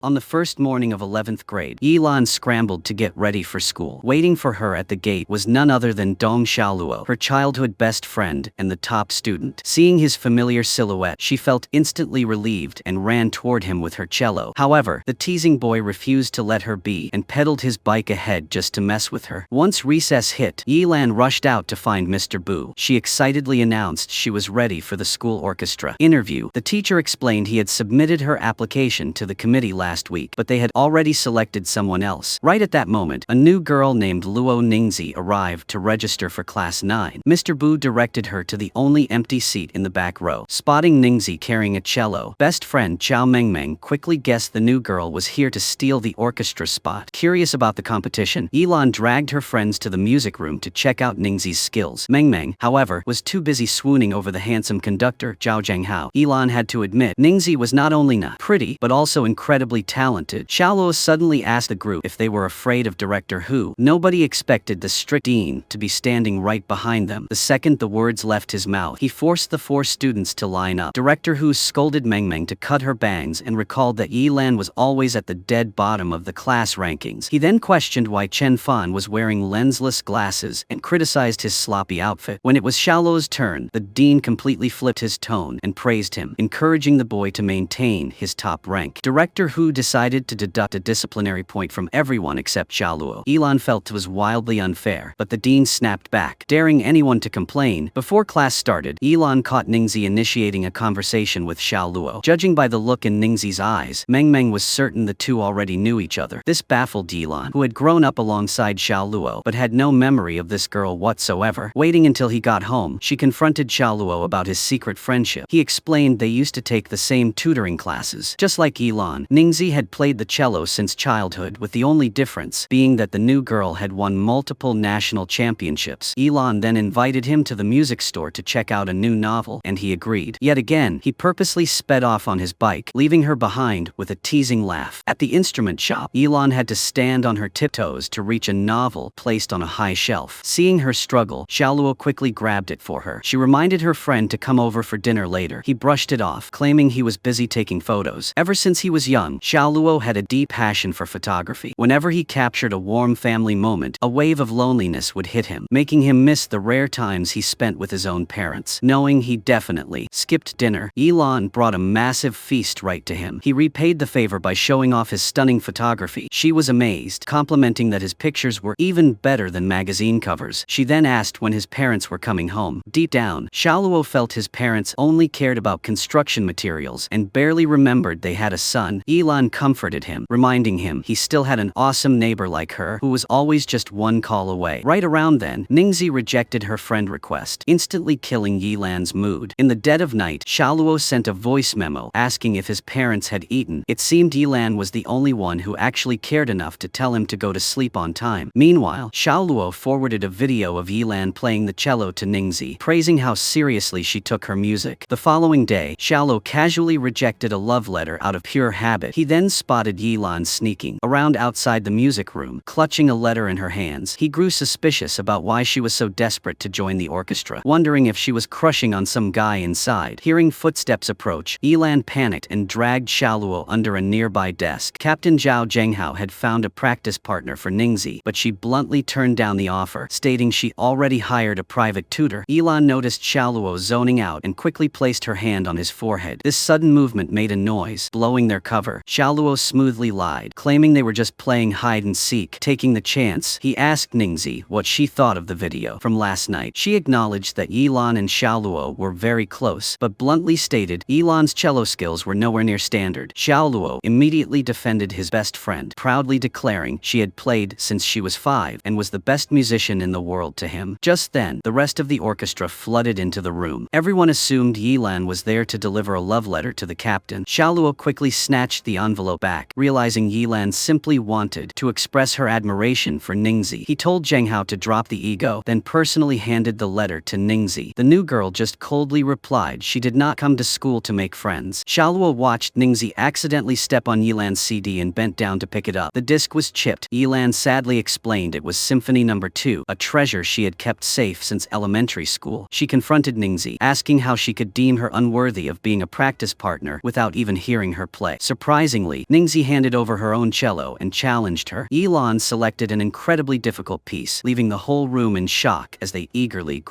On the first morning of 11th grade, Yilan scrambled to get ready for school. Waiting for her at the gate was none other than Dong Xiaoluo, her childhood best friend and the top student. Seeing his familiar silhouette, she felt instantly relieved and ran toward him with her cello. However, the teasing boy refused to let her be and pedaled his bike ahead just to mess with her. Once recess hit, Yilan rushed out to find Mr. Bu. She excitedly announced she was ready for the school orchestra interview. The teacher explained he had submitted her application to the committee last week, but they had already selected someone else. Right at that moment, a new girl named Luo Ningzi arrived to register for class 9. Mr. Bu directed her to the only empty seat in the back row. Spotting Ningzi carrying a cello, best friend Chao Mengmeng quickly guessed the new girl was here to steal the orchestra spot. Curious about the competition, Yilan dragged her friends to the music room to check out Ningzi's skills. Mengmeng, however, was too busy swooning over the handsome conductor Zhao Zhenghao. Yilan had to admit, Ningzi was not only not pretty, but also incredibly talented. Xiaoluo suddenly asked the group if they were afraid of Director Hu. Nobody expected the strict dean to be standing right behind them. The second the words left his mouth, he forced the 4 students to line up. Director Hu scolded Mengmeng to cut her bangs and recalled that Yilan was always at the dead bottom of the class rankings. He then questioned why Chen Fan was wearing lensless glasses and criticized his sloppy outfit. When it was Xiaoluo's turn, the dean completely flipped his tone and praised him, encouraging the boy to maintain his top rank. Director Hu decided to deduct a disciplinary point from everyone except Xiaoluo. Yilan felt it was wildly unfair, but the dean snapped back, daring anyone to complain. Before class started, Yilan caught Ningzi initiating a conversation with Xiaoluo. Judging by the look in Ningzi's eyes, Mengmeng was certain the two already knew each other. This baffled Yilan, who had grown up alongside Xiaoluo but had no memory of this girl whatsoever. Waiting until he got home, she confronted Xiaoluo about his secret friendship. He explained they used to take the same tutoring classes. Just like Yilan, Ningzi had played the cello since childhood, with the only difference being that the new girl had won multiple national championships. Yilan then invited him to the music store to check out a new novel, and he agreed. Yet again, he purposely sped off on his bike, leaving her behind with a teasing laugh. At the instrument shop, Yilan had to stand on her tiptoes to reach a novel placed on a high shelf. Seeing her struggle, Xiaoluo quickly grabbed it for her. She reminded her friend to come over for dinner later. He brushed it off, claiming he was busy taking photos. Ever since he was young, Xiaoluo had a deep passion for photography. Whenever he captured a warm family moment, a wave of loneliness would hit him, making him miss the rare times he spent with his own parents. Knowing he definitely skipped dinner, Yilan brought a massive feast right to him. He repaid the favor by showing off his stunning photography. She was amazed, complimenting that his pictures were even better than magazine covers. She then asked when his parents were coming home. Deep down, Xiaoluo felt his parents only cared about construction materials and barely remembered they had a son. Yilan comforted him, reminding him he still had an awesome neighbor like her who was always just one call away. Right around then, Ningzi rejected her friend request, instantly killing Yilan's mood. In the dead of night, Xiaoluo sent a voice memo asking if his parents had eaten. It seemed Yilan was the only one who actually cared enough to tell him to go to sleep on time. Meanwhile, Xiaoluo forwarded a video of Yilan playing the cello to Ningzi, praising how seriously she took her music. The following day, Xiaoluo casually rejected a love letter out of pure habit. He then spotted Yilan sneaking around outside the music room, clutching a letter in her hands. He grew suspicious about why she was so desperate to join the orchestra, wondering if she was crushing on some guy inside. Hearing footsteps approach, Yilan panicked and dragged Xiaoluo under a nearby desk. Captain Zhao Zhenghao had found a practice partner for Ningzi, but she bluntly turned down the offer, stating she already hired a private tutor. Yilan noticed Xiaoluo zoning out and quickly placed her hand on his forehead. This sudden movement made a noise, blowing their cover. Xiaoluo smoothly lied, claiming they were just playing hide and seek. Taking the chance, he asked Ningzi what she thought of the video from last night. She acknowledged that Yilan and Xiaoluo were very close, but bluntly stated Yilan's cello skills were nowhere near standard. Xiaoluo immediately defended his best friend, proudly declaring she had played since she was 5 and was the best musician in the world to him. Just then, the rest of the orchestra flooded into the room. Everyone assumed Yilan was there to deliver a love letter to the captain. Xiaoluo quickly snatched the envelope back, realizing Yilan simply wanted to express her admiration for Ningzi. He told Zhenghao to drop the ego, then personally handed the letter to Ningzi. The new girl just coldly replied she did not come to school to make friends. Xiaoluo watched Ningzi accidentally step on Yilan's CD and bent down to pick it up. The disc was chipped. Yilan sadly explained it was Symphony No. 2, a treasure she had kept safe since elementary school. She confronted Ningzi, asking how she could deem her unworthy of being a practice partner without even hearing her play. Surprised Surprisingly, Ningi handed over her own cello and challenged her. Yilan selected an incredibly difficult piece, leaving the whole room in shock as they eagerly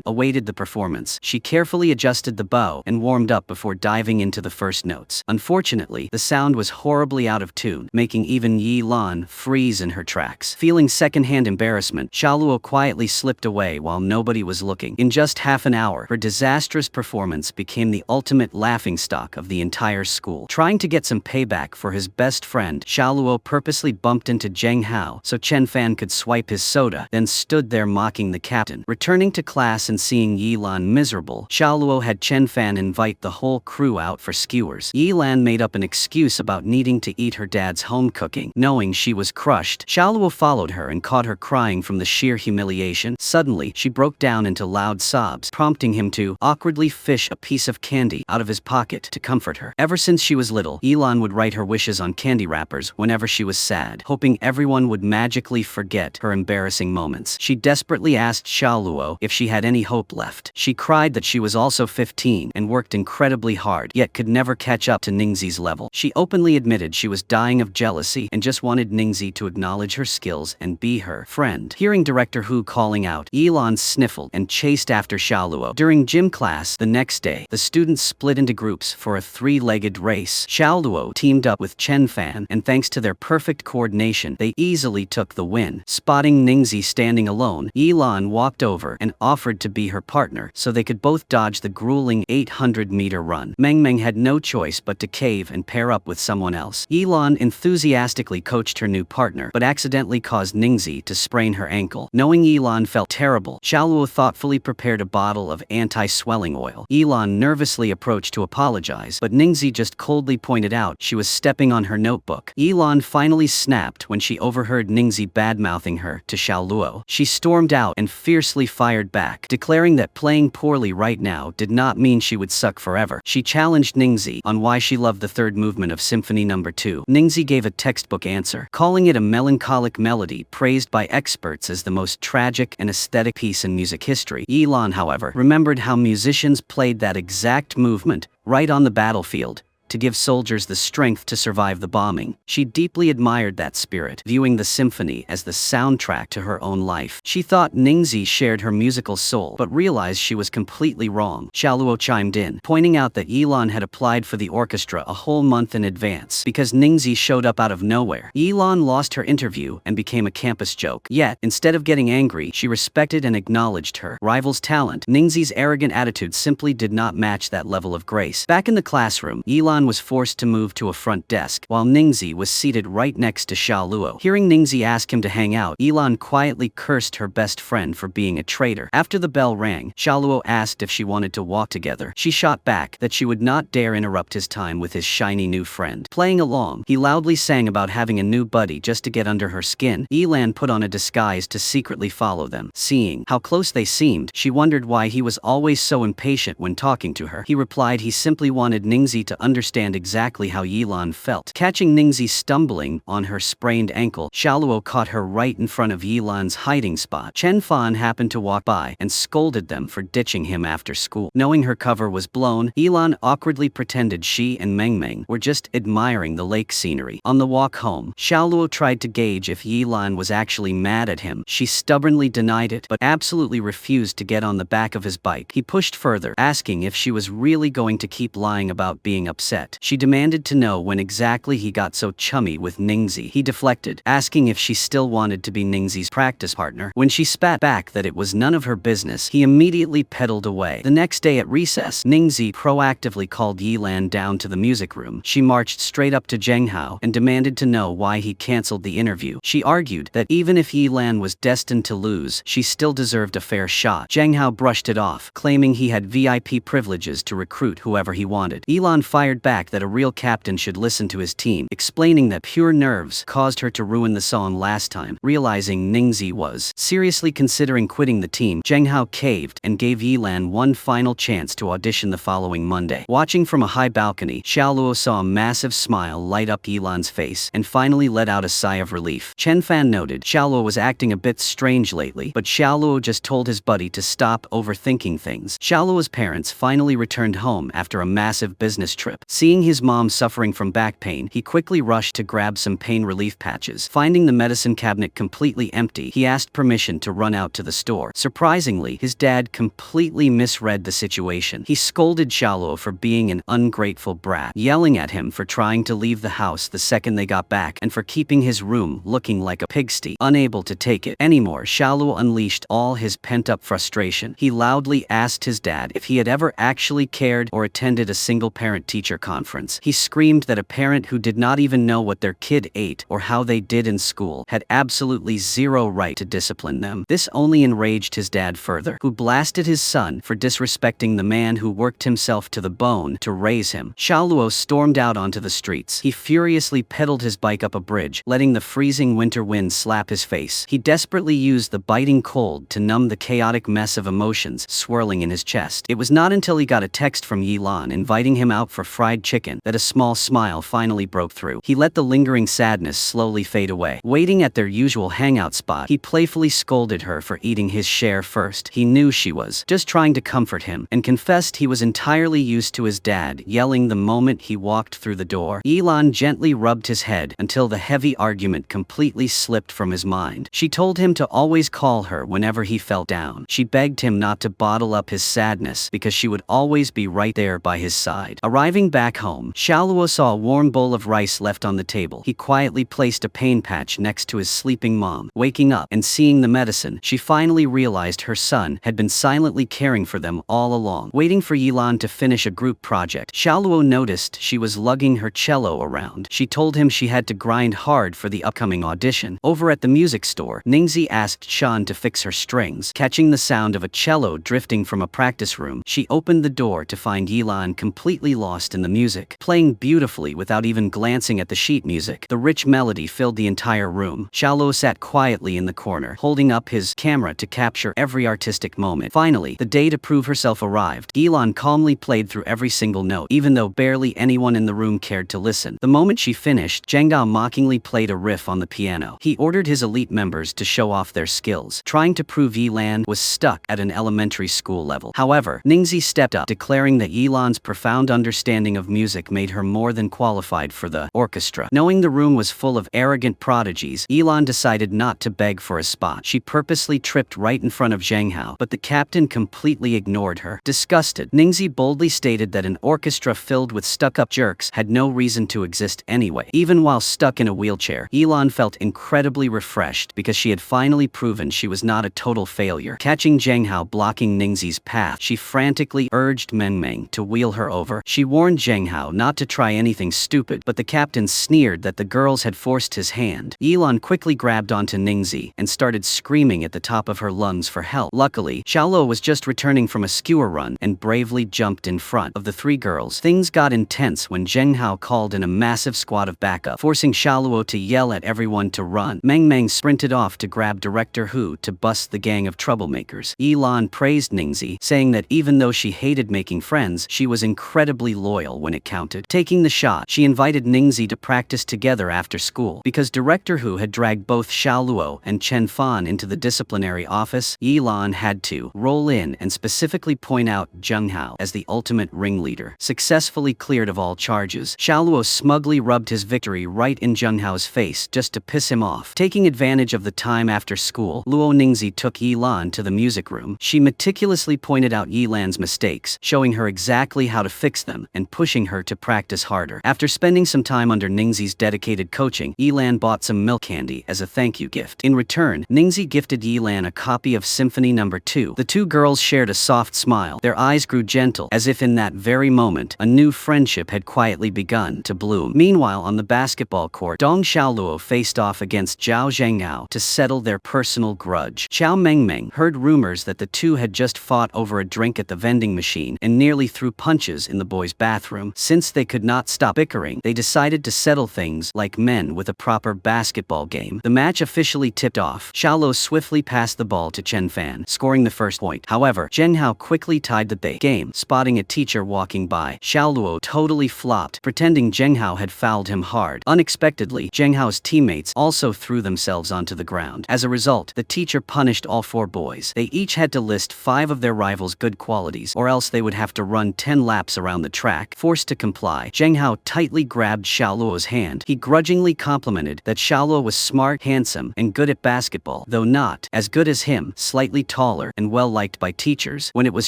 awaited the performance. She carefully adjusted the bow and warmed up before diving into the first notes. Unfortunately, the sound was horribly out of tune, making even Yilan freeze in her tracks. Feeling secondhand embarrassment, Xiaoluo quietly slipped away while nobody was looking. In just half an hour, her disastrous performance became the ultimate laughingstock of the entire school. Trying to get some payback for his best friend, Xiaoluo purposely bumped into Zheng Hao so Chen Fan could swipe his soda, then stood there mocking the captain. Returning to class and seeing Yilan miserable, Xiaoluo had Chen Fan invite the whole crew out for skewers. Yilan made up an excuse about needing to eat her dad's home cooking. Knowing she was crushed, Xiaoluo followed her and caught her crying from the sheer humiliation. Suddenly, she broke down into loud sobs, prompting him to awkwardly fish a piece of candy out of his pocket to comfort her. Ever since she was little, Yilan would write her wishes on candy wrappers whenever she was sad, hoping everyone would magically forget her embarrassing moments. She desperately asked Xiaoluo if she had any hope left. She cried that she was also 15 and worked incredibly hard, yet could never catch up to Ningxi's level. She openly admitted she was dying of jealousy and just wanted Ningxi to acknowledge her skills and be her friend. Hearing Director Hu calling out, Yilan sniffled and chased after Xiaoluo. During gym class the next day, the students split into groups for a three-legged race. Xiaoluo teamed up with Chen Fan, and thanks to their perfect coordination, they easily took the win. Spotting Ningxi standing alone, Yilan walked over and offered to be her partner so they could both dodge the grueling 800-meter run. Meng had no choice but to cave and pair up with someone else. Yilan enthusiastically coached her new partner, but accidentally caused Ningxi to sprain her ankle. Knowing Yilan felt terrible, Xiaoluo thoughtfully prepared a bottle of anti-swelling oil. Yilan nervously approached to apologize, but Ningxi just coldly pointed out she was stepping on her notebook. Yilan finally snapped when she overheard Ningxi badmouthing her to Xiaoluo. She stormed out and fiercely fired back, declaring that playing poorly right now did not mean she would suck forever. She challenged Ningxi on why she loved the third movement of Symphony No. 2. Ningxi gave a textbook answer, calling it a melancholic melody praised by experts as the most tragic and aesthetic piece in music history. Yilan, however, remembered how musicians played that exact movement right on the battlefield to give soldiers the strength to survive the bombing. She deeply admired that spirit, viewing the symphony as the soundtrack to her own life. She thought Ningxi shared her musical soul, but realized she was completely wrong. Xiaoluo chimed in, pointing out that Yilan had applied for the orchestra a whole month in advance because Ningxi showed up out of nowhere. Yilan lost her interview and became a campus joke. Yet, instead of getting angry, she respected and acknowledged her rival's talent. Ningxi's arrogant attitude simply did not match that level of grace. Back in the classroom, Yilan was forced to move to a front desk, while Ningxi was seated right next to Xiaoluo. Hearing Ningxi ask him to hang out, Yilan quietly cursed her best friend for being a traitor. After the bell rang, Xiaoluo asked if she wanted to walk together. She shot back that she would not dare interrupt his time with his shiny new friend. Playing along, he loudly sang about having a new buddy just to get under her skin. Yilan put on a disguise to secretly follow them. Seeing how close they seemed, she wondered why he was always so impatient when talking to her. He replied he simply wanted Ningxi to understand exactly how Yilan felt. Catching Ningxi stumbling on her sprained ankle, Xiaoluo caught her right in front of Yilan's hiding spot. Chen Fan happened to walk by and scolded them for ditching him after school. Knowing her cover was blown, Yilan awkwardly pretended she and Meng were just admiring the lake scenery. On the walk home, Xiaoluo tried to gauge if Yilan was actually mad at him. She stubbornly denied it, but absolutely refused to get on the back of his bike. He pushed further, asking if she was really going to keep lying about being upset. She demanded to know when exactly he got so chummy with Ningxi. He deflected, asking if she still wanted to be Ningxi's practice partner. When she spat back that it was none of her business, he immediately pedaled away. The next day at recess, Ningxi proactively called Yilan down to the music room. She marched straight up to Zheng Hao and demanded to know why he canceled the interview. She argued that even if Yilan was destined to lose, she still deserved a fair shot. Zheng Hao brushed it off, claiming he had VIP privileges to recruit whoever he wanted. Yilan fired back that a real captain should listen to his team, explaining that pure nerves caused her to ruin the song last time. Realizing Ningxi was seriously considering quitting the team, Zheng Hao caved and gave Yilan one final chance to audition the following Monday. Watching from a high balcony, Xiaoluo saw a massive smile light up Yilan's face and finally let out a sigh of relief. Chen Fan noted Xiaoluo was acting a bit strange lately, but Xiaoluo just told his buddy to stop overthinking things. Xiaoluo's parents finally returned home after a massive business trip. Seeing his mom suffering from back pain, he quickly rushed to grab some pain relief patches. Finding the medicine cabinet completely empty, he asked permission to run out to the store. Surprisingly, his dad completely misread the situation. He scolded Xiaoluo for being an ungrateful brat, yelling at him for trying to leave the house the second they got back and for keeping his room looking like a pigsty. Unable to take it anymore, Xiaoluo unleashed all his pent-up frustration. He loudly asked his dad if he had ever actually cared or attended a single parent-teacher conference. He screamed that a parent who did not even know what their kid ate or how they did in school had absolutely zero right to discipline them. This only enraged his dad further, who blasted his son for disrespecting the man who worked himself to the bone to raise him. Xiaoluo stormed out onto the streets. He furiously pedaled his bike up a bridge, letting the freezing winter wind slap his face. He desperately used the biting cold to numb the chaotic mess of emotions swirling in his chest. It was not until he got a text from Yilan inviting him out for fried chicken that a small smile finally broke through. He let the lingering sadness slowly fade away. Waiting at their usual hangout spot, he playfully scolded her for eating his share first. He knew she was just trying to comfort him, and confessed he was entirely used to his dad yelling the moment he walked through the door. Yilan gently rubbed his head until the heavy argument completely slipped from his mind. She told him to always call her whenever he felt down. She begged him not to bottle up his sadness because she would always be right there by his side. Arriving back home, Xiaoluo saw a warm bowl of rice left on the table. He quietly placed a pain patch next to his sleeping mom. Waking up and seeing the medicine, she finally realized her son had been silently caring for them all along. Waiting for Yilan to finish a group project, Xiaoluo noticed she was lugging her cello around. She told him she had to grind hard for the upcoming audition. Over at the music store, Ningi asked Shan to fix her strings. Catching the sound of a cello drifting from a practice room, she opened the door to find Yilan completely lost in the music, playing beautifully without even glancing at the sheet music. The rich melody filled the entire room. Xiaoluo sat quietly in the corner, holding up his camera to capture every artistic moment. Finally, the day to prove herself arrived. Yilan calmly played through every single note, even though barely anyone in the room cared to listen. The moment she finished, Zhang Dao mockingly played a riff on the piano. He ordered his elite members to show off their skills, trying to prove Yilan was stuck at an elementary school level. However, Ningzi stepped up, declaring that Yilan's profound understanding of music made her more than qualified for the orchestra. Knowing the room was full of arrogant prodigies, Yilan decided not to beg for a spot. She purposely tripped right in front of Zhang Hao, but the captain completely ignored her. Disgusted, Ningzi boldly stated that an orchestra filled with stuck-up jerks had no reason to exist anyway. Even while stuck in a wheelchair, Yilan felt incredibly refreshed because she had finally proven she was not a total failure. Catching Zhang Hao blocking Ningzi's path, she frantically urged Meng Meng to wheel her over. She warned Zhang Hao not to try anything stupid, but the captain sneered that the girls had forced his hand. Yilan quickly grabbed onto Ningzi and started screaming at the top of her lungs for help. Luckily, Xiaoluo was just returning from a skewer run and bravely jumped in front of the three girls. Things got intense when Zhang Hao called in a massive squad of backup, forcing Xiaoluo to yell at everyone to run. Meng Meng sprinted off to grab Director Hu to bust the gang of troublemakers. Yilan praised Ningzi, saying that even though she hated making friends, she was incredibly loyal when it counted. Taking the shot, she invited Ningzi to practice together after school. Because Director Hu had dragged both Xiaoluo and Chen Fan into the disciplinary office, Yilan had to roll in and specifically point out Zheng Hao as the ultimate ringleader. Successfully cleared of all charges, Xiaoluo smugly rubbed his victory right in Zheng Hao's face just to piss him off. Taking advantage of the time after school, Luo Ningzi took Yilan to the music room. She meticulously pointed out Yilan's mistakes, showing her exactly how to fix them and pushing her to practice harder. After spending some time under Ningzi's dedicated coaching, Yilan bought some milk candy as a thank you gift. In return, Ningzi gifted Yilan a copy of Symphony No. 2. The two girls shared a soft smile. Their eyes grew gentle, as if in that very moment, a new friendship had quietly begun to bloom. Meanwhile, on the basketball court, Dong Xiaoluo faced off against Zhao Zhenghao to settle their personal grudge. Xiao Mengmeng heard rumors that the two had just fought over a drink at the vending machine and nearly threw punches in the boys' bathroom. Since they could not stop bickering, they decided to settle things like men with a proper basketball game. The match officially tipped off. Xiaoluo swiftly passed the ball to Chen Fan, scoring the first point. However, Zhenghao quickly tied the game. Spotting a teacher walking by, Xiaoluo totally flopped, pretending Zhenghao had fouled him hard. Unexpectedly, Zhenghao's teammates also threw themselves onto the ground. As a result, the teacher punished all four boys. They each had to list 5 of their rivals' good qualities, or else they would have to run 10 laps around the track. Forced to comply, Zheng Hao tightly grabbed Xiaoluo's hand. He grudgingly complimented that Xiaoluo was smart, handsome, and good at basketball, though not as good as him, slightly taller and well-liked by teachers. When it was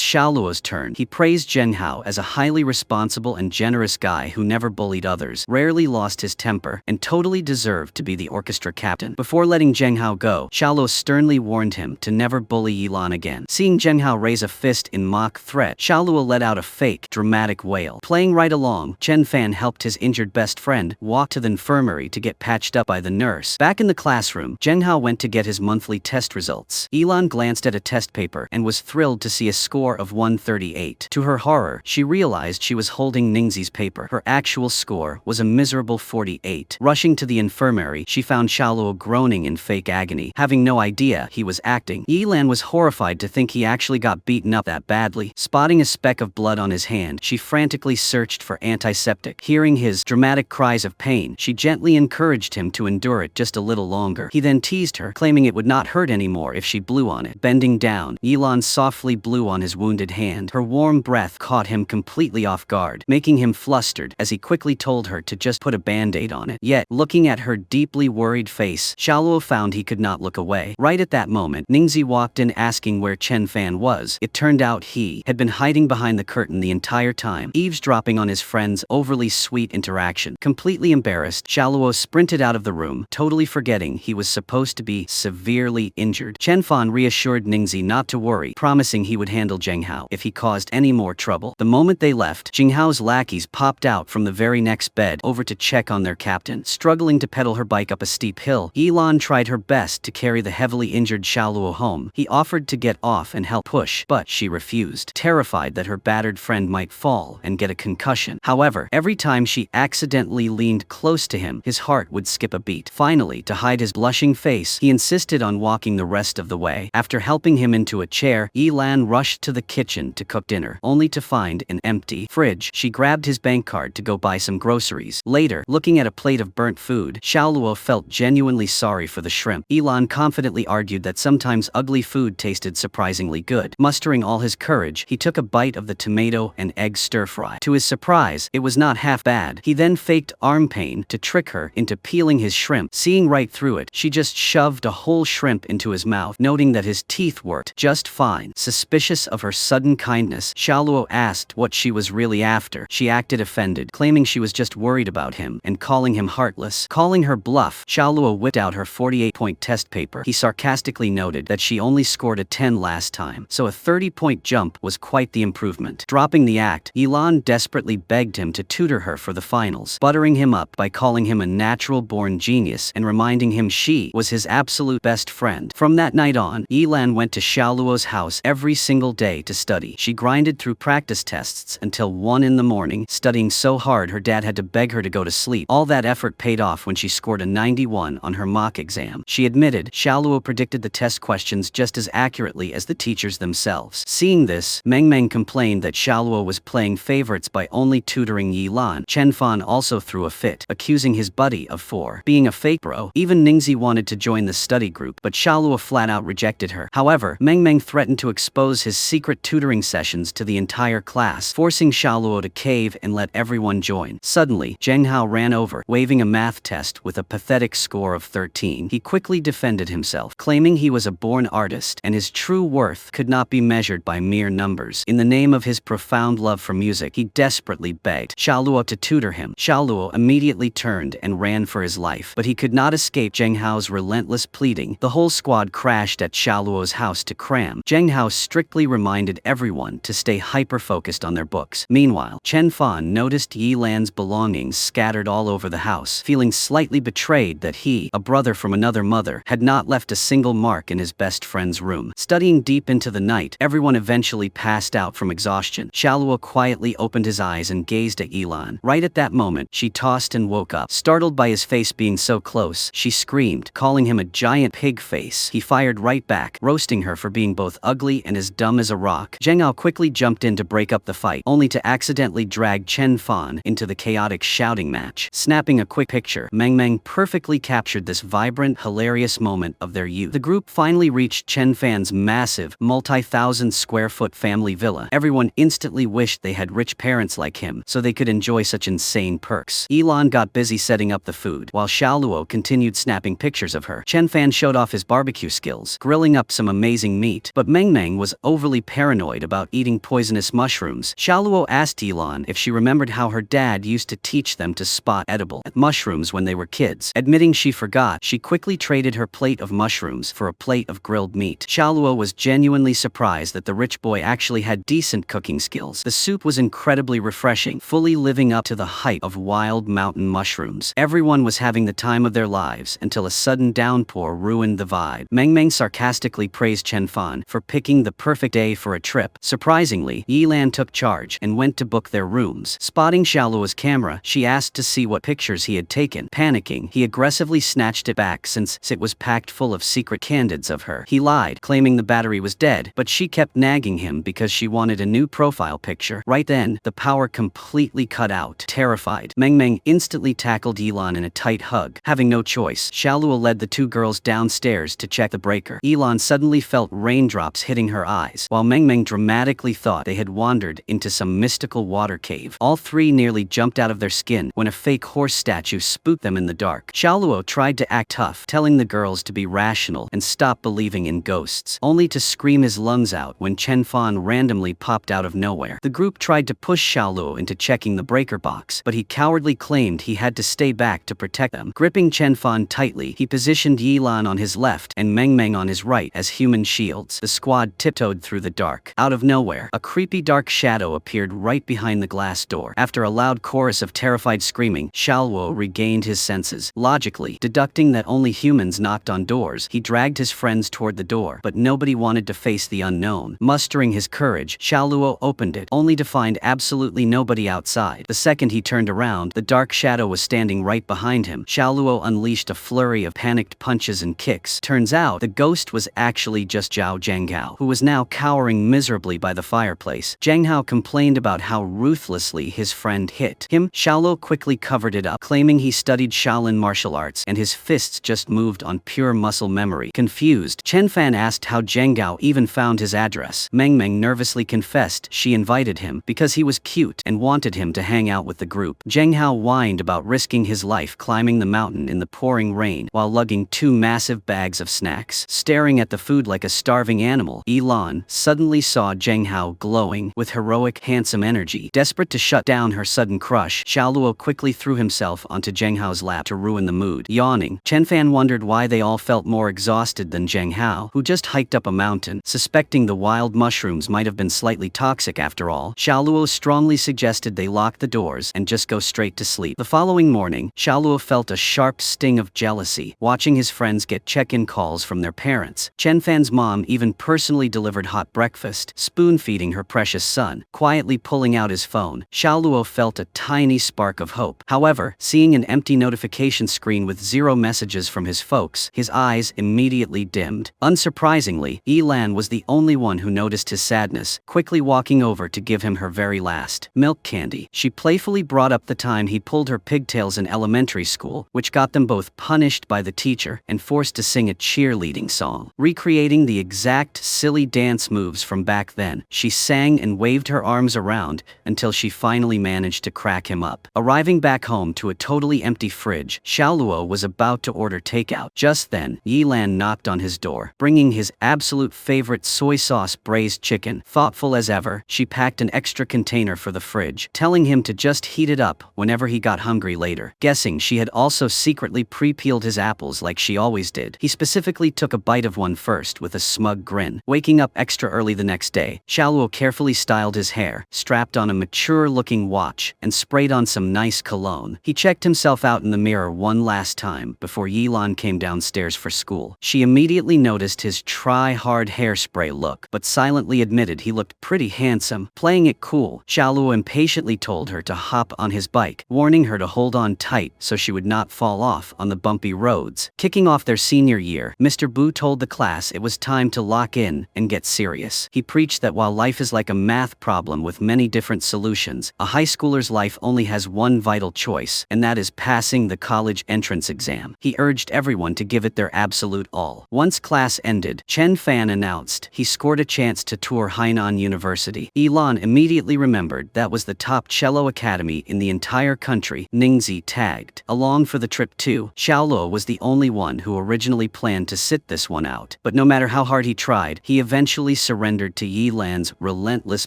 Xiaoluo's turn, he praised Zheng Hao as a highly responsible and generous guy who never bullied others, rarely lost his temper, and totally deserved to be the orchestra captain. Before letting Zheng Hao go, Xiaoluo sternly warned him to never bully Yilan again. Seeing Zheng Hao raise a fist in mock threat, Xiaoluo let out a fake, dramatic wail. Playing right along, Chen Fan helped his injured best friend walk to the infirmary to get patched up by the nurse. Back in the classroom, Zheng Hao went to get his monthly test results. Yilan glanced at a test paper and was thrilled to see a score of 138. To her horror, she realized she was holding Ningxi's paper. Her actual score was a miserable 48. Rushing to the infirmary, she found Xiaoluo groaning in fake agony, having no idea he was acting. Yilan was horrified to think he actually got beaten up that badly. Spotting a speck of blood on his hand, she frantically searched for antiseptic. Hearing his dramatic cries of pain, she gently encouraged him to endure it just a little longer. He then teased her, claiming it would not hurt anymore if she blew on it. Bending down, Yilan softly blew on his wounded hand. Her warm breath caught him completely off guard, making him flustered as he quickly told her to just put a band-aid on it. Yet, looking at her deeply worried face, Xiaoluo found he could not look away. Right at that moment, Ningxi walked in asking where Chen Fan was. It turned out he had been hiding behind the curtain the entire time, eavesdropping on his friend's overly sweet interaction. Completely embarrassed, Xiaoluo sprinted out of the room, totally forgetting he was supposed to be severely injured. Chen Fan reassured Ningxi not to worry, promising he would handle Zheng Hao if he caused any more trouble. The moment they left, Zheng Hao's lackeys popped out from the very next bed over to check on their captain. Struggling to pedal her bike up a steep hill, Yilan tried her best to carry the heavily injured Xiaoluo home. He offered to get off and help push, but she refused, terrified that her battered friend might fall and get a concussion. However, every time she accidentally leaned close to him, his heart would skip a beat. Finally, to hide his blushing face, he insisted on walking the rest of the way. After helping him into a chair, Yilan rushed to the kitchen to cook dinner, only to find an empty fridge. She grabbed his bank card to go buy some groceries. Later, looking at a plate of burnt food, Xiaoluo felt genuinely sorry for the shrimp. Yilan confidently argued that sometimes ugly food tasted surprisingly good. Mustering all his courage, he took a bite of the tomato and egg stir-fry. To his surprise, it was not half bad. He then faked arm pain to trick her into peeling his shrimp. Seeing right through it, she just shoved a whole shrimp into his mouth, noting that his teeth worked just fine. Suspicious of her sudden kindness, Xiaoluo asked what she was really after. She acted offended, claiming she was just worried about him and calling him heartless. Calling her bluff, Xiaoluo whipped out her 48-point test paper. He sarcastically noted that she only scored a 10 last time, so a 30-point jump was quite the improvement. Dropping the act, Yilan desperately begged him to tutor her for the finals, buttering him up by calling him a natural-born genius and reminding him she was his absolute best friend. From that night on, Yilan went to Xiaoluo's house every single day to study. She grinded through practice tests until 1 in the morning, studying so hard her dad had to beg her to go to sleep. All that effort paid off when she scored a 91 on her mock exam. She admitted Xiaoluo predicted the test questions just as accurately as the teachers themselves. Seeing this, Meng complained that Xiaoluo was playing favorites by only tutoring Yilan. Chen Fan also threw a fit, accusing his buddy of being a fake bro. Even Ningxi wanted to join the study group, but Xiaoluo flat out rejected her. However, Meng threatened to expose his secret tutoring sessions to the entire class, forcing Xiaoluo to cave and let everyone join. Suddenly, Zheng Hao ran over, waving a math test with a pathetic score of 13. He quickly defended himself, claiming he was a born artist and his true worth could not be measured by mere numbers. In the name of his profound love for music, he desperately begged Xiaoluo to tutor him. Xiaoluo immediately turned and ran for his life, but he could not escape Zheng Hao's relentless pleading. The whole squad crashed at Xiaoluo's house to cram. Zheng Hao strictly reminded everyone to stay hyper-focused on their books. Meanwhile, Chen Fan noticed Yilan's belongings scattered all over the house, feeling slightly betrayed that he, a brother from another mother, had not left a single mark in his best friend's room. Studying deep into the night, everyone eventually passed out from exhaustion. Xiaoluo quietly opened his eyes and gazed at Yilan. Right at that moment, she tossed and woke up. Startled by his face being so close, she screamed, calling him a giant pig face. He fired right back, roasting her for being both ugly and as dumb as a rock. Zheng Hao quickly jumped in to break up the fight, only to accidentally drag Chen Fan into the chaotic shouting match. Snapping a quick picture, Meng perfectly captured this vibrant, hilarious moment of their youth. The group finally reached Chen Fan's massive, multi-thousand square foot family villa. Everyone instantly wished they had rich parents parents like him, so they could enjoy such insane perks. Yilan got busy setting up the food, while Xiaoluo continued snapping pictures of her. Chen Fan showed off his barbecue skills, grilling up some amazing meat, but Meng Meng was overly paranoid about eating poisonous mushrooms. Xiaoluo asked Yilan if she remembered how her dad used to teach them to spot edible mushrooms when they were kids. Admitting she forgot, she quickly traded her plate of mushrooms for a plate of grilled meat. Xiaoluo was genuinely surprised that the rich boy actually had decent cooking skills. The soup was incredibly refreshing, fully living up to the hype of wild mountain mushrooms. Everyone was having the time of their lives until a sudden downpour ruined the vibe. Meng Meng sarcastically praised Chen Fan for picking the perfect day for a trip. Surprisingly, Yilan took charge and went to book their rooms. Spotting Xiaoluo's camera, she asked to see what pictures he had taken. Panicking, he aggressively snatched it back since it was packed full of secret candids of her. He lied, claiming the battery was dead, but she kept nagging him because she wanted a new profile picture. Right then, the power completely cut out. Terrified, Meng Meng instantly tackled Yilan in a tight hug. Having no choice, Xiaoluo led the two girls downstairs to check the breaker. Yilan suddenly felt raindrops hitting her eyes, while Meng Meng dramatically thought they had wandered into some mystical water cave. All three nearly jumped out of their skin when a fake horse statue spooked them in the dark. Xiaoluo tried to act tough, telling the girls to be rational and stop believing in ghosts, only to scream his lungs out when Chen Fan randomly popped out of nowhere. The group tried to push Xiaoluo into checking the breaker box, but he cowardly claimed he had to stay back to protect them. Gripping Chen Fan tightly, he positioned Yilan on his left and Meng Meng on his right as human shields. The squad tiptoed through the dark. Out of nowhere, a creepy dark shadow appeared right behind the glass door. After a loud chorus of terrified screaming, Xiaoluo regained his senses. Logically, deducting that only humans knocked on doors, he dragged his friends toward the door, but nobody wanted to face the unknown. Mustering his courage, Xiaoluo opened it, only to find absolutely nobody outside. The second he turned around, the dark shadow was standing right behind him. Xiaoluo unleashed a flurry of panicked punches and kicks. Turns out, the ghost was actually just Zhao Zhenghao, who was now cowering miserably by the fireplace. Zhenghao complained about how ruthlessly his friend hit him. Xiaoluo quickly covered it up, claiming he studied Shaolin martial arts and his fists just moved on pure muscle memory. Confused, Chen Fan asked how Zhenghao even found his address. Meng Meng nervously confessed she invited him because he was cute and wanted him to hang out with the group. Zhenghao whined about risking his life climbing the mountain in the pouring rain while lugging 2 massive bags of snacks. Staring at the food like a starving animal, Yilan suddenly saw Zhenghao glowing with heroic, handsome energy. Desperate to shut down her sudden crush, Xiaoluo quickly threw himself onto Zhenghao's lap to ruin the mood. Yawning, Chen Fan wondered why they all felt more exhausted than Zhenghao, who just hiked up a mountain. Suspecting the wild mushrooms might have been slightly toxic after all, Xiaoluo strongly suggested they lock the doors and just go straight to sleep. The following morning, Xiaoluo felt a sharp sting of jealousy, watching his friends get check-in calls from their parents. Chen Fan's mom even personally delivered hot breakfast, spoon-feeding her precious son. Quietly pulling out his phone, Xiaoluo felt a tiny spark of hope. However, seeing an empty notification screen with 0 messages from his folks, his eyes immediately dimmed. Unsurprisingly, Yilan was the only one who noticed his sadness, quickly walking over to give him her very last milk candy. She playfully brought up the time he pulled her pigtails in elementary school, which got them both punished by the teacher and forced to sing a cheerleading song. Recreating the exact silly dance moves from back then, she sang and waved her arms around until she finally managed to crack him up. Arriving back home to a totally empty fridge, Xiaoluo was about to order takeout. Just then, Yilan knocked on his door, bringing his absolute favorite soy sauce braised chicken. Thoughtful as ever, she packed an extra container for the fridge, telling him to just heat it up whenever he got hungry later. Guessing she had also secretly pre-peeled his apples like she always did, he specifically took a bite of one first with a smug grin. Waking up extra early the next day, Xiaoluo carefully styled his hair, strapped on a mature-looking watch, and sprayed on some nice cologne. He checked himself out in the mirror one last time before Yilan came downstairs for school. She immediately noticed his try-hard hairspray look, but silently admitted he looked pretty handsome. Playing it cool, Xiaoluo impatiently told her to hop on his bike, warning her to hold on tight so she would not fall off on the bumpy roads. Kicking off their senior year, Mr. Bu told the class it was time to lock in and get serious. He preached that while life is like a math problem with many different solutions, a high schooler's life only has one vital choice, and that is passing the college entrance exam. He urged everyone to give it their absolute all. Once class ended, Chen Fan announced he scored a chance to tour Hainan University. Yilan immediately remembered remembered that was the top cello academy in the entire country. Ningi tagged along for the trip too. Xiaoluo was the only one who originally planned to sit this one out, but no matter how hard he tried, he eventually surrendered to Yilan's relentless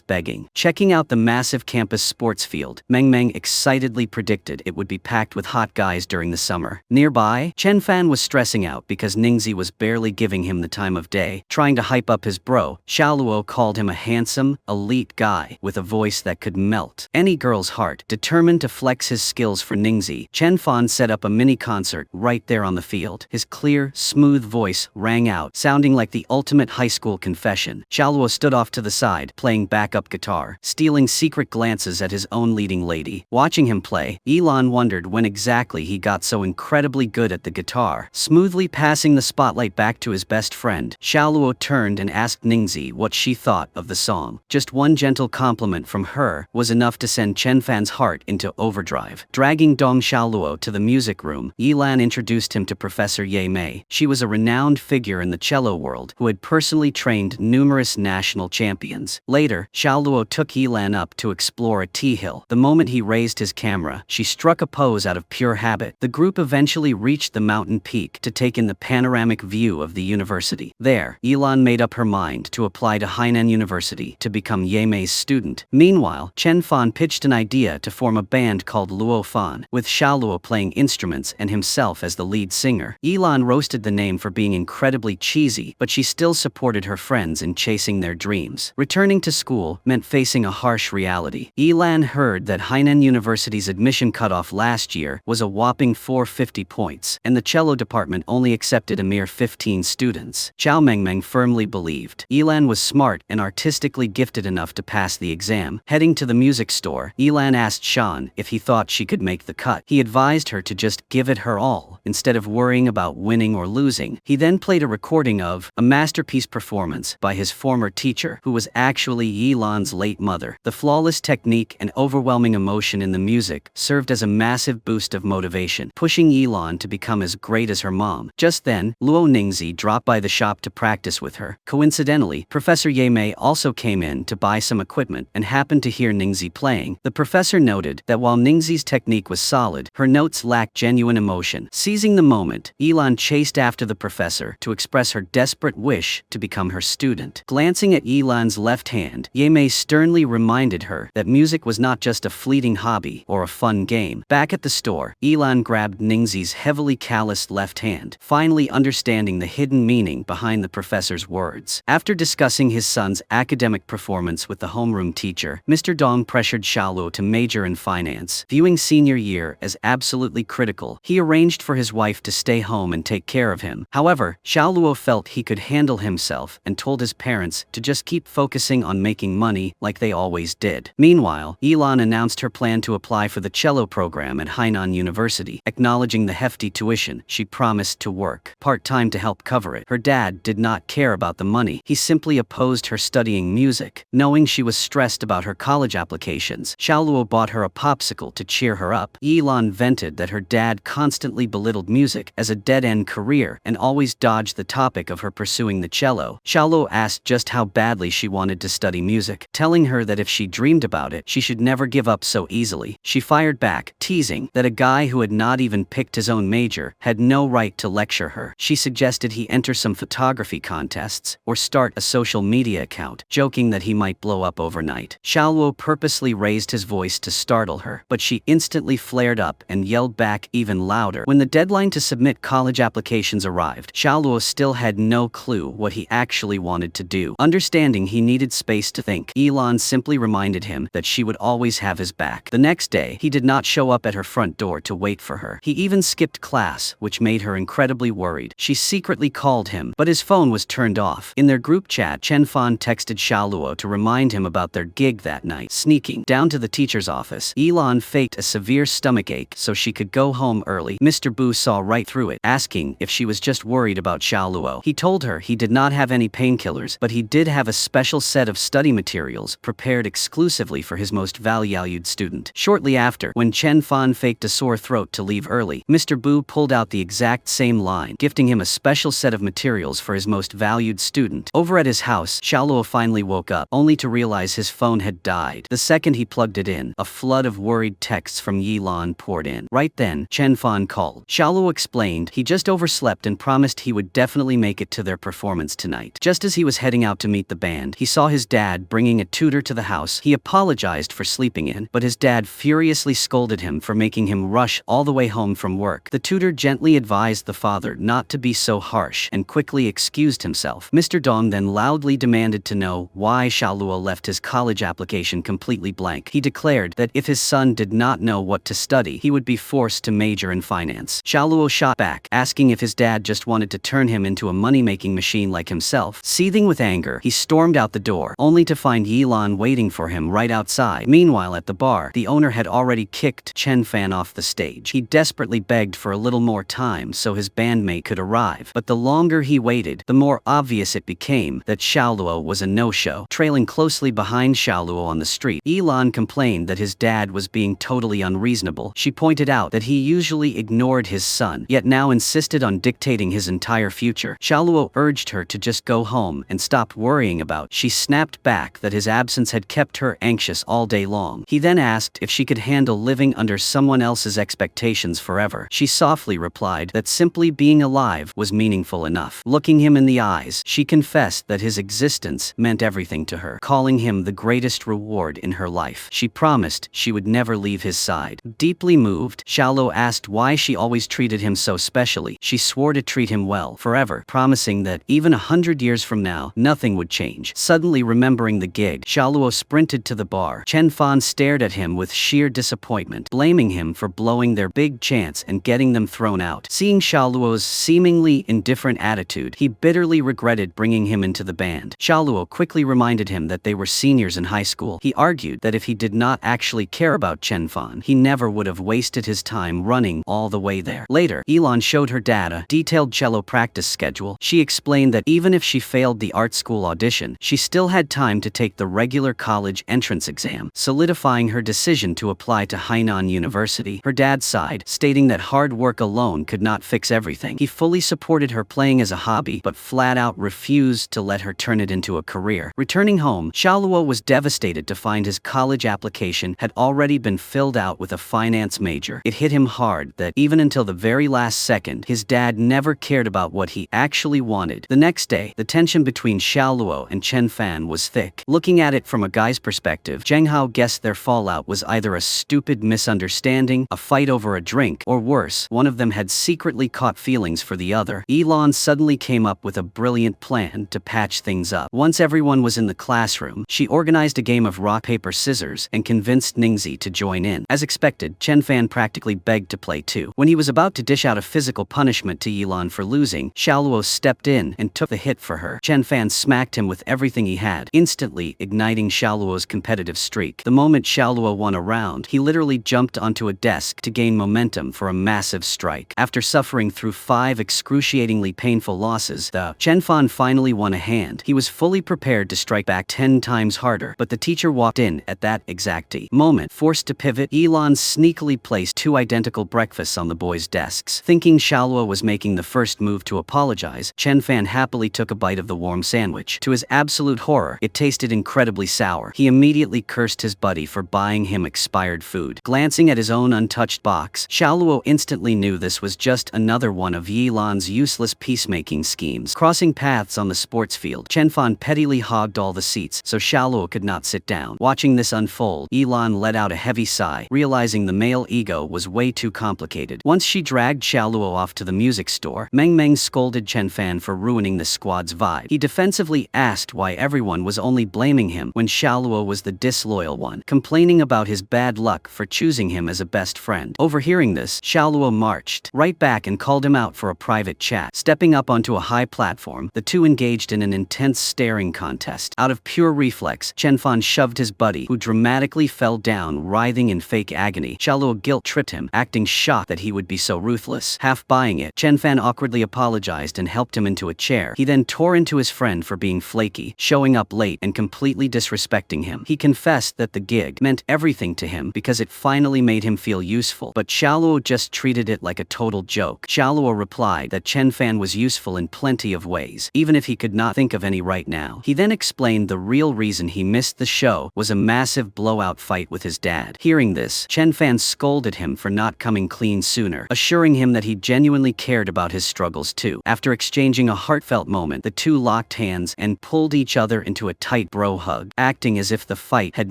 begging. Checking out the massive campus sports field, Meng excitedly predicted it would be packed with hot guys during the summer. Nearby, Chen Fan was stressing out because Ningi was barely giving him the time of day. Trying to hype up his bro, Xiaoluo called him a handsome, elite guy with a voice that could melt any girl's heart. Determined to flex his skills for Ningi, Chen Fan set up a mini concert right there on the field. His clear, smooth voice rang out, sounding like the ultimate high school confession. Xiaoluo stood off to the side, playing backup guitar, stealing secret glances at his own leading lady. Watching him play, Yilan wondered when exactly he got so incredibly good at the guitar. Smoothly passing the spotlight back to his best friend, Xiaoluo turned and asked Ningi what she thought of the song. Just one gentle compliment from her was enough to send Chen Fan's heart into overdrive. Dragging Dong Xiaoluo to the music room, Yilan introduced him to Professor Ye Mei. She was a renowned figure in the cello world who had personally trained numerous national champions. Later, Xiaoluo took Yilan up to explore a tea hill. The moment he raised his camera, she struck a pose out of pure habit. The group eventually reached the mountain peak to take in the panoramic view of the university. There, Yilan made up her mind to apply to Hainan University to become Ye Mei's student. Meanwhile, Chen Fan pitched an idea to form a band called Luo Fan, with Xiaoluo playing instruments and himself as the lead singer. Yilan roasted the name for being incredibly cheesy, but she still supported her friends in chasing their dreams. Returning to school meant facing a harsh reality. Yilan heard that Hainan University's admission cutoff last year was a whopping 450 points, and the cello department only accepted a mere 15 students. Zhao Mengmeng firmly believed Yilan was smart and artistically gifted enough to pass the exam. Heading to the music store, Yilan asked Shan if he thought she could make the cut. He advised her to just give it her all, instead of worrying about winning or losing. He then played a recording of a masterpiece performance by his former teacher, who was actually Yilan's late mother. The flawless technique and overwhelming emotion in the music served as a massive boost of motivation, pushing Yilan to become as great as her mom. Just then, Luo Ningzi dropped by the shop to practice with her. Coincidentally, Professor Ye Mei also came in to buy some equipment and happened to hear Ningzi playing. The professor noted that while Ningzi's technique was solid, her notes lacked genuine emotion. Seizing the moment, Yilan chased after the professor to express her desperate wish to become her student. Glancing at Yilan's left hand, Ye Mei sternly reminded her that music was not just a fleeting hobby or a fun game. Back at the store, Yilan grabbed Ningzi's heavily calloused left hand, finally understanding the hidden meaning behind the professor's words. After discussing his son's academic performance with the homeroom teacher, Mr. Dong pressured Xiaoluo to major in finance. Viewing senior year as absolutely critical, he arranged for his wife to stay home and take care of him. However, Xiaoluo felt he could handle himself and told his parents to just keep focusing on making money like they always did. Meanwhile, Yilan announced her plan to apply for the cello program at Hainan University. Acknowledging the hefty tuition, she promised to work part-time to help cover it. Her dad did not care about the money. He simply opposed her studying music. Knowing she was stressed about her college applications, Xiaoluo bought her a popsicle to cheer her up. Yilan vented that her dad constantly belittled music as a dead-end career and always dodged the topic of her pursuing the cello. Xiaoluo asked just how badly she wanted to study music, telling her that if she dreamed about it, she should never give up so easily. She fired back, teasing that a guy who had not even picked his own major had no right to lecture her. She suggested he enter some photography contests or start a social media account, joking that he might blow up overnight. Xiaoluo purposely raised his voice to startle her, but she instantly flared up and yelled back even louder. When the deadline to submit college applications arrived, Xiaoluo still had no clue what he actually wanted to do. Understanding he needed space to think, Yilan simply reminded him that she would always have his back. The next day, he did not show up at her front door to wait for her. He even skipped class, which made her incredibly worried. She secretly called him, but his phone was turned off. In their group chat, Chen Fan texted Xiaoluo to remind him about their gig that night. Sneaking down to the teacher's office, Yilan faked a severe stomachache so she could go home early. Mr. Bu saw right through it, asking if she was just worried about Xiaoluo. He told her he did not have any painkillers, but he did have a special set of study materials prepared exclusively for his most valued student. Shortly after, when Chen Fan faked a sore throat to leave early, Mr. Bu pulled out the exact same line, gifting him a special set of materials for his most valued student. Over at his house, Xiaoluo finally woke up, only to realize his phone had died. died. The second he plugged it in, a flood of worried texts from Yilan poured in. Right then, Chen Fan called. Xiaoluo explained he just overslept and promised he would definitely make it to their performance tonight. Just as he was heading out to meet the band, he saw his dad bringing a tutor to the house. He apologized for sleeping in, but his dad furiously scolded him for making him rush all the way home from work. The tutor gently advised the father not to be so harsh and quickly excused himself. Mr. Dong then loudly demanded to know why Xiaoluo left his college application completely blank. He declared that if his son did not know what to study, he would be forced to major in finance. Xiaoluo shot back, asking if his dad just wanted to turn him into a money-making machine like himself. Seething with anger, he stormed out the door, only to find Yilan waiting for him right outside. Meanwhile, at the bar, the owner had already kicked Chen Fan off the stage. He desperately begged for a little more time so his bandmate could arrive, but the longer he waited, the more obvious it became that Xiaoluo was a no-show. Trailing closely behind Xiaoluo on the street, Yilan complained that his dad was being totally unreasonable. She pointed out that he usually ignored his son, yet now insisted on dictating his entire future. Xiaoluo urged her to just go home and stop worrying about. She snapped back that his absence had kept her anxious all day long. He then asked if she could handle living under someone else's expectations forever. She softly replied that simply being alive was meaningful enough. Looking him in the eyes, she confessed that his existence meant everything to her, calling him the greatest reward in her life. She promised she would never leave his side. Deeply moved, Xiaoluo asked why she always treated him so specially. She swore to treat him well forever, promising that even 100 years from now, nothing would change. Suddenly remembering the gig, Xiaoluo sprinted to the bar. Chen Fan stared at him with sheer disappointment, blaming him for blowing their big chance and getting them thrown out. Seeing Xiaoluo's seemingly indifferent attitude, he bitterly regretted bringing him into the band. Xiaoluo quickly reminded him that they were seniors in high school. He argued that if he did not actually care about Chen Fan, he never would have wasted his time running all the way there. Later, Yilan showed her dad a detailed cello practice schedule. She explained that even if she failed the art school audition, she still had time to take the regular college entrance exam, solidifying her decision to apply to Hainan University. Her dad sighed, stating that hard work alone could not fix everything. He fully supported her playing as a hobby, but flat out refused to let her turn it into a career. Returning home, Xiaoluo was devastated to find his college application had already been filled out with a finance major. It hit him hard that even until the very last second, his dad never cared about what he actually wanted. The next day, the tension between Xiaoluo and Chen Fan was thick. Looking at it from a guy's perspective, Zheng Hao guessed their fallout was either a stupid misunderstanding, a fight over a drink, or worse, one of them had secretly caught feelings for the other. Yilan suddenly came up with a brilliant plan to patch things up. Once everyone was in the classroom, she organized a game of rock, paper, scissors and convinced Ningi to join in. As expected, Chen Fan practically begged to play too. When he was about to dish out a physical punishment to Yilan for losing, Xiaoluo stepped in and took the hit for her. Chen Fan smacked him with everything he had, instantly igniting Xiaoluo's competitive streak. The moment Xiaoluo won a round, he literally jumped onto a desk to gain momentum for a massive strike. After suffering through 5 excruciatingly painful losses, the Chen Fan finally won a hand. He was fully prepared to strike back 10 times harder, but the teacher walked in at that exact moment. Forced to pivot, Yilan sneakily placed 2 identical breakfasts on the boys' desks. Thinking Xiaoluo was making the first move to apologize, Chen Fan happily took a bite of the warm sandwich. To his absolute horror, it tasted incredibly sour. He immediately cursed his buddy for buying him expired food. Glancing at his own untouched box, Xiaoluo instantly knew this was just another one of Yilan's useless peacemaking schemes. Crossing paths on the sports field, Chen Fan pettily hogged all the seats so Xiaoluo could not sit down. Watching this unfold, Yilan let out a heavy sigh, realizing the male ego was way too complicated. Once she dragged Xiaoluo off to the music store, Meng Meng scolded Chen Fan for ruining the squad's vibe. He defensively asked why everyone was only blaming him when Xiaoluo was the disloyal one, complaining about his bad luck for choosing him as a best friend. Overhearing this, Xiaoluo marched right back and called him out for a private chat. Stepping up onto a high platform, the two engaged in an intense staring contest. Out of pure reflex, Chen Fan shoved his buddy, who dramatically fell down, writhing in fake agony. Xiaoluo guilt-tripped him, acting shocked that he would be so ruthless. Half buying it, Chen Fan awkwardly apologized and helped him into a chair. He then tore into his friend for being flaky, showing up late and completely disrespecting him. He confessed that the gig meant everything to him because it finally made him feel useful, but Xiaoluo just treated it like a total joke. Xiaoluo replied that Chen Fan was useful in plenty of ways, even if he could not think of any right now. He then explained the real reason he missed the show was a massive blowout fight with his dad. Hearing this, Chen Fan scolded him for not coming clean sooner, assuring him that he genuinely cared about his struggles too. After exchanging a heartfelt moment, the two locked hands and pulled each other into a tight bro hug, acting as if the fight had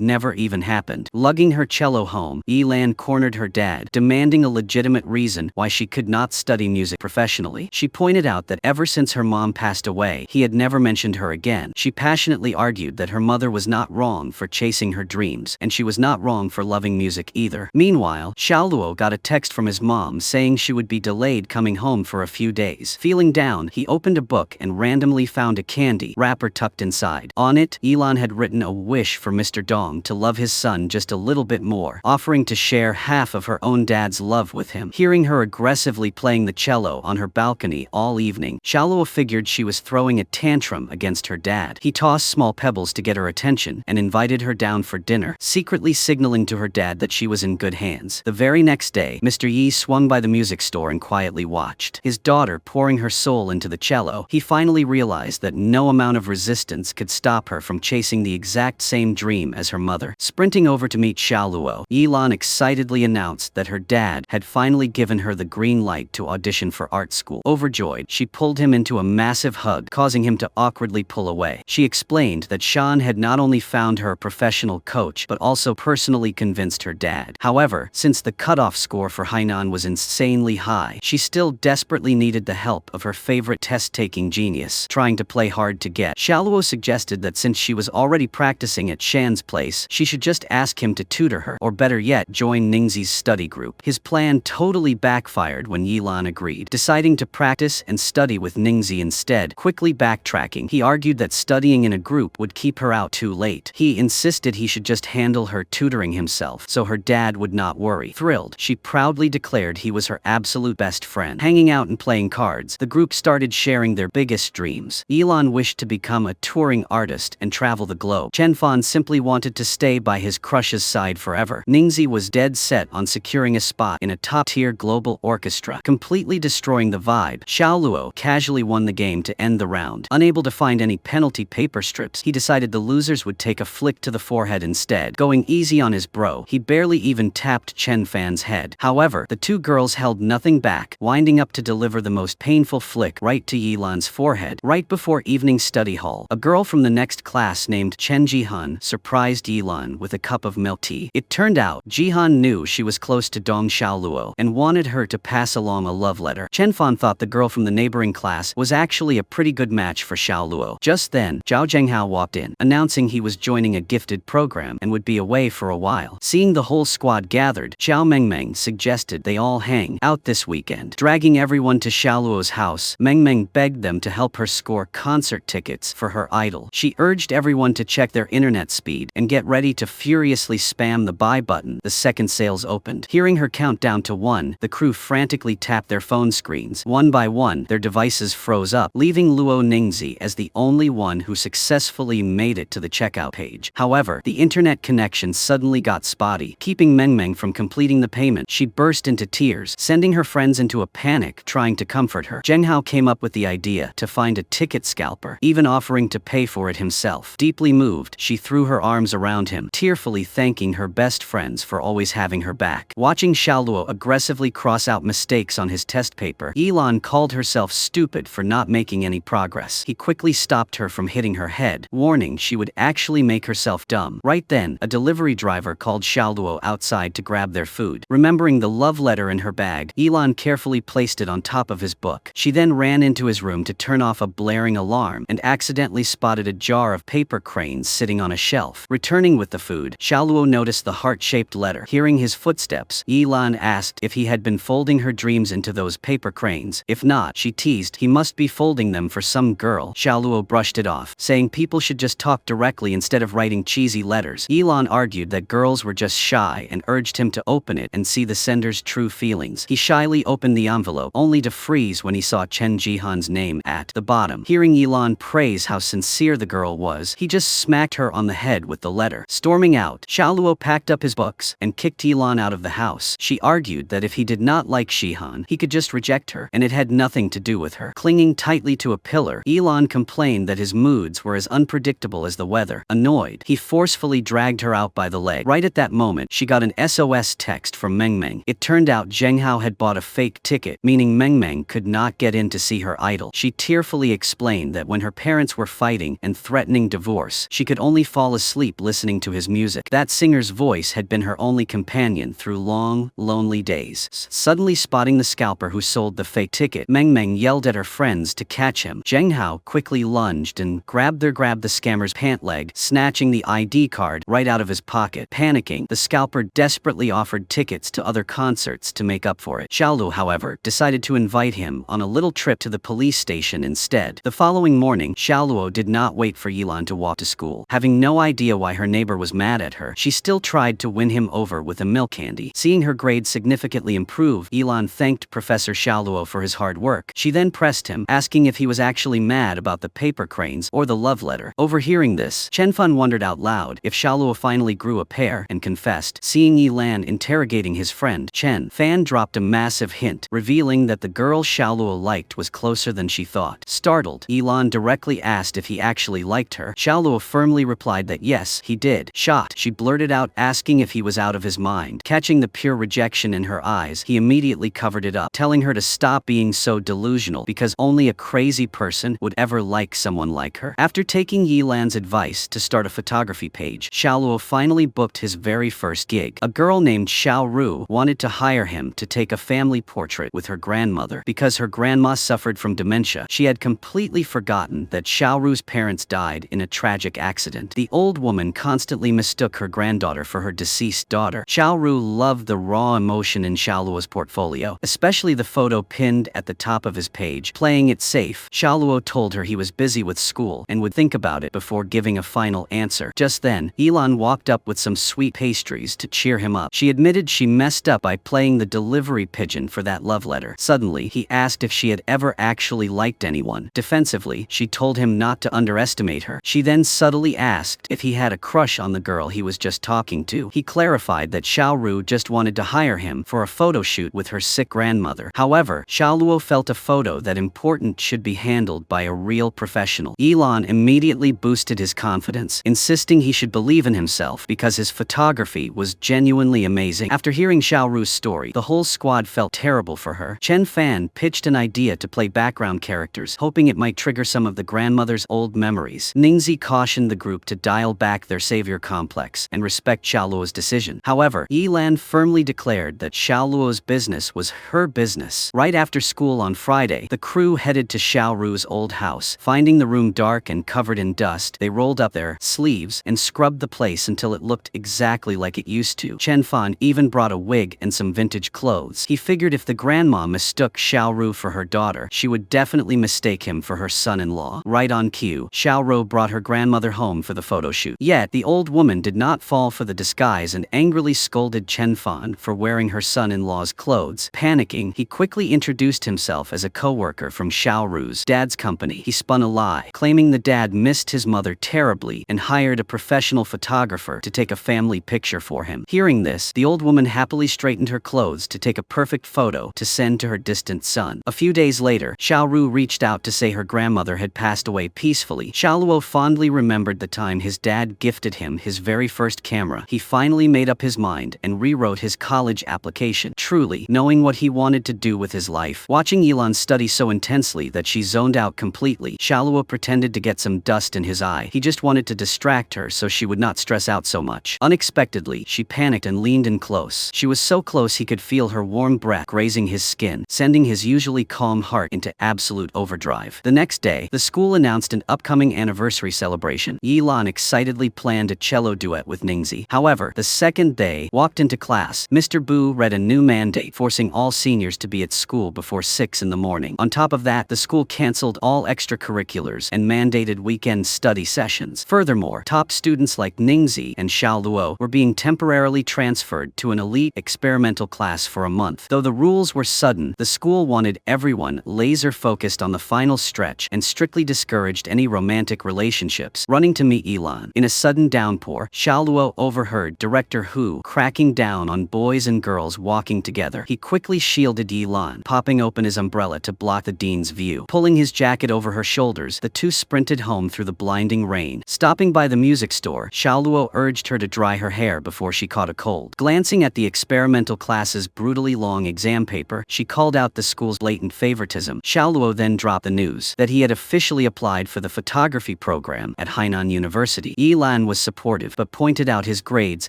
never even happened. Lugging her cello home, Yilan cornered her dad, demanding a legitimate reason why she could not study music professionally. She pointed out that ever since her mom passed away, he had never mentioned her again. She passionately argued that her mother was not wrong for chasing her dreams, and she was not wrong for loving music either. Meanwhile, Xiaoluo got a text from his mom saying she would be delayed coming home for a few days. Feeling down, he opened a book and randomly found a candy wrapper tucked inside. On it, Yilan had written a wish for Mr. Dong to love his son just a little bit more, offering to share half of her own dad's love with him. Hearing her aggressively playing the cello on her balcony all evening, Xiaoluo figured she was throwing a tantrum against her dad. He tossed small pebbles to get her attention and invited her down for dinner, secretly signaling to her dad that she was in good hands. The very next day, Mr. Yi swung by the music store and quietly watched his daughter pouring her soul into the cello. He finally realized that no amount of resistance could stop her from chasing the exact same dream as her mother. Sprinting over to meet Xiaoluo, Yilan excitedly announced that her dad had finally given her the green light to audition for art school. Overjoyed, she pulled him into a massive hug, causing him to awkwardly pull away. She explained that Shan had not only found her a professional coach but also personally convinced her dad. However, since the cutoff score for Hainan was insanely high, she still desperately needed the help of her favorite test-taking genius, trying to play hard to get. Xiaoluo suggested that since she was already practicing at Shan's place, she should just ask him to tutor her, or better yet, join Ningxi's study group. His plan totally backfired when Yilan agreed, deciding to practice and study with Ningxi instead. Quickly backtracking, he argued that studying in a group would keep her out too late. He insisted he should just handle her tutoring himself, so her dad would not worry. Thrilled, she proudly declared he was her absolute best friend. Hanging out and playing cards, the group started sharing their biggest dreams. Yilan wished to become a touring artist and travel the globe. Chen Fan simply wanted to stay by his crush's side forever. Ningxi was dead set on securing a spot in a top-tier global orchestra, completely destroying the vibe. Xiaoluo casually won the game to end the round. Unable to find any penalty paper strips, he decided the losers would take a flick to the forehead instead. Going easy on his bro, he barely even tapped Chen Fan's head. However, the two girls held nothing back, winding up to deliver the most painful flick right to Yilan's forehead. Right before evening study hall, a girl from the next class named Chen Jihan surprised Yilan with a cup of milk tea. It turned out Jihan knew she was close to Dong Xiaoluo and wanted her to pass along a love letter. Chen Fan thought the girl from the neighboring class was actually a pretty good match for Xiaoluo. Just then, Zhao Zhenghao walked in, announcing he was joining a gifted program and would be away for a while. Seeing the whole squad gathered, Xiao Mengmeng suggested they all hang out this weekend. Dragging everyone to Xiaoluo's house, Mengmeng begged them to help her score concert tickets for her idol. She urged everyone to check their internet speed and get ready to furiously spam the buy button the second sales opened. Hearing her count down to 1, the crew frantically tapped their phone screens. One by one, their devices froze up, leaving Luo Ningxi as the only one who successfully made it to the checkout page. However, the internet connection suddenly got spotty, keeping Mengmeng from completing the payment. She burst into tears, sending her friends into a panic, trying to comfort her. Zhenghao came up with the idea to find a ticket scalper, even offering to pay for it himself. Deeply moved, she threw her arms around him, tearfully thanking her best friends for always having her back. Watching Xiaoluo aggressively cross out mistakes on his test paper, Yilan called herself stupid for not making any progress. He quickly stopped her from hitting her head, warning she would actually make herself dumb. Right then, a delivery driver called Xiaoluo outside to grab their food. Remembering the love letter in her bag, Yilan carefully placed it on top of his book. She then ran into his room to turn off a blaring alarm and accidentally spotted a jar of paper cranes sitting on a shelf. Returning with the food, Xiaoluo noticed the heart-shaped letter. Hearing his footsteps, Yilan asked if he had been folding her dreams into those paper cranes. If not, she teased, he must be folding them for some girl. Xiaoluo brushed it off, saying people should just talk directly instead of writing cheesy letters. Yilan argued that girls were just shy and urged him to open it and see the sender's true feelings. He shyly opened the envelope, only to freeze when he saw Chen Jihan's name at the bottom. Hearing Yilan praise how sincere the girl was, he just smacked her on the head with the letter. Storming out, Xiaoluo packed up his books and kicked Yilan out of the house. She argued that if he did not like Shihan, he could just reject her, and it had nothing to do with her. Clinging tightly to a pillar, Yilan complained that his moods were as unpredictable as the weather. Annoyed, Annoyed, he forcefully dragged her out by the leg. Right at that moment, she got an SOS text from Meng. It turned out Zheng Hao had bought a fake ticket, meaning Meng could not get in to see her idol. She tearfully explained that when her parents were fighting and threatening divorce, she could only fall asleep listening to his music. That singer's voice had been her only companion through long, lonely days. Suddenly spotting the scalper who sold the fake ticket, Meng yelled at her friends to catch him. Zheng Hao quickly lunged and grabbed the scammer's pant leg, snatching the ID card right out of his pocket. Panicking, the scalper desperately offered tickets to other concerts to make up for it. Xiaolu, however, decided to invite him on a little trip to the police station instead. The following morning, Xiaoluo did not wait for Yilan to walk to school. Having no idea why her neighbor was mad at her, she still tried to win him over with a milk candy. Seeing her grades significantly improve, Yilan thanked Professor Xiaoluo for his hard work. She then pressed him, asking if he was actually mad about the paper cranes or the love letter. Overhearing this, Chenfan wondered out loud if Xiaoluo finally grew a pair and confessed. Seeing Yilan interrogating his friend, Chen Fan dropped a massive hint, revealing that the girl Xiaoluo liked was closer than she thought. Startled, Yilan directly asked if he actually liked her. Xiaoluo firmly replied that yes, he did. Shocked, she blurted out, asking if he was out of his mind. Catching the pure rejection in her eyes, he immediately covered it up, telling her to stop being so delusional because only a crazy person would ever like someone like her. After taking Yilan's advice to start a photography page, Xiaoluo finally booked his very first gig. A girl named Xiao Ru wanted to hire him to take a family portrait with her grandmother. Because her grandma suffered from dementia, she had completely forgotten that Xiao Ru's parents died in a tragic accident. The old woman constantly mistook her granddaughter for her deceased daughter. Xiao Ru loved the raw emotion in Xiaoluo's portfolio, especially the photo pinned at the top of his page. Playing it safe, Xiaoluo told her he was busy with school and would think about it before giving a final answer. Just then, Yilan walked up with some sweet pastries to cheer him up. She admitted she messed up by playing the delivery pigeon for that love letter. Suddenly, he asked if she had ever actually liked anyone. Defensively, she told him not to underestimate her. She then subtly asked if he had a crush on the girl he was just talking to. He clarified that Xiao Ru just wanted to hire him for a photo shoot with her sick grandmother. However, Xiaoluo felt a photo that important should be handled by a real professional. Yilan immediately boosted his confidence, insisting he should believe in himself because his photography was genuinely amazing. After hearing Xiao Ru's story, the whole squad felt terrible for her. Chen Fan pitched an idea to play background characters, hoping it might trigger some of the grandmother's old memories. Ningzi cautioned the group to dial back their savior complex and respect Xiaoluo's decision. However, Yilan firmly declared that Xiaoluo's business was her business. Right after school on Friday, the crew headed to Xiao Ru's old house. Finding the room dark and covered in dust, they rolled up their sleeves and scrubbed the place until it looked exactly like it used to. Chen Fan even brought a wig and some vintage clothes. He figured if the grandma mistook Xiao Ru for her daughter, she would definitely mistake him for her son-in-law. Right on cue, Xiao Ru brought her grandmother home for the photo shoot. Yet, the old woman did not fall for the disguise and angrily scolded Chen Fan for wearing her son-in-law's clothes. Panicking, he quickly introduced himself as a co-worker from Xiao Ru's dad's company. He spun a lie, claiming the dad missed his mother terribly and hired a professional photographer to take a family picture for him. Hearing this, the old woman happily straightened her clothes to take a perfect photo to send to her distant son. A few days later, Xiao Ru reached out to say her grandmother had passed away peacefully. Xiaoluo fondly remembered the time his dad gifted him his very first camera. He finally made up his mind and rewrote his college application, truly knowing what he wanted to do with his life. Watching Yilan study so intensely that she zoned out completely, Xiaoluo pretended to get some dust in his eye. He just wanted to distract her so she would not stress out so much. Unexpectedly, she panicked and leaned in close. She was so close he could feel her warm breath grazing his skin, sending his usually calm heart into absolute overdrive. The next day, the school announced an upcoming anniversary celebration. Yilan excitedly planned a cello duet with Ningzi. However, the second they walked into class, Mr. Bu read a new mandate forcing all seniors to be at school before 6 in the morning. On top of that, the school canceled all extracurriculars and mandated weekend study sessions. Furthermore, top students like Ningzi and Xiao Luo were being temporarily transferred to an elite experimental class for a month. Though the rules were sudden, the school wanted everyone laser-focused on the final stretch and strictly discouraged any romantic relationships. Running to meet Yilan, in a sudden downpour, Xiao Luo overheard Director Hu cracking down on boys and girls walking together. He quickly shielded Yilan, popping open his umbrella to block the dean's view. Pulling his jacket over her shoulders, the two sprinted home through the blinding rain. Stopping Passing by the music store, Xiaoluo urged her to dry her hair before she caught a cold. Glancing at the experimental class's brutally long exam paper, she called out the school's blatant favoritism. Xiaoluo then dropped the news that he had officially applied for the photography program at Hainan University. Yilan was supportive but pointed out his grades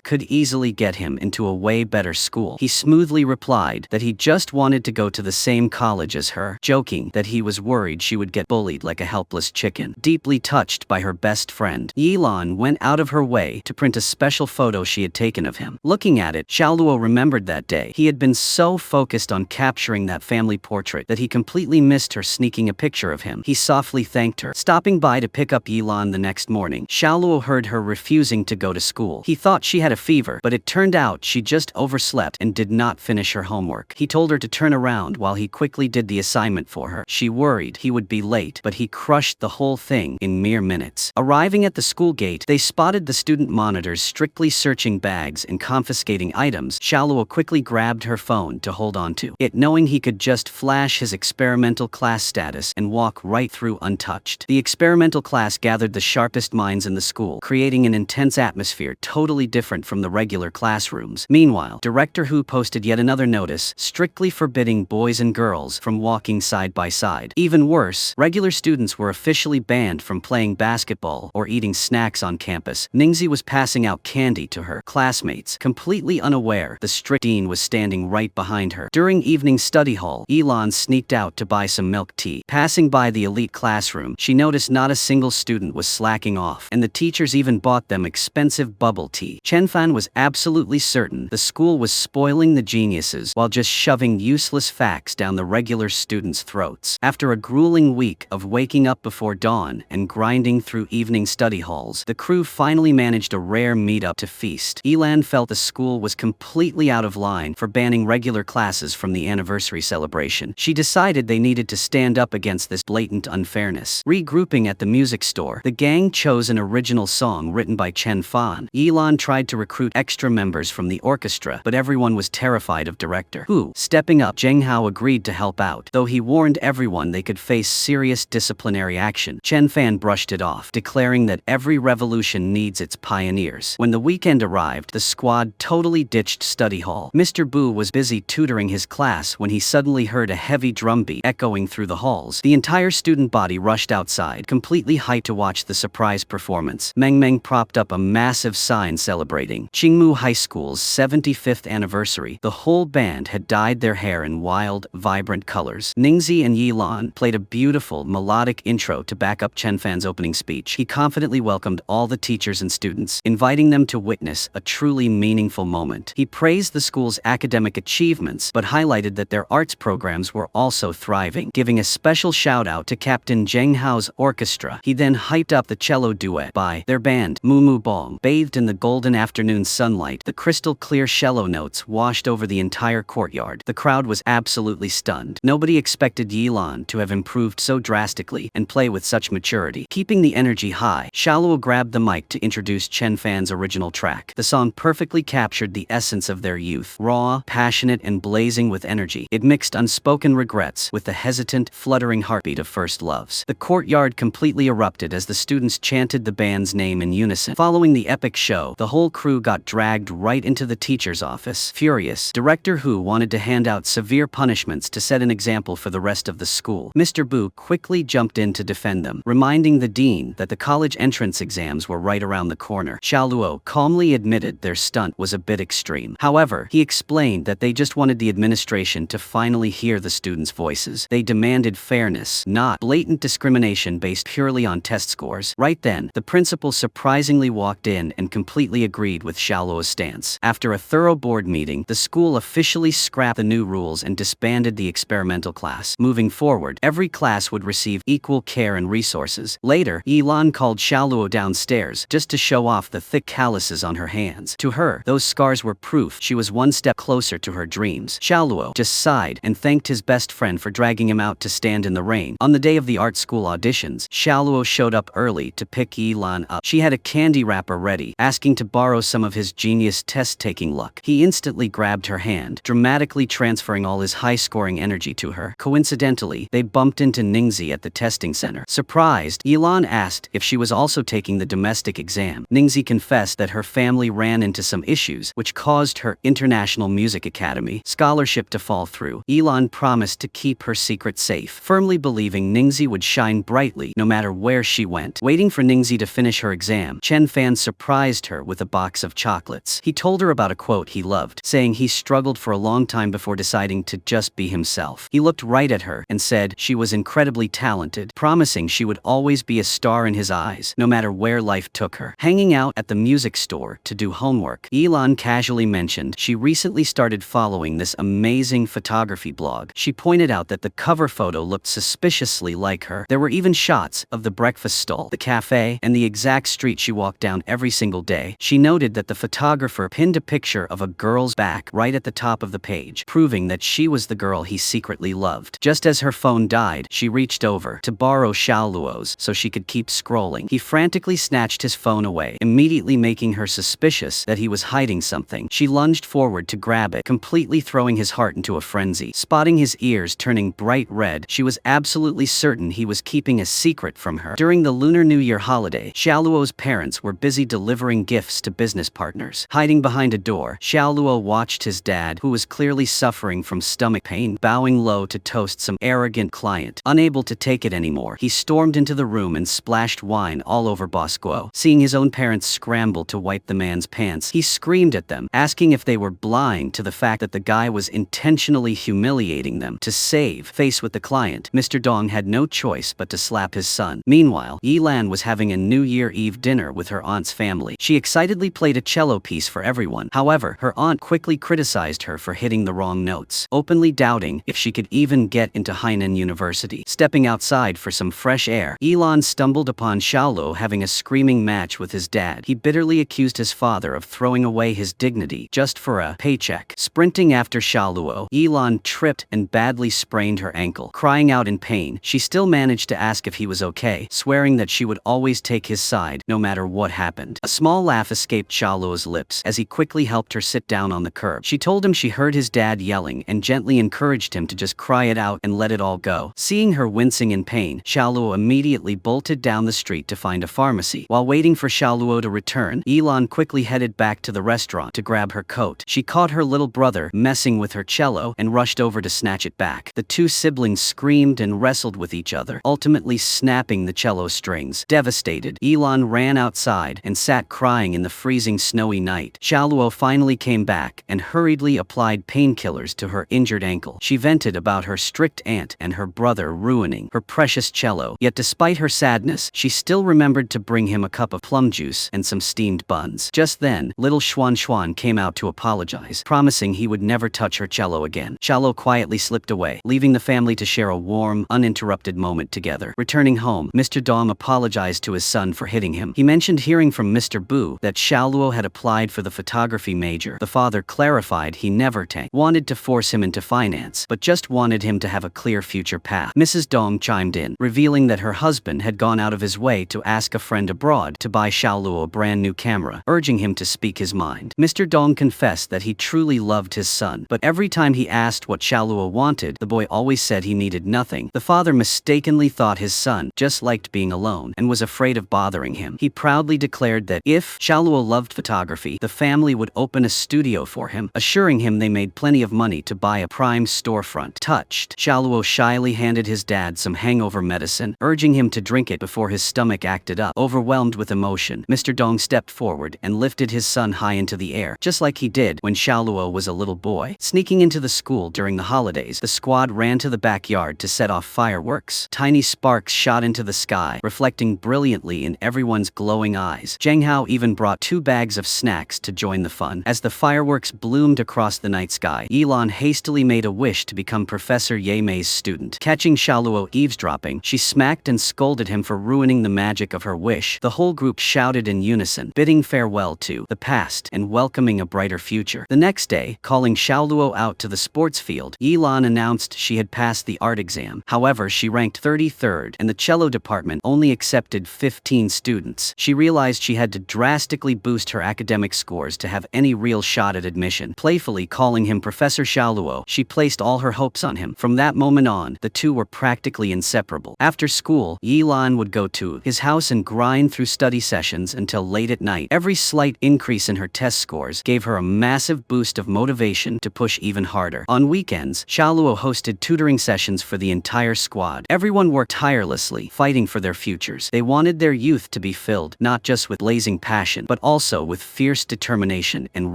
could easily get him into a way better school. He smoothly replied that he just wanted to go to the same college as her, joking that he was worried she would get bullied like a helpless chicken. Deeply touched by her best friend, Yilan went out of her way to print a special photo she had taken of him. Looking at it, Xiaoluo remembered that day. He had been so focused on capturing that family portrait that he completely missed her sneaking a picture of him. He softly thanked her. Stopping by to pick up Yilan the next morning, Xiaoluo heard her refusing to go to school. He thought she had a fever, but it turned out she just overslept and did not finish her homework. He told her to turn around while he quickly did the assignment for her. She worried he would be late, but he crushed the whole thing in mere minutes. Arriving at the school gate, they spotted the student monitors strictly searching bags and confiscating items. Xiaoluo quickly grabbed her phone to hold on to it, knowing he could just flash his experimental class status and walk right through untouched. The experimental class gathered the sharpest minds in the school, creating an intense atmosphere totally different from the regular classrooms. Meanwhile, Director Hu posted yet another notice, strictly forbidding boys and girls from walking side by side. Even worse, regular students were officially banned from playing basketball or eating snacks on campus. Ningi was passing out candy to her classmates, completely unaware the strict dean was standing right behind her. During evening study hall, Yilan sneaked out to buy some milk tea. Passing by the elite classroom, she noticed not a single student was slacking off, and the teachers even bought them expensive bubble tea. Chenfan was absolutely certain the school was spoiling the geniuses while just shoving useless facts down the regular students' throats. After a grueling week of waking up before dawn and grinding through evening study halls, the crew finally managed a rare meetup to feast. Yilan felt the school was completely out of line for banning regular classes from the anniversary celebration. She decided they needed to stand up against this blatant unfairness. Regrouping at the music store, the gang chose an original song written by Chen Fan. Yilan tried to recruit extra members from the orchestra, but everyone was terrified of Director Hu. Stepping up, Zheng Hao agreed to help out, though he warned everyone they could face serious disciplinary action. Chen Fan brushed it off, declaring that every revolution needs its pioneers. When the weekend arrived, the squad totally ditched study hall. Mr. Bu was busy tutoring his class when he suddenly heard a heavy drumbeat echoing through the halls. The entire student body rushed outside, completely hyped to watch the surprise performance. Meng Meng propped up a massive sign celebrating Qingmu High School's 75th anniversary. The whole band had dyed their hair in wild, vibrant colors. Ningzi and Yilan played a beautiful, melodic intro to back up Chen Fan's opening speech. He confidently welcomed all the teachers and students, inviting them to witness a truly meaningful moment. He praised the school's academic achievements, but highlighted that their arts programs were also thriving, giving a special shout-out to Captain Zheng Hao's orchestra. He then hyped up the cello duet by their band, Mu Bong. Bathed in the golden afternoon sunlight, the crystal-clear cello notes washed over the entire courtyard. The crowd was absolutely stunned. Nobody expected Yilan to have improved so drastically and play with such maturity. Keeping the energy high, Xiaoluo grabbed the mic to introduce Chen Fan's original track. The song perfectly captured the essence of their youth, raw, passionate, and blazing with energy. It mixed unspoken regrets with the hesitant, fluttering heartbeat of first loves. The courtyard completely erupted as the students chanted the band's name in unison. Following the epic show, the whole crew got dragged right into the teacher's office. Furious, Director Hu wanted to hand out severe punishments to set an example for the rest of the school. Mr. Bu quickly jumped in to defend them, reminding the dean that the college entrance exams were right around the corner. Xiaoluo calmly admitted their stunt was a bit extreme. However, he explained that they just wanted the administration to finally hear the students' voices. They demanded fairness, not blatant discrimination based purely on test scores. Right then, the principal surprisingly walked in and completely agreed with Xiaoluo's stance. After a thorough board meeting, the school officially scrapped the new rules and disbanded the experimental class. Moving forward, every class would receive equal care and resources. Later, Yilan called Xiaoluo downstairs just to show off the thick calluses on her hands. To her, those scars were proof she was one step closer to her dreams. Xiaoluo just sighed and thanked his best friend for dragging him out to stand in the rain. On the day of the art school auditions, Xiaoluo showed up early to pick Yilan up. She had a candy wrapper ready, asking to borrow some of his genius test-taking luck. He instantly grabbed her hand, dramatically transferring all his high-scoring energy to her. Coincidentally, they bumped into Ningzi at the testing center. Surprised, Yilan asked if she was also taking the domestic exam. Ningi confessed that her family ran into some issues, which caused her International Music Academy scholarship to fall through. Yilan promised to keep her secret safe, firmly believing Ningi would shine brightly no matter where she went. Waiting for Ningi to finish her exam, Chen Fan surprised her with a box of chocolates. He told her about a quote he loved, saying he struggled for a long time before deciding to just be himself. He looked right at her and said she was incredibly talented, promising she would always be a star in his eyes, no matter where life took her. Hanging out at the music store to do homework, Yilan casually mentioned she recently started following this amazing photography blog. She pointed out that the cover photo looked suspiciously like her. There were even shots of the breakfast stall, the cafe, and the exact street she walked down every single day. She noted that the photographer pinned a picture of a girl's back right at the top of the page, proving that she was the girl he secretly loved. Just as her phone died, she reached over to borrow Xiaoluo's so she could keep scrolling. He frantically snatched his phone away, immediately making her suspicious that he was hiding something. She lunged forward to grab it, completely throwing his heart into a frenzy. Spotting his ears turning bright red, she was absolutely certain he was keeping a secret from her. During the Lunar New Year holiday, Xiaoluo's parents were busy delivering gifts to business partners. Hiding behind a door, Xiaoluo watched his dad, who was clearly suffering from stomach pain, bowing low to toast some arrogant client. Unable to take it anymore, he stormed into the room and splashed wine all over Boss Guo. Seeing his own parents scramble to wipe the man's pants, he screamed at them, asking if they were blind to the fact that the guy was intentionally humiliating them. To save face with the client, Mr. Dong had no choice but to slap his son. Meanwhile, Yilan was having a New Year Eve dinner with her aunt's family. She excitedly played a cello piece for everyone. However, her aunt quickly criticized her for hitting the wrong notes, openly doubting if she could even get into Hainan University. Stepping outside for some fresh air, Yilan stumbled upon Xiaoluo having a screaming match with his dad. He bitterly accused his father of throwing away his dignity just for a paycheck. Sprinting after Xiaoluo, Yilan tripped and badly sprained her ankle. Crying out in pain, she still managed to ask if he was okay, swearing that she would always take his side no matter what happened. A small laugh escaped Xiaoluo's lips as he quickly helped her sit down on the curb. She told him she heard his dad yelling and gently encouraged him to just cry it out and let it all go. Seeing her wincing in pain, Xiaoluo immediately bolted down the street to find a pharmacy. While waiting for Xiaoluo to return, Yilan quickly headed back to the restaurant to grab her coat. She caught her little brother messing with her cello and rushed over to snatch it back. The two siblings screamed and wrestled with each other, ultimately snapping the cello strings. Devastated, Yilan ran outside and sat crying in the freezing snowy night. Xiaoluo finally came back and hurriedly applied painkillers to her injured ankle. She vented about her strict aunt and her brother ruining her precious cello. Yet despite her sadness, she still remembered to bring him a cup of plum juice and some steamed buns. Just then, little Xuan came out to apologize, promising he would never touch her cello again. Xiaoluo quietly slipped away, leaving the family to share a warm, uninterrupted moment together. Returning home, Mr. Dong apologized to his son for hitting him. He mentioned hearing from Mr. Bu that Xiaoluo had applied for the photography major. The father clarified he never wanted to force him into finance, but just wanted him to have a clear future path. Mrs. Dong chimed in, revealing that her husband had gone out of his way to ask a friend abroad to buy Xiaoluo a brand new camera, urging him to speak his mind. Mr. Dong confessed that he truly loved his son, but every time he asked what Xiaoluo wanted, the boy always said he needed nothing. The father mistakenly thought his son just liked being alone and was afraid of bothering him. He proudly declared that if Xiaoluo loved photography, the family would open a studio for him, assuring him they made plenty of money to buy a prime storefront. Touched, Xiaoluo shyly handed his dad some hangover medicine, urging him to drink it before his stomach acted up. Overwhelmed with emotion, Mr. Dong stepped forward and lifted his son high into the air, just like he did when Xiaoluo was a little boy. Sneaking into the school during the holidays, the squad ran to the backyard to set off fireworks. Tiny sparks shot into the sky, reflecting brilliantly in everyone's glowing eyes. Zheng Hao even brought 2 bags of snacks to join the fun. As the fireworks bloomed across the night sky, Yilan hastily made a wish to become Professor Ye Mei's student. Catching Xiaoluo eavesdropping, she smacked and scolded him for ruining the magic of her wish. The whole group shouted in unison, bidding farewell to the past and welcoming a brighter future. The next day, calling Xiaoluo out to the sports field, Yilan announced she had passed the art exam. However, she ranked 33rd, and the cello department only accepted 15 students. She realized she had to drastically boost her academic scores to have any real shot at admission. Playfully calling him Professor Xiaoluo, she placed all her hopes on him. From that moment on, the two were practically inseparable. After school, Yilan would go to his house and grind through study sessions until late at night. Every slight increase in her test scores gave her a massive boost of motivation to push even harder. On weekends, Xiaoluo hosted tutoring sessions for the entire squad. Everyone worked tirelessly, fighting for their futures. They wanted their youth to be filled not just with blazing passion, but also with fierce determination and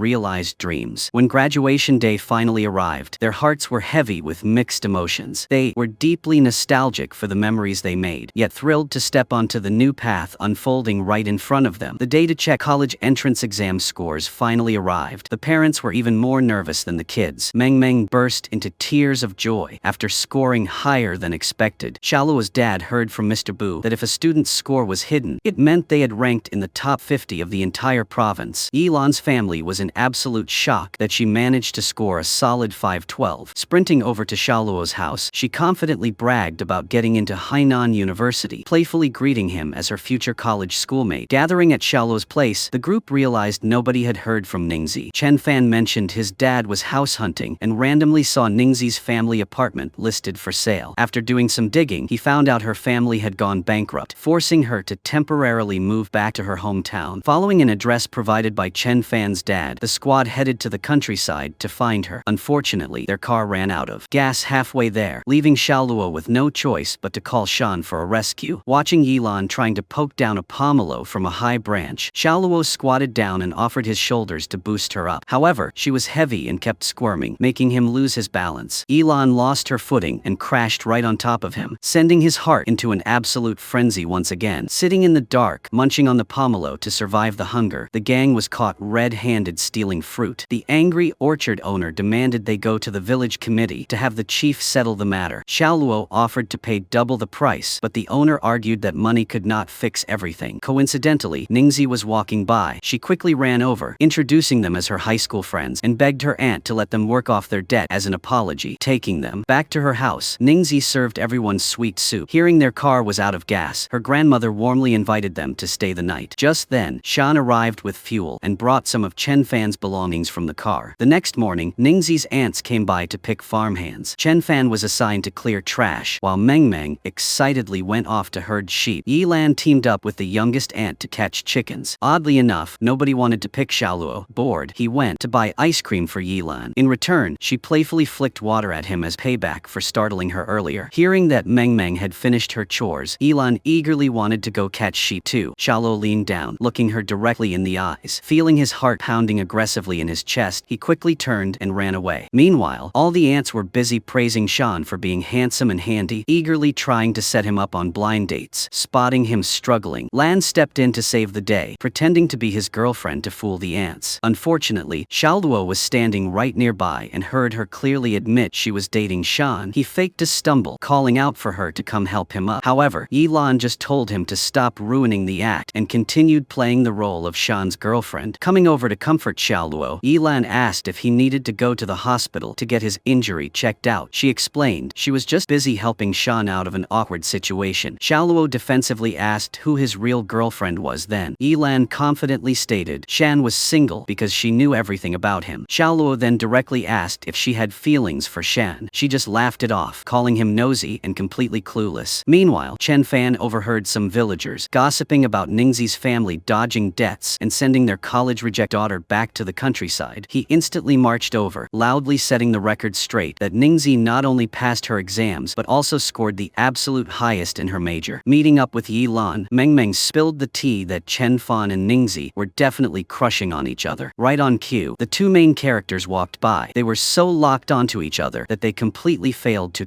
realized dreams. When graduation day finally arrived, their hearts were heavy with mixed emotions. They were deeply nostalgic for the memories they made, yet thrilled to step onto the new path unfolding right in front of them. The day to check college entrance exam scores finally arrived. The parents were even more nervous than the kids. Meng burst into tears of joy after scoring higher than expected. Xiaoluo's dad heard from Mr. Bu that if a student's score was hidden, it meant they had ranked in the top 50 of the entire province. Yilan's family was in absolute shock that she managed to score a solid 512. Sprinting over to Xiaoluo's house, she confidently bragged about getting into Hainan University, playfully greeting him as her future college schoolmate. Gathering at Xiaoluo's place, the group realized nobody had heard from Ningzi. Chen Fan mentioned his dad was house hunting and randomly saw Ningzi's family apartment listed for sale. After doing some digging, he found out her family had gone bankrupt, forcing her to temporarily move back to her hometown. Following an address provided by Chen Fan's dad, the squad headed to the countryside to find her. Unfortunately, their car ran out of gas halfway there, leaving Xiaoluo with no choice but to call Shan for a rescue. Watching Yilan trying to poke down a pomelo from a high branch, Xiaoluo squatted down and offered his shoulders to boost her up. However, she was heavy and kept squirming, making him lose his balance. Yilan lost her footing and crashed right on top of him, sending his heart into an absolute frenzy once again. Sitting in the dark, munching on the pomelo to survive the hunger, the gang was caught red-handed stealing fruit. The angry orchard owner demanded they go to the village committee to have the chief settle the matter. Xiaoluo offered to pay double the price, but the owner argued that money could not fix everything. Coincidentally, Ningzi was walking by. She quickly ran over, introducing them as her high school friends, and begged her aunt to let them work off their debt as an apology. Taking them back to her house, Ningzi served everyone sweet soup. Hearing their car was out of gas, her grandmother warmly invited them to stay the night. Just then, Shan arrived with fuel and brought some of Chen Fan's belongings from the car. The next morning, Ningzi's aunts came by to pick farmhands. Chen Fan was assigned to clear trash, while Meng excitedly went off to herd sheep. Yilan teamed up with the youngest aunt to catch chickens. Oddly enough, nobody wanted to pick Xiaoluo. Bored, he went to buy ice cream for Yilan. In return, she playfully flicked water at him as payback for startling her earlier. Hearing that Meng had finished her chores, Yilan eagerly wanted to go catch sheep too. Xiaoluo leaned down, looking her directly in the eyes. Feeling his heart pounding aggressively in his chest, he quickly turned and ran away. Meanwhile, all the ants were busy praising Shan for being handsome and handy, eagerly trying to set him up on blind dates. Spotting him struggling, Lan stepped in to save the day, pretending to be his girlfriend to fool the ants. Unfortunately, Xiaoluo was standing right nearby and heard her clearly admit she was dating Shan. He faked a stumble, calling out for her to come help him up. However, Yilan just told him to stop ruining the act and continued playing the role of Shan's girlfriend. Coming over to comfort Xiaoluo, Yilan asked if he needed to go to the hospital to get his injury checked out. She explained she was just busy helping Shan out of an awkward situation. Xiaoluo defensively asked who his real girlfriend was then. Yilan confidently stated Shan was single because she knew everything about him. Xiaoluo then directly asked if she had feelings for Shan. She just laughed it off, calling him nosy and completely clueless. Meanwhile, Chen Fan overheard some villagers gossiping about Ningzi's family dodging debts and sending their college-reject daughter back to the countryside. He instantly marched over, loudly setting the record straight that Ningzi not only passed her exams but also scored the absolute highest in her major. Meeting up with Yilan, Meng spilled the tea that Chen Fan and Ningzi were definitely crushing on each other. Right on cue, the two main characters walked by. They were so locked onto each other that they completely failed to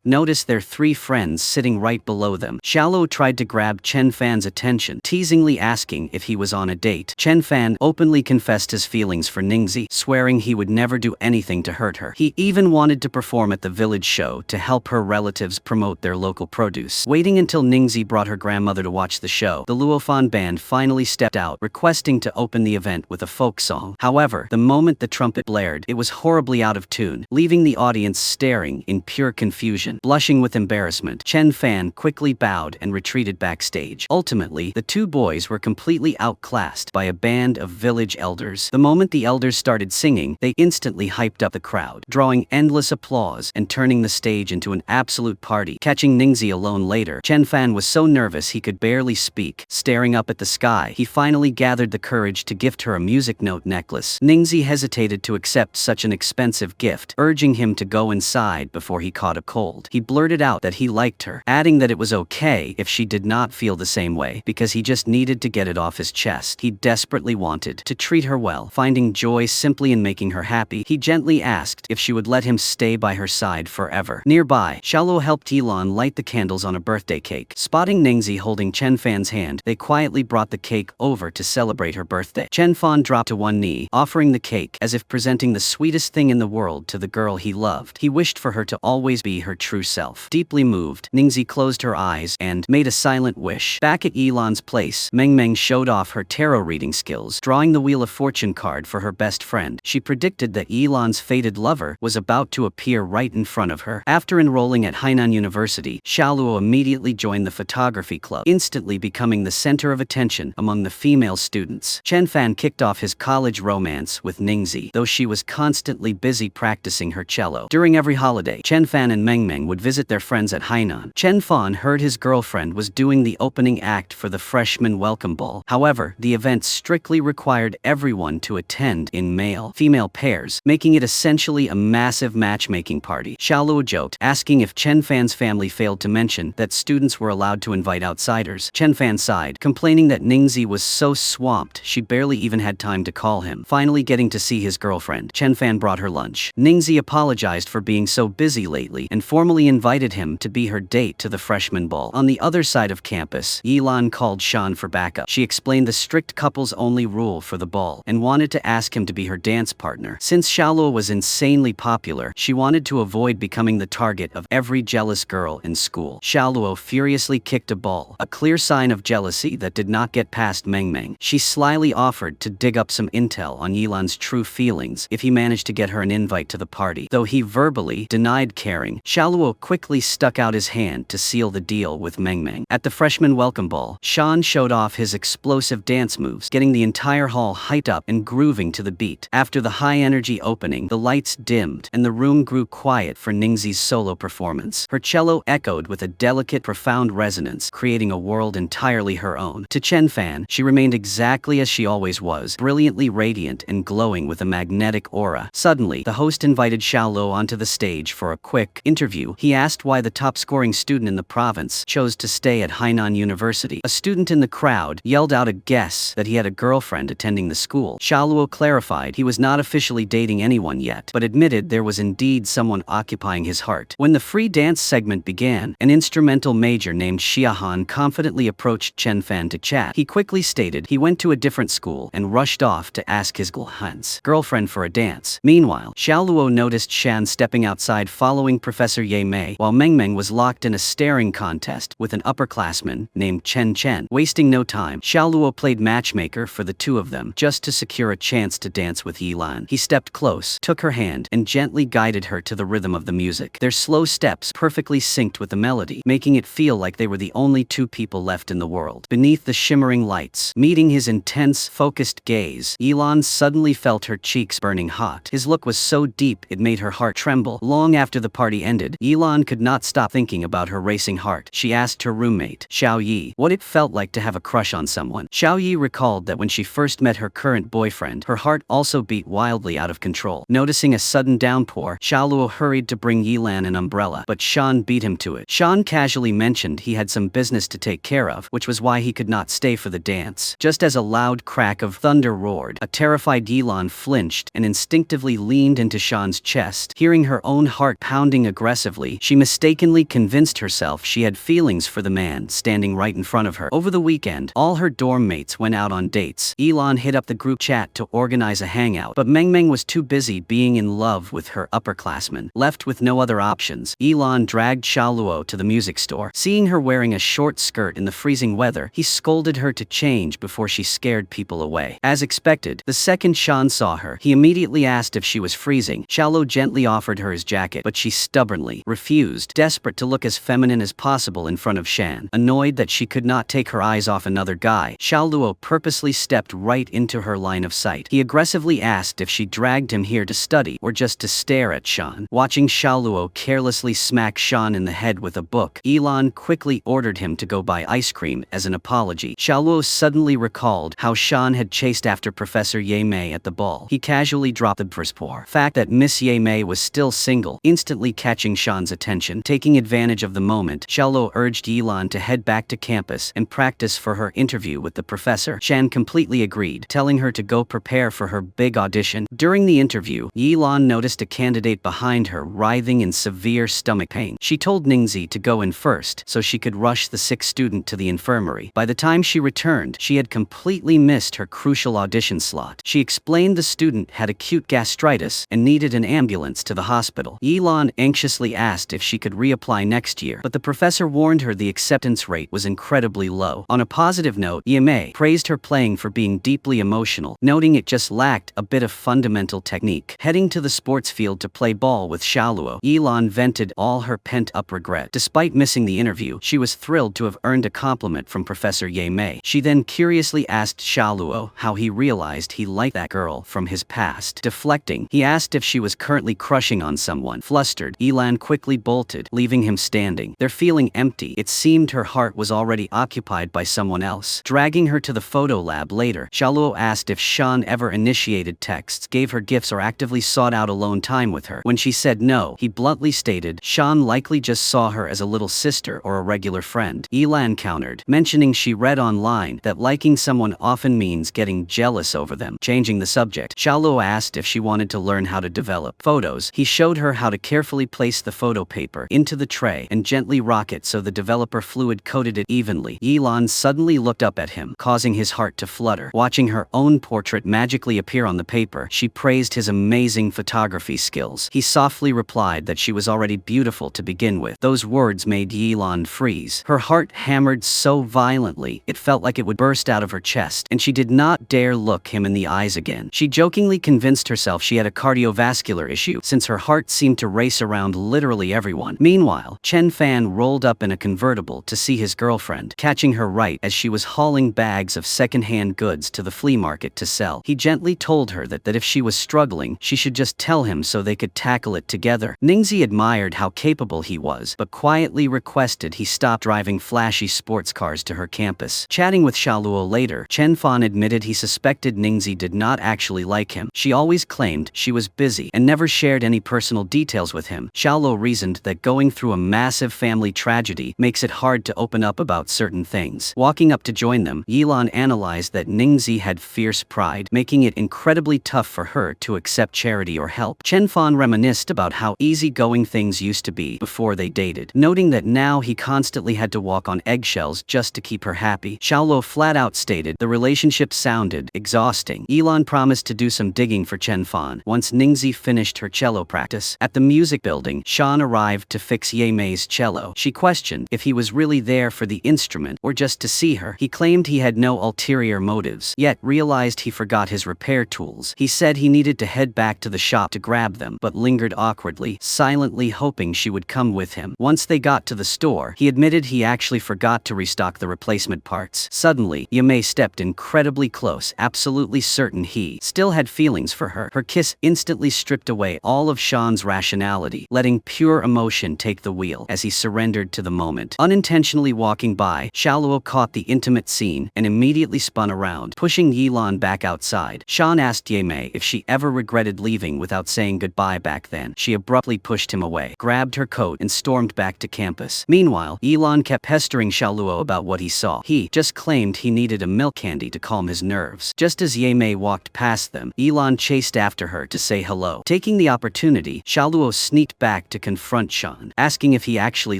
notice their three friends sitting right below them. Xiaoluo tried to grab Chen Fan's attention, teasingly asking if he was on a date. Chen Fan openly confessed his feelings for Ningzi, swearing he would never do anything to hurt her. He even wanted to perform at the village show to help her relatives promote their local produce. Waiting until Ningzi brought her grandmother to watch the show, the Luofan band finally stepped out, requesting to open the event with a folk song. However, the moment the trumpet blared, it was horribly out of tune, leaving the audience staring in pure confusion. Blushing with embarrassment, Chen Fan quickly bowed and retreated backstage. Ultimately, the two boys were completely outclassed by a band of village elders. The moment the elders started singing, they instantly hyped up the crowd, drawing endless applause and turning the stage into an absolute party. Catching Ningzi alone later, Chen Fan was so nervous he could could barely speak, staring up at the sky. He finally gathered the courage to gift her a music note necklace. Ningi hesitated to accept such an expensive gift, urging him to go inside before he caught a cold. He blurted out that he liked her, adding that it was okay if she did not feel the same way, because he just needed to get it off his chest. He desperately wanted to treat her well, finding joy simply in making her happy. He gently asked if she would let him stay by her side forever. Nearby, Xiaoluo helped Yilan light the candles on a birthday cake. Spotting Ningzi holding Chen Fan's hand, they quietly brought the cake over to celebrate her birthday. Chen Fan dropped to one knee, offering the cake as if presenting the sweetest thing in the world to the girl he loved. He wished for her to always be her true self. Deeply moved, Ningzi closed her eyes and made a silent wish. Back at Yilan's place, Meng Meng showed off her tarot reading skills, drawing the Wheel of Fortune card for her best friend. She predicted that Yilan's fated lover was about to appear right in front of her. After enrolling at Hainan University, Xiaoluo immediately joined the photography club, instantly becoming the center of attention among the female students. Chen Fan kicked off his college romance with Ningzi, though she was constantly busy practicing her cello. During every holiday, Chen Fan and Meng Meng would visit their friends at Hainan. Chen Fan heard his girlfriend was doing the opening act for the freshman welcome ball. However, the event strictly required everyone to attend in male-female pairs, making it essentially a massive matchmaking party. Xiaoluo joked, asking if Chen Fan's family failed to mention that students were allowed to invite outsiders. Chen Fan sighed, complaining that Ningzi was so swamped she barely even had time to call him. Finally getting to see his girlfriend, Chen Fan brought her lunch. Ningzi apologized for being so busy lately and formally invited him to be her date to the freshman ball. On the other side of campus, Yilan called Shan for backup. She explained the strict couples-only rule for the ball and wanted to ask him to be her dance partner. Since Xiaoluo was insanely popular, she wanted to avoid becoming the target of every jealous girl in school. Xiaoluo furiously kicked a ball, a clear sign of jealousy that did not get past Meng Meng. She slyly offered to dig up some intel on Yilan's true feelings if he managed to get her an invite to the party. Though he verbally denied caring, Xiaoluo quickly stuck out his hand to seal the deal with Meng Meng. At the freshman welcome ball, Shan showed off his explosive dance moves, getting the entire hall hyped up and grooving to the beat. After the high-energy opening, the lights dimmed and the room grew quiet for Ningzi's solo performance. Her cello echoed with a delicate, profound resonance, creating a world entirely her own. To Chen Fan, she remained exactly as she always was, brilliantly radiant and glowing with a magnetic aura. Suddenly, the host invited Xiaoluo onto the stage for a quick interview. He asked why the top-scoring student in the province chose to stay at Hainan University. A student in the crowd yelled out a guess that he had a girlfriend attending the school. Xiaoluo clarified he was not officially dating anyone yet, but admitted there was indeed someone occupying his heart. When the free dance segment began, an instrumental major named Xiahan confidently approached Chen Fan to chat. He quickly stated he went to a different school and rushed off to ask his girlfriend for a dance. Meanwhile, Xiaoluo noticed Shan stepping outside following Professor Ye Mei, while Meng Meng was locked in a staring contest with an upperclassman named Chen Chen. Wasting no time, Xiaoluo played matchmaker for the two of them, just to secure a chance to dance with Yilan. He stepped close, took her hand, and gently guided her to the rhythm of the music. Their slow steps perfectly synced with the melody, making it feel like they were the only two people left in the world. Beneath the shimmering lights, meeting his intense, focused gaze, Yilan suddenly felt her cheeks burning hot. His look was so deep it made her heart tremble. Long after the party ended, Yilan could not stop thinking about her racing heart. She asked her roommate, Xiao Yi, what it felt like to have a crush on someone. Xiao Yi recalled that when she first met her current boyfriend, her heart also beat wildly out of control. Noticing a sudden downpour, Xiaoluo hurried to bring Yilan an umbrella, but Shan beat him to it. Shan casually mentioned he had some business to take care of, which was why he could not stay for the dance. Just as a loud crack of thunder roared, a terrified Yilan flinched and instinctively leaned into Shan's chest. Hearing her own heart pounding aggressively, she mistakenly convinced herself she had feelings for the man standing right in front of her. Over the weekend, all her dorm mates went out on dates. Yilan hit up the group chat to organize a hangout, but Meng Meng was too busy being in love with her upperclassman. Left with no other options, Yilan dragged Xiaoluo to the music store. Seeing her wearing a short skirt in the freezing weather, he scolded her to change before she scared people away. As expected, the second Shan saw her, he immediately asked if she was freezing. Xiaoluo gently offered her his jacket, but she stubbornly refused, desperate to look as feminine as possible in front of Shan. Annoyed that she could not take her eyes off another guy, Xiaoluo purposely stepped right into her line of sight. He aggressively asked if she dragged him here to study or just to stare at Shan. Watching Xiaoluo carelessly smack Shan in the head with a book, Yilan quickly ordered him to go buy ice cream as an apology. Xiaoluo suddenly recalled how Shan had chased after Professor Ye Mei at the ball. He casually dropped the first poor fact that Miss Ye Mei was still single, instantly catching Shan's attention. Taking advantage of the moment, Xiaoluo urged Yilan to head back to campus and practice for her interview with the professor. Shan completely agreed, telling her to go prepare for her big audition. During the interview, Yilan noticed a candidate behind her writhing in severe stomach pain. She told Ningi to go in first so she could rush the sick student to the infirmary. By the time she returned, she had completely missed her crucial audition slot. She explained the student had acute gastritis and needed an ambulance to the hospital. Yilan anxiously asked if she could reapply next year, but the professor warned her the acceptance rate was incredibly low. On a positive note, Ye Mei praised her playing for being deeply emotional, noting it just lacked a bit of fundamental technique. Heading to the sports field to play ball with Xiaoluo, Yilan vented all her pent-up regret. Despite missing the interview, she was thrilled to have earned a compliment from Professor Ye Mei. She then curiously asked Xiaoluo how he realized he liked that girl from his past. Deflecting, he asked if she was currently crushing on someone. Flustered, Yilan quickly bolted, leaving him standing. They're feeling empty. It seemed her heart was already occupied by someone else. Dragging her to the photo lab later, Xiaoluo asked if Shan ever initiated texts, gave her gifts, or actively sought out alone time with her. When she said no, he bluntly stated Shan likely just saw her as a little sister or a regular friend. Yilan countered, mentioning she read online that liking someone often means getting jealous over them. Changing the subject, Xiaoluo asked if she wanted to learn how to develop photos. He showed her how to carefully place the photo paper into the tray and gently rock it so the developer fluid coated it evenly. Yilan suddenly looked up at him, causing his heart to flutter. Watching her own portrait magically appear on the paper, she praised his amazing photography skills. He softly replied that she was already beautiful to begin with. Those words made Yilan freeze. Her heart hammered so violently it felt like it would burst out of her chest, and she did not dare look him in the eyes again. She jokingly convinced herself she had a cardiovascular issue, since her heart seemed to race around literally everyone. Meanwhile, Chen Fan rolled up in a convertible to see his girlfriend, catching her right as she was hauling bags of second-hand goods to the flea market to sell. He gently told her that if she was struggling, she should just tell him so they could tackle it together. Ningzi admired how capable he was, but quietly requested he stop driving flashy sports cars to her campus. Chatting with Xiaoluo later, Chen Fan admitted he suspected Ningzi did not actually like him. She always claimed she was busy and never shared any personal details with him. Xiaoluo reasoned that going through a massive family tragedy makes it hard to open up about certain things. Walking up to join them, Yilan analyzed that Ningzi had fierce pride, making it incredibly tough for her to accept charity or help. Chen Fan reminisced about how easygoing things used to be before they dated, noting that now he constantly had to walk on eggshells just to keep her happy. Xiaoluo flat out stated the relationship sounded exhausting. Yilan promised to do some digging for Chen Fan once Ningzi finished her cello practice. At the music building, Shan arrived to fix Ye Mei's cello. She questioned if he was really there for the instrument or just to see her. He claimed he had no ulterior motives, yet realized he forgot his repair tools. He said he needed to head back to the shop to grab them, but lingered awkwardly, silently hoping she would come with him. Once they got to the store, he admitted he actually forgot to restock the replacement parts. Suddenly, Ye Mei stepped incredibly close, absolutely certain he still had feelings for her. Her kiss instantly stripped away all of Shan's rationality, letting pure emotion take the wheel as he surrendered to the moment. Unintentionally walking by, Xiaoluo caught the intimate scene and immediately spun around, pushing Yilan back outside. Shan asked Ye Mei if she ever regretted leaving without saying goodbye back then. She abruptly pushed him away, grabbed her coat, and stormed back to campus. Meanwhile, Yilan kept pestering Xiaoluo about what he saw. He just claimed he needed a milk candy to calm his nerves. Just as Ye Mei walked past them, Yilan chased after her to say hello. Taking the opportunity, Xiaoluo sneaked back to confront Shan, asking if he actually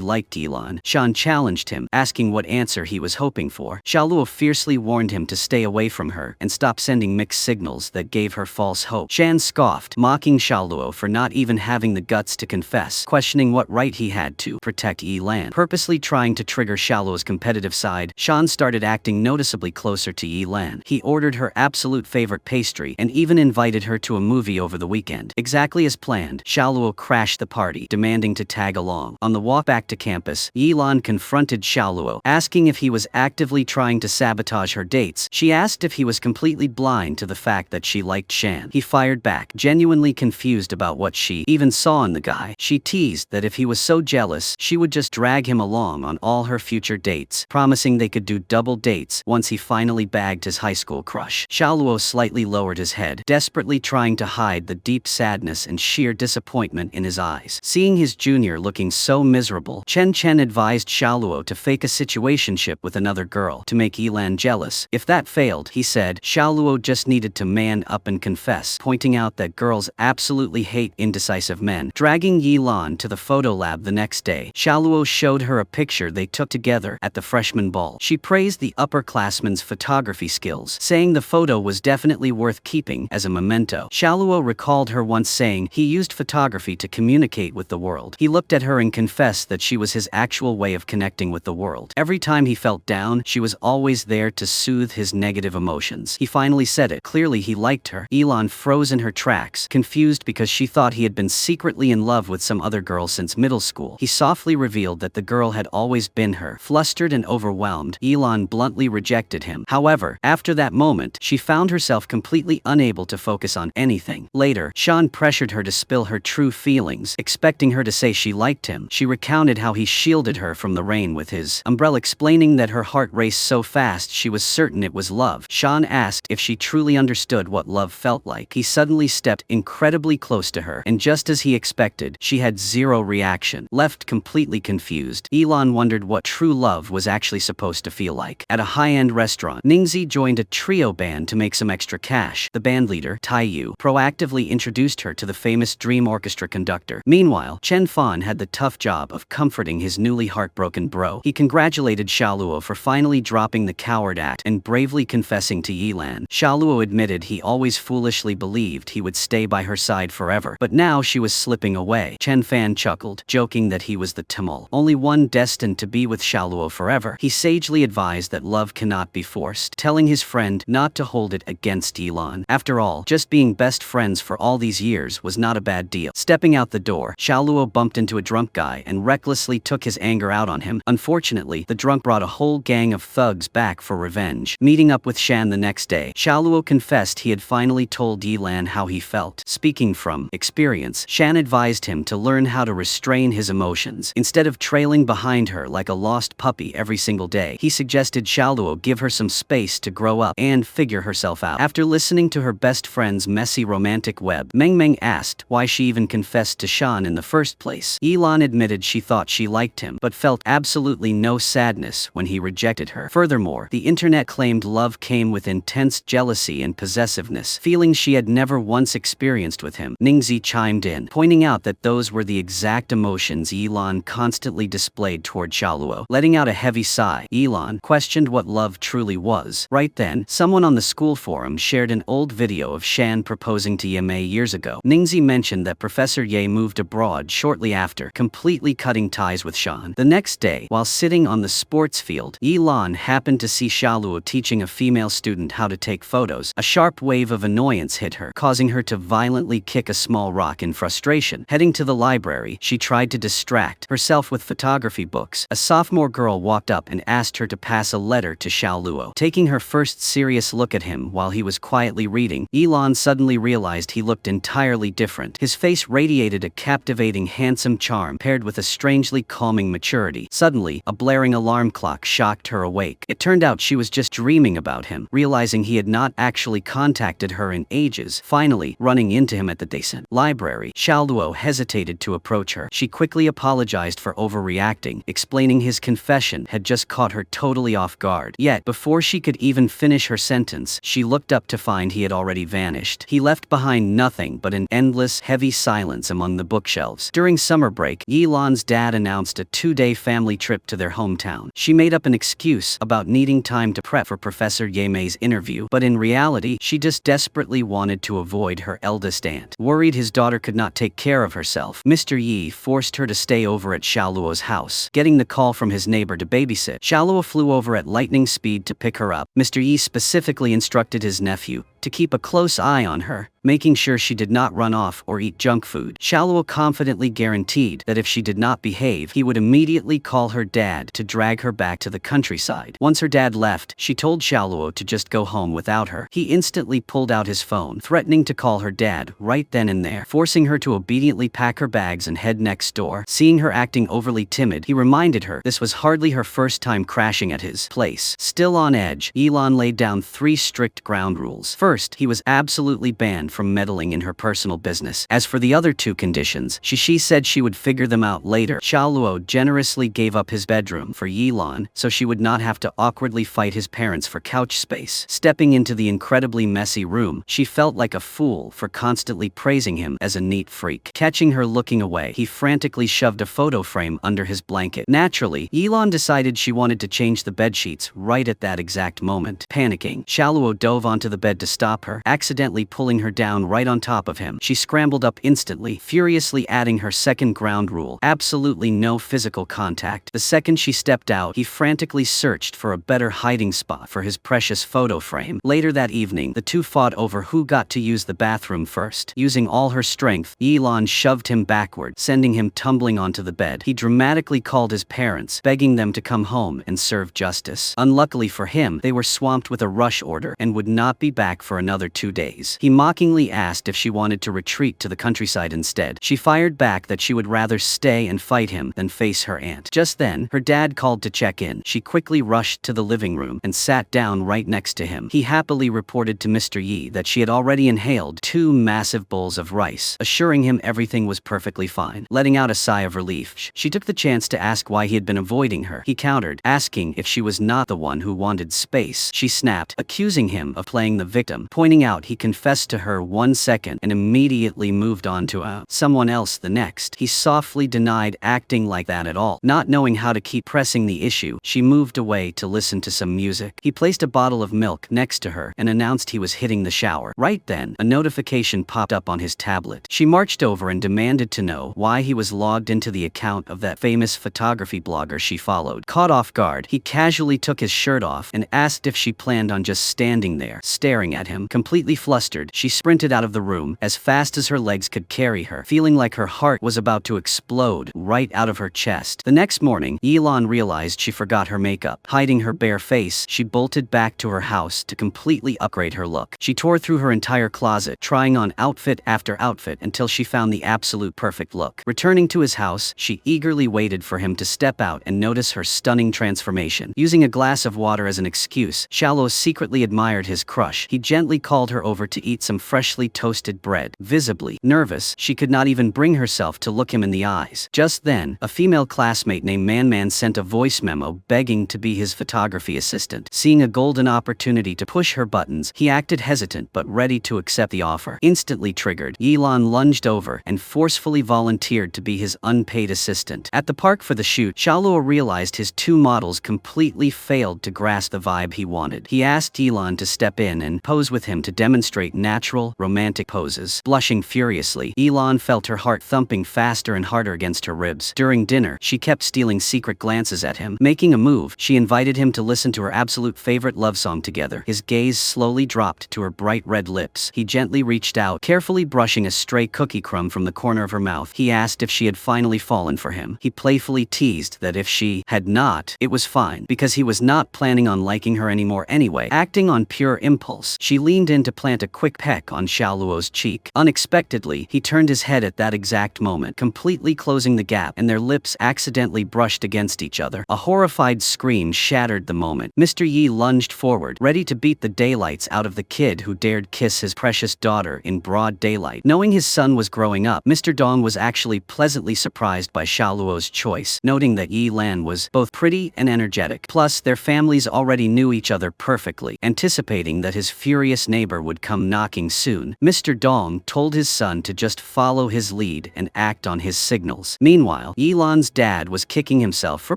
liked Yilan. Shan challenged him, asking what answer he was hoping for. Xiaoluo fiercely warned him to stay away from her and stop sending mixed signals that gave her false hope. Shan scoffed, mocking Xiaoluo for not even having the guts to confess, questioning what right he had to protect Yilan. Purposely trying to trigger Xiaoluo's competitive side, Shan started acting noticeably closer to Yilan. He ordered her absolute favorite pastry and even invited her to a movie over the weekend. Exactly as planned, Xiaoluo crashed the party, demanding to tag along. On the walk back to campus, Yilan confronted Xiaoluo, asking if he was actively trying to sabotage her dates. She asked if he was completely blind to the fact that she liked Shan. He fired back, genuinely confused about what she even saw in the guy. She teased that if he was so jealous, she would just drag him along on all her future future dates, promising they could do double dates once he finally bagged his high school crush. Xiaoluo slightly lowered his head, desperately trying to hide the deep sadness and sheer disappointment in his eyes. Seeing his junior looking so miserable, Chen advised Xiaoluo to fake a situationship with another girl to make Yilan jealous. If that failed, he said, Xiaoluo just needed to man up and confess, pointing out that girls absolutely hate indecisive men. Dragging Yilan to the photo lab the next day, Xiaoluo showed her a picture they took together at the freshman ball. She praised the upperclassman's photography skills, saying the photo was definitely worth keeping as a memento. Xiaoluo recalled her once saying he used photography to communicate with the world. He looked at her and confessed that she was his actual way of connecting with the world. Every time he felt down, she was always there to soothe his negative emotions. He finally said it. Clearly he liked her. Yilan froze in her tracks, confused because she thought he had been secretly in love with some other girl since middle school. He softly revealed that the girl had always been her. Flustered and overwhelmed, Yilan bluntly rejected him. However, after that moment, she found herself completely unable to focus on anything. Later, Shan pressured her to spill her true feelings, expecting her to say she liked him. She recounted how he shielded her from the rain with his umbrella, explaining that her heart raced so fast she was certain it was love. Shan asked if she truly understood what love felt like. He suddenly stepped incredibly close to her, and just as he expected, she had zero reaction. Left completely confused, Yilan wondered what true love was actually supposed to feel like. At a high-end restaurant, Ningi joined a trio band to make some extra cash. The bandleader, Tai Yu, proactively introduced her to the famous Dream Orchestra conductor. Meanwhile, Chen Fan had the tough job of comforting his newly heartbroken bro. He congratulated Xiaoluo for finally dropping the coward act and bravely confessing to Yilan. Xiaoluo admitted he always foolishly believed he would stay by her side forever, but now she was slipping away. Chen Fan chuckled, joking that he was the only one destined to be with Xiaoluo forever. He sagely advised that love cannot be forced, telling his friend not to hold it against Yilan. After all, just being best friends for all these years was not a bad deal. Stepping out the door, Xiaoluo bumped into a drunk guy and recklessly took his anger out on him. Unfortunately, the drunk brought a whole gang of thugs back for revenge. Meeting up with Shan the next day, Xiaoluo confessed he had finally told Yilan how he felt. Speaking from experience, Shan advised him to learn how to restrain his emotions. Instead of trailing behind her like a lost puppy every single day, he suggested Xiaoluo give her some space to grow up and figure herself out. After listening to her best friend's messy romantic web, Meng asked why she even confessed to Shan in the first place. Yilan admitted she thought she liked him, but felt absolutely no sadness when he rejected her. Furthermore, the internet claimed love came with intense jealousy and possessiveness, feelings she had never once experienced with him. Ningi chimed in, pointing out that those were the exact emotions Yilan constantly displayed toward Xiaoluo. Letting out a heavy sigh, Yilan questioned what love truly was. Right then, someone on the school forum shared an old video of Shan proposing to Ye years ago. Ningi mentioned that Professor Ye moved abroad shortly after, completely cutting ties with Shan. The next day, while sitting on the sports field, Yilan happened to see Xiaoluo teaching a female student how to take photos. A sharp wave of annoyance hit her, causing her to violently kick a small rock in frustration. Heading to the library, she tried to distract herself with photography books. A sophomore girl walked up and asked her to pass a letter to Xiaoluo. Taking her first serious look at him while he was quietly reading, Yilan suddenly realized he looked entirely different. His face radiated a captivating, handsome charm paired with a strangely calming maturity. Suddenly, a blaring alarm clock shocked her awake. It turned out she was just dreaming about him. Realizing he had not actually contacted her in ages, finally running into him at the decent library, Xiaoluo hesitated to approach her. She quickly apologized for overreacting, explaining his confession had just caught her totally off guard. Yet, before she could even finish her sentence, she looked up to find he had already vanished. He left behind nothing but an endless, heavy silence among the bookshelves. During summer break, Yilan's dad announced a 2-day family trip to their hometown. She made up an excuse about needing time to prep for Professor Yeme's interview, but in reality, she just desperately wanted to avoid her eldest aunt. Worried his daughter could not take care of herself, Mr. Yi forced her to stay over at Xiaoluo's house. Getting the call from his neighbor to babysit, Xiaoluo flew over at lightning speed to pick her up. Mr. Yi specifically instructed his nephew to keep a close eye on her, making sure she did not run off or eat junk food. Shaluo confidently guaranteed that if she did not behave, he would immediately call her dad to drag her back to the countryside. Once her dad left, she told Shaluo to just go home without her. He instantly pulled out his phone, threatening to call her dad right then and there, forcing her to obediently pack her bags and head next door. Seeing her acting overly timid, he reminded her this was hardly her first time crashing at his place. Still on edge, Elon laid down 3 strict ground rules. First, he was absolutely banned from meddling in her personal business. As for the other 2 conditions, she said she would figure them out later. Shaluo generously gave up his bedroom for Yilan so she would not have to awkwardly fight his parents for couch space. Stepping into the incredibly messy room, she felt like a fool for constantly praising him as a neat freak. Catching her looking away, he frantically shoved a photo frame under his blanket. Naturally, Yilan decided she wanted to change the bedsheets right at that exact moment. Panicking, Shaluo dove onto the bed to stop her, accidentally pulling her down right on top of him. She scrambled up instantly, furiously adding her second ground rule: absolutely no physical contact. The second she stepped out, he frantically searched for a better hiding spot for his precious photo frame. Later that evening, the 2 fought over who got to use the bathroom first. Using all her strength, Elon shoved him backward, sending him tumbling onto the bed. He dramatically called his parents, begging them to come home and serve justice. Unluckily for him, they were swamped with a rush order and would not be back for another 2 days. He mockingly asked if she wanted to retreat to the countryside instead. She fired back that she would rather stay and fight him than face her aunt. Just then, her dad called to check in. She quickly rushed to the living room and sat down right next to him. He happily reported to Mr. Yi that she had already inhaled 2 massive bowls of rice, assuring him everything was perfectly fine. Letting out a sigh of relief, she took the chance to ask why he had been avoiding her. He countered, asking if she was not the one who wanted space. She snapped, accusing him of playing the victim, pointing out he confessed to her 1 second and immediately moved on to someone else the next. He softly denied acting like that at all. Not knowing how to keep pressing the issue, she moved away to listen to some music. He placed a bottle of milk next to her and announced he was hitting the shower. Right then, a notification popped up on his tablet. She marched over and demanded to know why he was logged into the account of that famous photography blogger she followed. Caught off guard, he casually took his shirt off and asked if she planned on just standing there, staring at him. Completely flustered, she sprinted out of the room as fast as her legs could carry her, feeling like her heart was about to explode right out of her chest. The next morning, Elon realized she forgot her makeup. Hiding her bare face, she bolted back to her house to completely upgrade her look. She tore through her entire closet, trying on outfit after outfit until she found the absolute perfect look. Returning to his house, she eagerly waited for him to step out and notice her stunning transformation. Using a glass of water as an excuse, Shaluo secretly admired his crush. He gently called her over to eat some freshly toasted bread. Visibly nervous, she could not even bring herself to look him in the eyes. Just then, a female classmate named Man sent a voice memo begging to be his photography assistant. Seeing a golden opportunity to push her buttons, he acted hesitant but ready to accept the offer. Instantly triggered, Elon lunged over and forcefully volunteered to be his unpaid assistant. At the park for the shoot, Shaluo realized his 2 models completely failed to grasp the vibe he wanted. He asked Elon to step in and pose with him to demonstrate natural, romantic poses. Blushing furiously, Elon felt her heart thumping faster and harder against her ribs. During dinner, she kept stealing secret glances at him. Making a move, she invited him to listen to her absolute favorite love song together. His gaze slowly dropped to her bright red lips. He gently reached out, carefully brushing a stray cookie crumb from the corner of her mouth. He asked if she had finally fallen for him. He playfully teased that if she had not, it was fine, because he was not planning on liking her anymore anyway. Acting on pure impulse, she leaned in to plant a quick peck on Shaluo's cheek. Unexpectedly, he turned his head at that exact moment, completely closing the gap, and their lips accidentally brushed against each other. A horrified scream shattered the moment. Mr. Yi lunged forward, ready to beat the daylights out of the kid who dared kiss his precious daughter in broad daylight. Knowing his son was growing up, Mr. Dong was actually pleasantly surprised by Shaluo's choice, noting that Yi Lan was both pretty and energetic. Plus, their families already knew each other perfectly. Anticipating that his furious neighbor would come knocking soon, Mr. Dong told his son to just follow his lead and act on his signals. Meanwhile, Yilan's dad was kicking himself for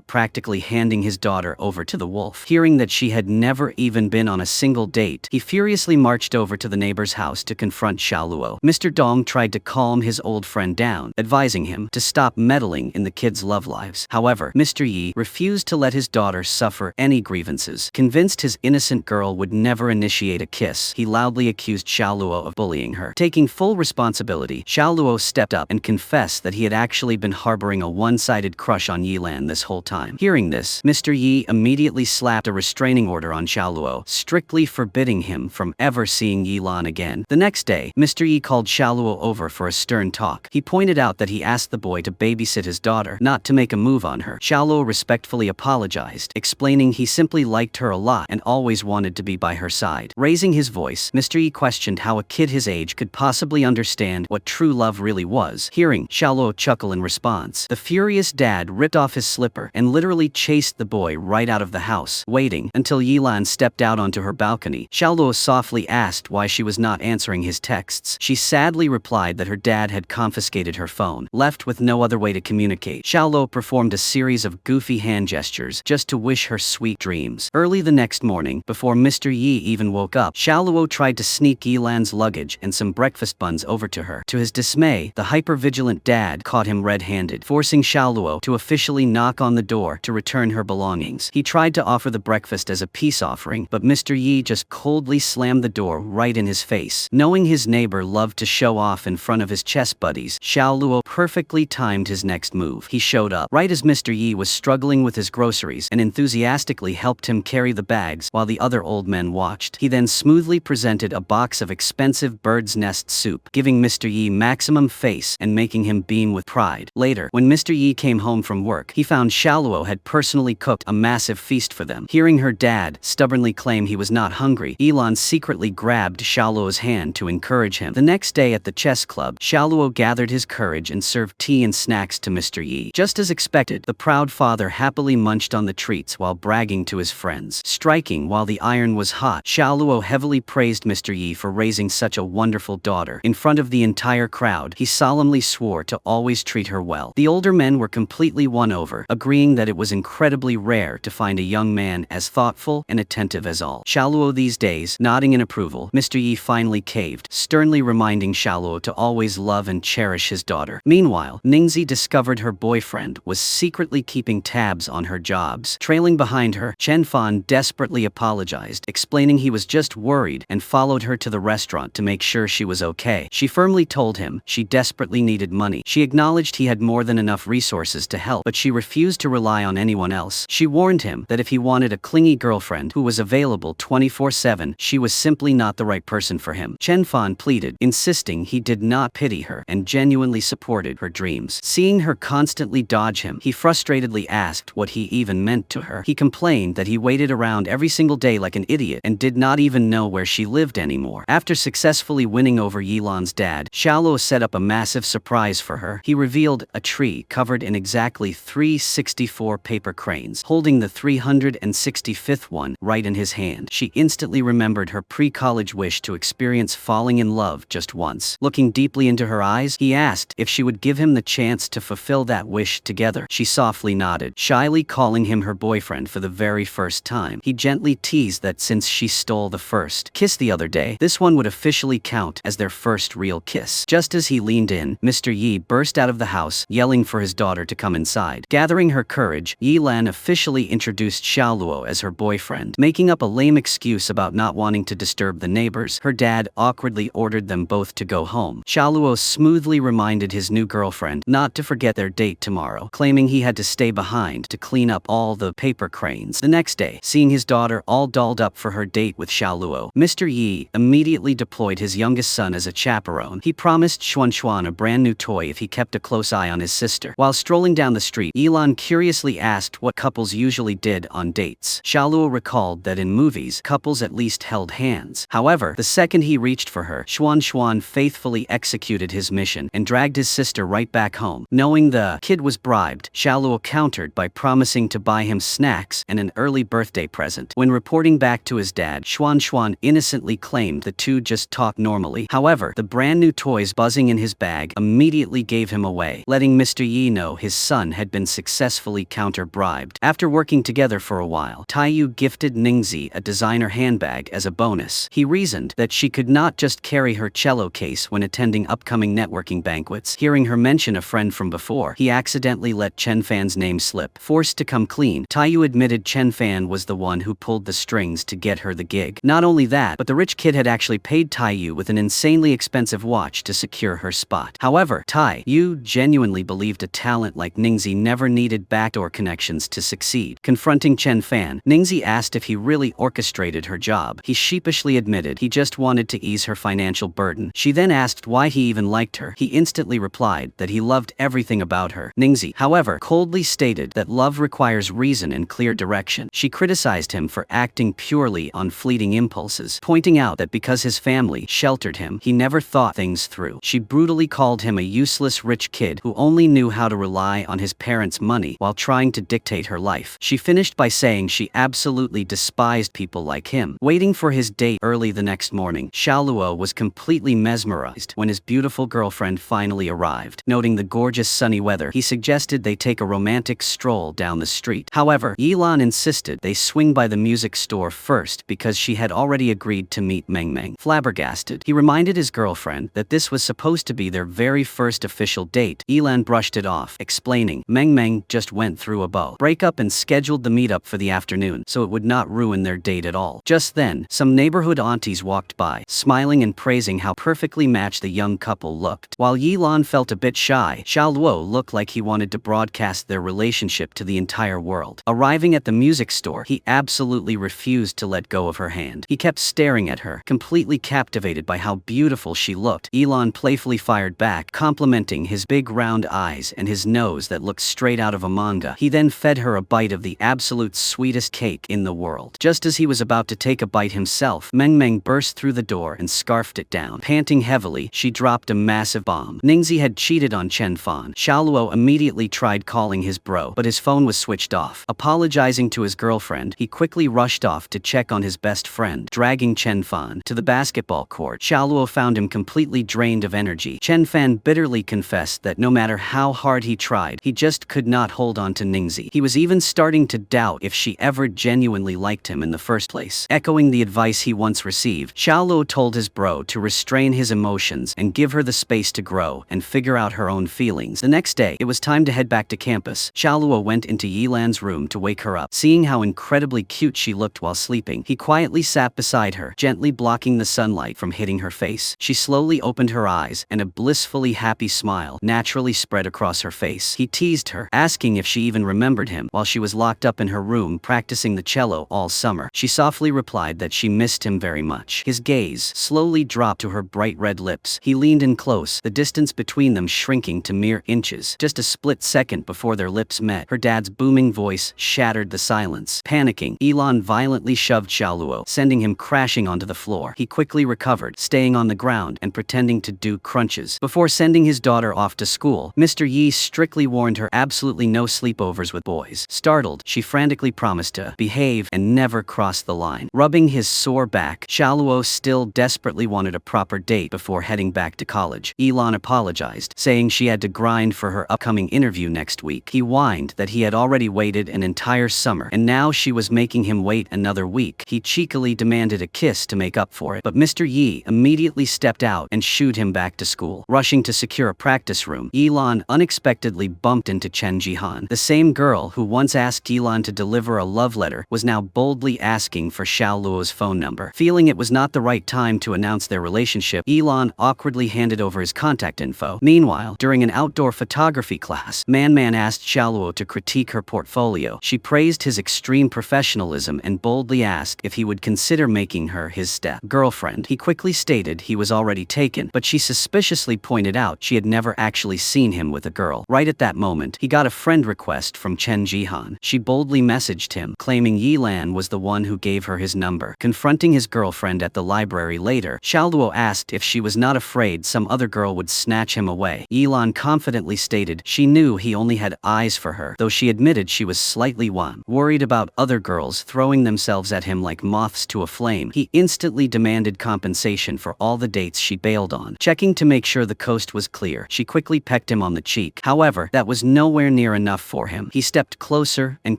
practically handing his daughter over to the wolf. Hearing that she had never even been on a single date, he furiously marched over to the neighbor's house to confront Shaluo. Mr. Dong tried to calm his old friend down, advising him to stop meddling in the kids' love lives. However, Mr. Yi refused to let his daughter suffer any grievances. Convinced his innocent girl would never initiate a kiss, dress, he loudly accused Xiaoluo of bullying her. Taking full responsibility, Xiaoluo stepped up and confessed that he had actually been harboring a one-sided crush on Yilan this whole time. Hearing this, Mr. Yi immediately slapped a restraining order on Xiaoluo, strictly forbidding him from ever seeing Yilan again. The next day, Mr. Yi called Xiaoluo over for a stern talk. He pointed out that he asked the boy to babysit his daughter, not to make a move on her. Xiaoluo respectfully apologized, explaining he simply liked her a lot and always wanted to be by her side. Raising his voice, Mr. Yi questioned how a kid his age could possibly understand what true love really was. Hearing Xiaoluo chuckle in response, the furious dad ripped off his slipper and literally chased the boy right out of the house. Waiting until Yilan stepped out onto her balcony, Xiaoluo softly asked why she was not answering his texts. She sadly replied that her dad had confiscated her phone. Left with no other way to communicate, Xiaoluo performed a series of goofy hand gestures just to wish her sweet dreams. Early the next morning, before Mr. Yi even woke up, Xiaoluo tried to sneak Yilan's luggage and some breakfast buns over to her. To his dismay, the hyper-vigilant dad caught him red-handed, forcing Xiaoluo to officially knock on the door to return her belongings. He tried to offer the breakfast as a peace offering, but Mr. Yi just coldly slammed the door right in his face. Knowing his neighbor loved to show off in front of his chess buddies, Xiaoluo perfectly timed his next move. He showed up right as Mr. Yi was struggling with his groceries and enthusiastically helped him carry the bags while the other old men watched. He then smoothly presented a box of expensive bird's nest soup, giving Mr. Yi maximum face and making him beam with pride. Later, when Mr. Yi came home from work, he found Xiaoluo had personally cooked a massive feast for them. Hearing her dad stubbornly claim he was not hungry, Yilan secretly grabbed Xiaoluo's hand to encourage him. The next day at the chess club, Xiaoluo gathered his courage and served tea and snacks to Mr. Yi. Just as expected, the proud father happily munched on the treats while bragging to his friends. Striking while the iron was hot, Xiaoluo heavily praised Mr. Yi for raising such a wonderful daughter. In front of the entire crowd, he solemnly swore to always treat her well. The older men were completely won over, agreeing that it was incredibly rare to find a young man as thoughtful and attentive as all. Xiaoluo these days, nodding in approval, Mr. Yi finally caved, sternly reminding Xiaoluo to always love and cherish his daughter. Meanwhile, Ningi discovered her boyfriend was secretly keeping tabs on her jobs. Trailing behind her, Chen Fan desperately apologized, explaining he was just worried, and followed her to the restaurant to make sure she was okay. She firmly told him she desperately needed money. She acknowledged he had more than enough resources to help, but she refused to rely on anyone else. She warned him that if he wanted a clingy girlfriend who was available 24/7, she was simply not the right person for him. Chen Fan pleaded, insisting he did not pity her and genuinely supported her dreams. Seeing her constantly dodge him, he frustratedly asked what he even meant to her. He complained that he waited around every single day like an idiot and did not even know where she lived anymore. After successfully winning over Yilan's dad, Xiaoluo set up a massive surprise for her. He revealed a tree covered in exactly 364 paper cranes, holding the 365th one right in his hand. She instantly remembered her pre-college wish to experience falling in love just once. Looking deeply into her eyes, he asked if she would give him the chance to fulfill that wish together. She softly nodded, shyly calling him her boyfriend for the very first time. He gently teased that since she stole the first kiss the other day, this one would officially count as their first real kiss. Just as he leaned in, Mr. Yi burst out of the house, yelling for his daughter to come inside. Gathering her courage, Yilan officially introduced Xiaoluo as her boyfriend. Making up a lame excuse about not wanting to disturb the neighbors, her dad awkwardly ordered them both to go home. Xiaoluo smoothly reminded his new girlfriend not to forget their date tomorrow, claiming he had to stay behind to clean up all the paper cranes. The next day, seeing his daughter all dolled up for her date with Xiaoluo, Mr. Yi immediately deployed his youngest son as a chaperone. He promised Xuan a brand new toy if he kept a close eye on his sister. While strolling down the street, Yilan curiously asked what couples usually did on dates. Xiaoluo recalled that in movies, couples at least held hands. However, the second he reached for her, Xuan faithfully executed his mission and dragged his sister right back home. Knowing the kid was bribed, Xiaoluo countered by promising to buy him snacks and an early birthday present. When reporting back to his dad, Xuan innocently claimed the two just talked normally. However, the brand new toys buzzing in his bag immediately gave him away, letting Mr. Yi know his son had been successfully counter-bribed. After working together for a while, Taiyu gifted Ningzi a designer handbag as a bonus. He reasoned that she could not just carry her cello case when attending upcoming networking banquets. Hearing her mention a friend from before, he accidentally let Chen Fan's name slip. Forced to come clean, Taiyu admitted Chen Fan was the one who pulled the strings to get her the gig. Not only only that, but the rich kid had actually paid Taiyu with an insanely expensive watch to secure her spot. However, Taiyu genuinely believed a talent like Ningzi never needed backdoor connections to succeed. Confronting Chen Fan, Ningzi asked if he really orchestrated her job. He sheepishly admitted he just wanted to ease her financial burden. She then asked why he even liked her. He instantly replied that he loved everything about her. Ningzi, however, coldly stated that love requires reason and clear direction. She criticized him for acting purely on fleeting impulses, pointing out that because his family sheltered him, he never thought things through. She brutally called him a useless rich kid who only knew how to rely on his parents' money while trying to dictate her life. She finished by saying she absolutely despised people like him. Waiting for his date early the next morning, Xiaoluo was completely mesmerized when his beautiful girlfriend finally arrived. Noting the gorgeous sunny weather, he suggested they take a romantic stroll down the street. However, Yilan insisted they swing by the music store first because she had already agreed to meet Meng Meng. Flabbergasted, he reminded his girlfriend that this was supposed to be their very first official date. Yilan brushed it off, explaining Meng Meng just went through a breakup and scheduled the meetup for the afternoon so it would not ruin their date at all. Just then, some neighborhood aunties walked by, smiling and praising how perfectly matched the young couple looked. While Yilan felt a bit shy, Xiaoluo looked like he wanted to broadcast their relationship to the entire world. Arriving at the music store, he absolutely refused to let go of her hand. He kept staring at her, completely captivated by how beautiful she looked. Yilan playfully fired back, complimenting his big round eyes and his nose that looked straight out of a manga. He then fed her a bite of the absolute sweetest cake in the world. Just as he was about to take a bite himself, Meng Meng burst through the door and scarfed it down. Panting heavily, she dropped a massive bomb. Ningzi had cheated on Chen Fan. Xiaoluo immediately tried calling his bro, but his phone was switched off. Apologizing to his girlfriend, he quickly rushed off to check on his best friend. Dragging Chen Fan to the basketball court, Xiaoluo found him completely drained of energy. Chen Fan bitterly confessed that no matter how hard he tried, he just could not hold on to Ningzi. He was even starting to doubt if she ever genuinely liked him in the first place. Echoing the advice he once received, Xiaoluo told his bro to restrain his emotions and give her the space to grow and figure out her own feelings. The next day, it was time to head back to campus. Xiaoluo went into Yilan's room to wake her up. Seeing how incredibly cute she looked while sleeping, he quietly sat beside her, gently blocking the sunlight from hitting her face. She slowly opened her eyes, and a blissfully happy smile naturally spread across her face. He teased her, asking if she even remembered him while she was locked up in her room practicing the cello all summer. She softly replied that she missed him very much. His gaze slowly dropped to her bright red lips. He leaned in close, the distance between them shrinking to mere inches. Just a split second before their lips met, her dad's booming voice shattered the silence. Panicking, Yilan violently shoved Xiaoluo, sending him crashing onto the floor. He quickly recovered, staying on the ground and pretending to do crunches. Before sending his daughter off to school, Mr. Yi strictly warned her absolutely no sleepovers with boys. Startled, she frantically promised to behave and never cross the line. Rubbing his sore back, Xiaoluo still desperately wanted a proper date before heading back to college. Yilan apologized, saying she had to grind for her upcoming interview next week. He whined that he had already waited an entire summer, and now she was making him wait another week. He cheekily demanded a kiss to make up for it, but Mr. Yi immediately stepped out and shooed him back to school. Rushing to secure a practice room, Yilan unexpectedly bumped into Chen Jihan. The same girl who once asked Yilan to deliver a love letter was now boldly asking for Xiaoluo's phone number. Feeling it was not the right time to announce their relationship, Yilan awkwardly handed over his contact info. Meanwhile, during an outdoor photography class, Man asked Xiaoluo to critique her portfolio. She praised his extreme professionalism and boldly asked if he would consider making her his step-girlfriend. He quickly stated he was already taken, but she suspiciously pointed out she had never actually seen him with a girl. Right at that moment, he got a friend request from Chen Jihan. She boldly messaged him, claiming Yilan was the one who gave her his number. Confronting his girlfriend at the library later, Xiaoluo asked if she was not afraid some other girl would snatch him away. Yilan confidently stated she knew he only had eyes for her, though she admitted she was slightly worried about other girls throwing themselves at him like moths to a flame. He instantly demanded compensation for all the dates she bailed on. Checking to make sure the coast was clear, she quickly pecked him on the cheek. However, that was nowhere near enough for him. He stepped closer and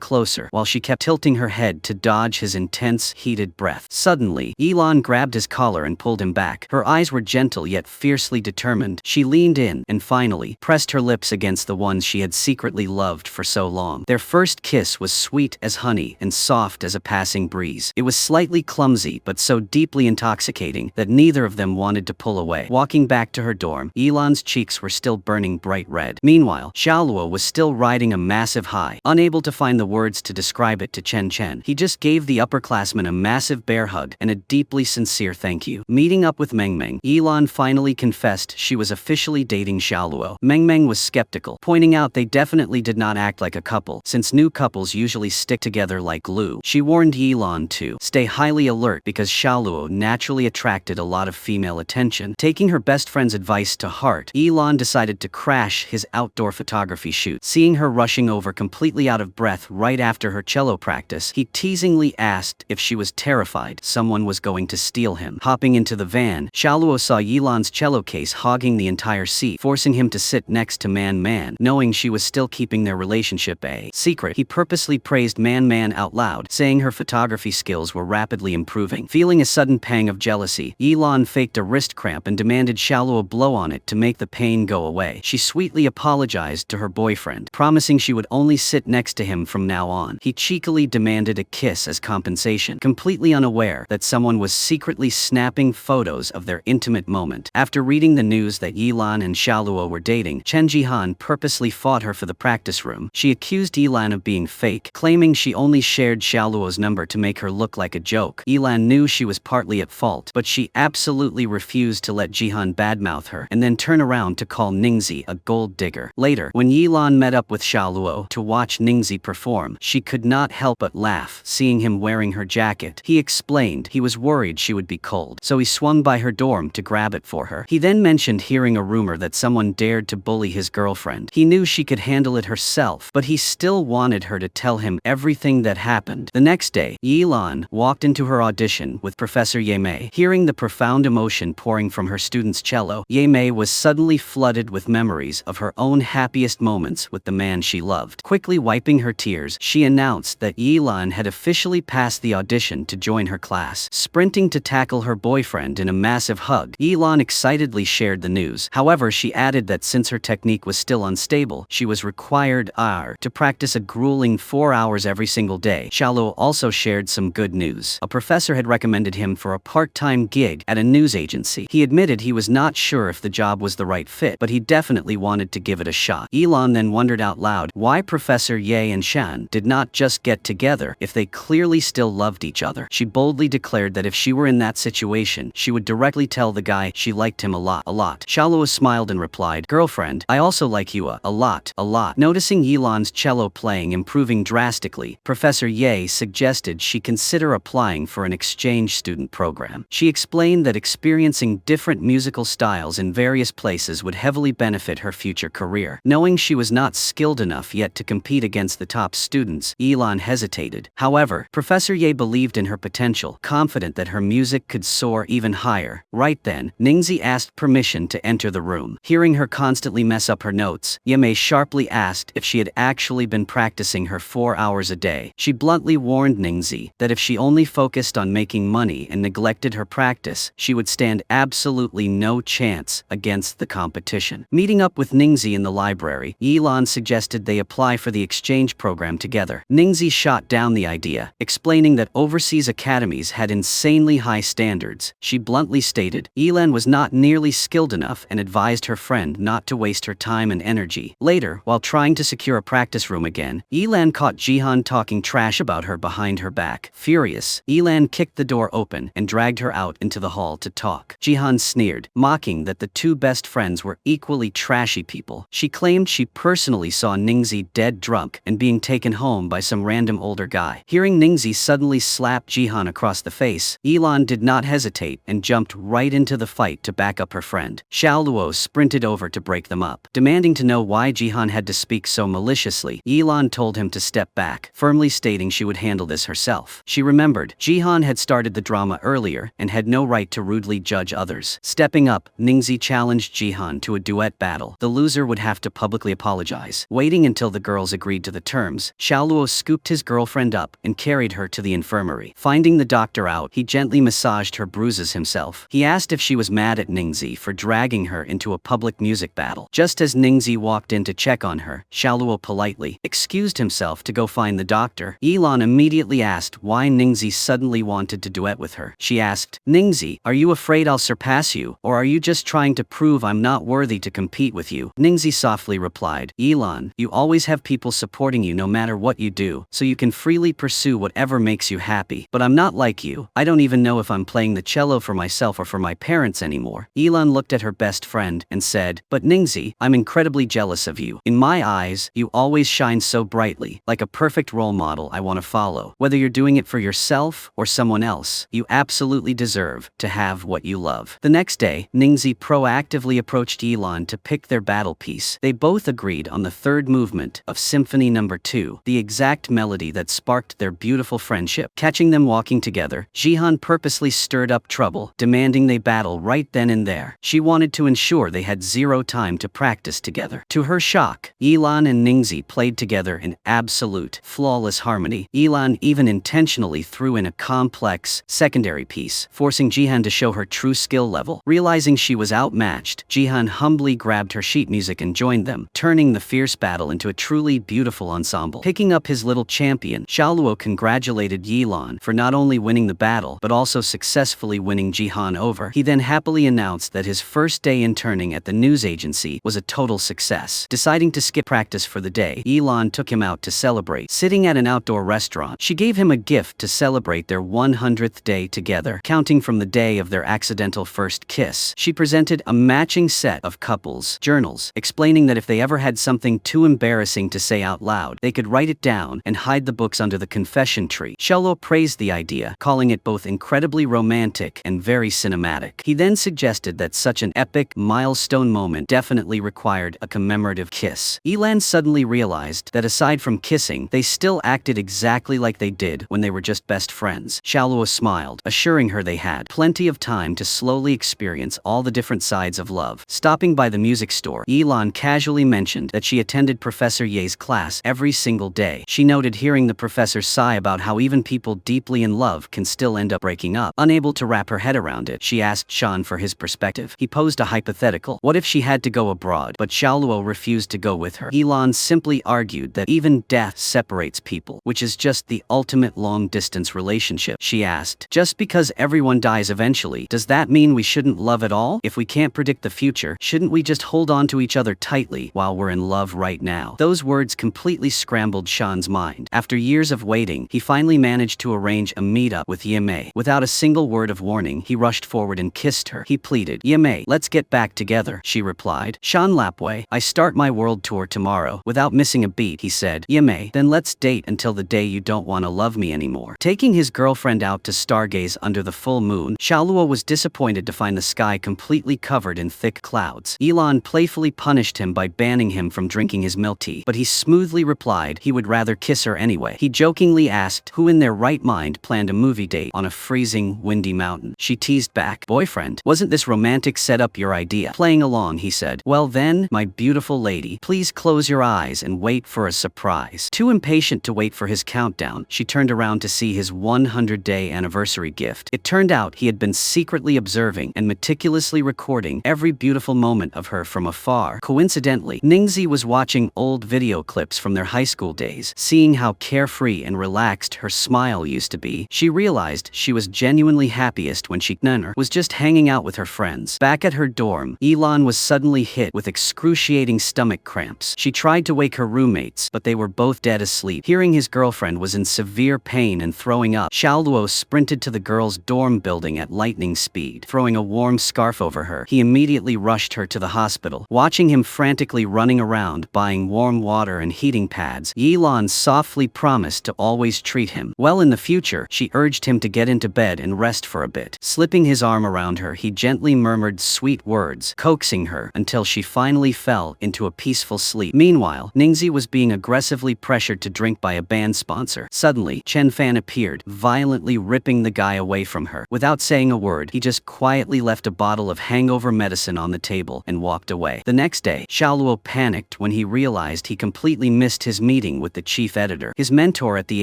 closer, while she kept tilting her head to dodge his intense, heated breath. Suddenly, Yilan grabbed his collar and pulled him back. Her eyes were gentle yet fiercely determined. She leaned in and finally pressed her lips against the ones she had secretly loved for so long. Their first kiss was sweet as honey and soft as a passing breeze. It was slightly clumsy clumsy but so deeply intoxicating that neither of them wanted to pull away. Walking back to her dorm, Yilan's cheeks were still burning bright red. Meanwhile, Xiaoluo was still riding a massive high. Unable to find the words to describe it to Chen Chen, he just gave the upperclassman a massive bear hug and a deeply sincere thank you. Meeting up with Meng Meng, Yilan finally confessed she was officially dating Xiaoluo. Meng Meng was skeptical, pointing out they definitely did not act like a couple, since new couples usually stick together like glue. She warned Yilan to stay highly alert because Xiaoluo naturally attracted a lot of female attention. Taking her best friend's advice to heart, Yilan decided to crash his outdoor photography shoot. Seeing her rushing over completely out of breath right after her cello practice, he teasingly asked if she was terrified someone was going to steal him. Hopping into the van, Xiaoluo saw Yilan's cello case hogging the entire seat, forcing him to sit next to Man Man. Knowing she was still keeping their relationship a secret, he purposely praised Man Man out loud, saying her photography skills were rapidly improving. Feeling a sudden pang of jealousy, Yilan faked a wrist cramp and demanded Xiaoluo blow on it to make the pain go away. She sweetly apologized to her boyfriend, promising she would only sit next to him from now on. He cheekily demanded a kiss as compensation, completely unaware that someone was secretly snapping photos of their intimate moment. After reading the news that Yilan and Xiaoluo were dating, Chen Jihan purposely fought her for the practice room. She accused Yilan of being fake, claiming she only shared Xiaoluo's number to make her look like a joke. Yilan knew she was partly at fault, but she absolutely refused to let Jihan badmouth her and then turn around to call Ningi a gold digger. Later, when Yilan met up with Xiaoluo to watch Ningi perform, she could not help but laugh, seeing him wearing her jacket. He explained he was worried she would be cold, so he swung by her dorm to grab it for her. He then mentioned hearing a rumor that someone dared to bully his girlfriend. He knew she could handle it herself, but he still wanted her to tell him everything that happened. The next day, Yilan walked into her audition with Professor Yemei. Hearing the profound emotion pouring from her student's cello, Yemei was suddenly flooded with memories of her own happiest moments with the man she loved. Quickly wiping her tears, she announced that Yilan had officially passed the audition to join her class. Sprinting to tackle her boyfriend in a massive hug, Yilan excitedly shared the news. However, she added that since her technique was still unstable, she was required to practice a grueling 4 hours every single day. Xiaoluo also shared some good news. A professor had recommended him for a part-time gig at a news agency. He admitted he was not sure if the job was the right fit, but he definitely wanted to give it a shot. Yilan then wondered out loud why Professor Ye and Shan did not just get together if they clearly still loved each other. She boldly declared that if she were in that situation, she would directly tell the guy she liked him a lot. Xiaoluo smiled and replied, "Girlfriend, I also like you a lot. Noticing Yilan's cello playing improving drastically, Professor Ye suggested she consider applying for an exchange student program. She explained that experiencing different musical styles in various places would heavily benefit her future career. Knowing she was not skilled enough yet to compete against the top students, Yilan hesitated. However, Professor Ye believed in her potential, confident that her music could soar even higher. Right then, Ningi asked permission to enter the room. Hearing her constantly mess up her notes, Yemei sharply asked if she had actually been practicing her 4 hours a day. She bluntly warned Ningi that if she only focused on making money and neglected her practice, she would stand absolutely no chance against the competition. Meeting up with Ningi in the library, Yilan suggested they apply for the exchange program together. Ningi shot down the idea, explaining that overseas academies had insanely high standards. She bluntly stated Yilan was not nearly skilled enough and advised her friend not to waste her time and energy. Later, while trying to secure a practice room again, Yilan caught Jihan talking trash about her behind her back. Furious, Yilan kicked the door open and dragged her out into the hall to talk. Jihan sneered, mocking that the two best friends were equally trashy people. She claimed she personally saw Ningi dead drunk and being taken home by some random older guy. Hearing Ningi suddenly slap Jihan across the face, Yilan did not hesitate and jumped right into the fight to back up her friend. Xiaoluo sprinted over to break them up. Demanding to know why Jihan had to speak so maliciously, Yilan told him to step back, firmly stating she would handle this herself. She remembered Jihan had started the drama earlier and had no right to rudely judge others. Stepping up, Ningi challenged Jihan to a duet battle. The loser would have to publicly apologize. Waiting until the girls agreed to the terms, Xiaoluo scooped his girlfriend up and carried her to the infirmary. Finding the doctor out, he gently massaged her bruises himself. He asked if she was mad at Ningi for dragging her into a public music battle. Just as Ningi walked in to check on her, Xiaoluo politely excused himself to go find the doctor. Yilan immediately asked why Ningi suddenly genuinely wanted to duet with her. She asked, "Ningzi, are you afraid I'll surpass you, or are you just trying to prove I'm not worthy to compete with you?" Ningzi softly replied, "Yilan, you always have people supporting you no matter what you do, so you can freely pursue whatever makes you happy. But I'm not like you. I don't even know if I'm playing the cello for myself or for my parents anymore." Yilan looked at her best friend and said, "But Ningzi, I'm incredibly jealous of you. In my eyes, you always shine so brightly, like a perfect role model I want to follow. Whether you're doing it for yourself or someone else, you absolutely deserve to have what you love." The next day, Ningzi proactively approached Yilan to pick their battle piece. They both agreed on the third movement of Symphony No. 2, the exact melody that sparked their beautiful friendship. Catching them walking together, Jihan purposely stirred up trouble, demanding they battle right then and there. She wanted to ensure they had zero time to practice together. To her shock, Yilan and Ningzi played together in absolute, flawless harmony. Yilan even intentionally threw in a complex, secondary piece, forcing Jihan to show her true skill level. Realizing she was outmatched, Jihan humbly grabbed her sheet music and joined them, turning the fierce battle into a truly beautiful ensemble. Picking up his little champion, Xiaoluo congratulated Yilan for not only winning the battle, but also successfully winning Jihan over. He then happily announced that his first day interning at the news agency was a total success. Deciding to skip practice for the day, Yilan took him out to celebrate. Sitting at an outdoor restaurant, she gave him a gift to celebrate their 100th day together, counting from the day of their accidental first kiss. She presented a matching set of couples journals, explaining that if they ever had something too embarrassing to say out loud, they could write it down and hide the books under the confession tree. Xiaoluo praised the idea, calling it both incredibly romantic and very cinematic. He then suggested that such an epic, milestone moment definitely required a commemorative kiss. Yilan suddenly realized that aside from kissing, they still acted exactly like they did when they were just best friends. Xiaoluo smiled, assuring her they had plenty of time to slowly experience all the different sides of love. Stopping by the music store, Yilan casually mentioned that she attended Professor Ye's class every single day. She noted hearing the professor sigh about how even people deeply in love can still end up breaking up. Unable to wrap her head around it, she asked Shan for his perspective. He posed a hypothetical. What if she had to go abroad, but Xiaoluo refused to go with her? Yilan simply argued that even death separates people, which is just the ultimate long-distance relationship. She asked, "Just because everyone dies eventually, does that mean we shouldn't love at all? If we can't predict the future, shouldn't we just hold on to each other tightly while we're in love right now?" Those words completely scrambled Shan's mind. After years of waiting, he finally managed to arrange a meetup with Yimei. Without a single word of warning, he rushed forward and kissed her. He pleaded, "Yimei, let's get back together," she replied. "Shan Lapway, I start my world tour tomorrow." Without missing a beat, he said, "Yimei, then let's date until the day you don't want to love me anymore." Taking his girlfriend out to stargaze under the full moon, Xiaoluo was disappointed to find the sky completely covered in thick clouds. Yilan playfully punished him by banning him from drinking his milk tea, but he smoothly replied he would rather kiss her anyway. He jokingly asked who in their right mind planned a movie date on a freezing, windy mountain. She teased back, "Boyfriend, wasn't this romantic setup your idea?" Playing along, he said, "Well then, my beautiful lady, please close your eyes and wait for a surprise." Too impatient to wait for his countdown, she turned around to see his 100-day anniversary gift. It turned out he had been secretly observing and meticulously recording every beautiful moment of her from afar. Coincidentally, Ningzi was watching old video clips from their high school days. Seeing how carefree and relaxed her smile used to be, she realized she was genuinely happiest when she was just hanging out with her friends. Back at her dorm, Yilan was suddenly hit with excruciating stomach cramps. She tried to wake her roommates, but they were both dead asleep. Hearing his girlfriend was in severe pain and throwing up, Xiaoluo sprinted to the girls' dorm building at lightning speed. Throwing a warm scarf over her, he immediately rushed her to the hospital. Watching him frantically running around buying warm water and heating pads, Yilan softly promised to always treat him well in the future. She urged him to get into bed and rest for a bit. Slipping his arm around her, he gently murmured sweet words, coaxing her until she finally fell into a peaceful sleep. Meanwhile, Ningzi was being aggressively pressured to drink by a band sponsor. Suddenly, Chen Fan appeared, violently ripping the guy away from her. Without saying a word, he just quietly left a bottle of hangover medicine on the table and walked away. The next day, Xiaoluo panicked when he realized he completely missed his meeting with the chief editor. His mentor at the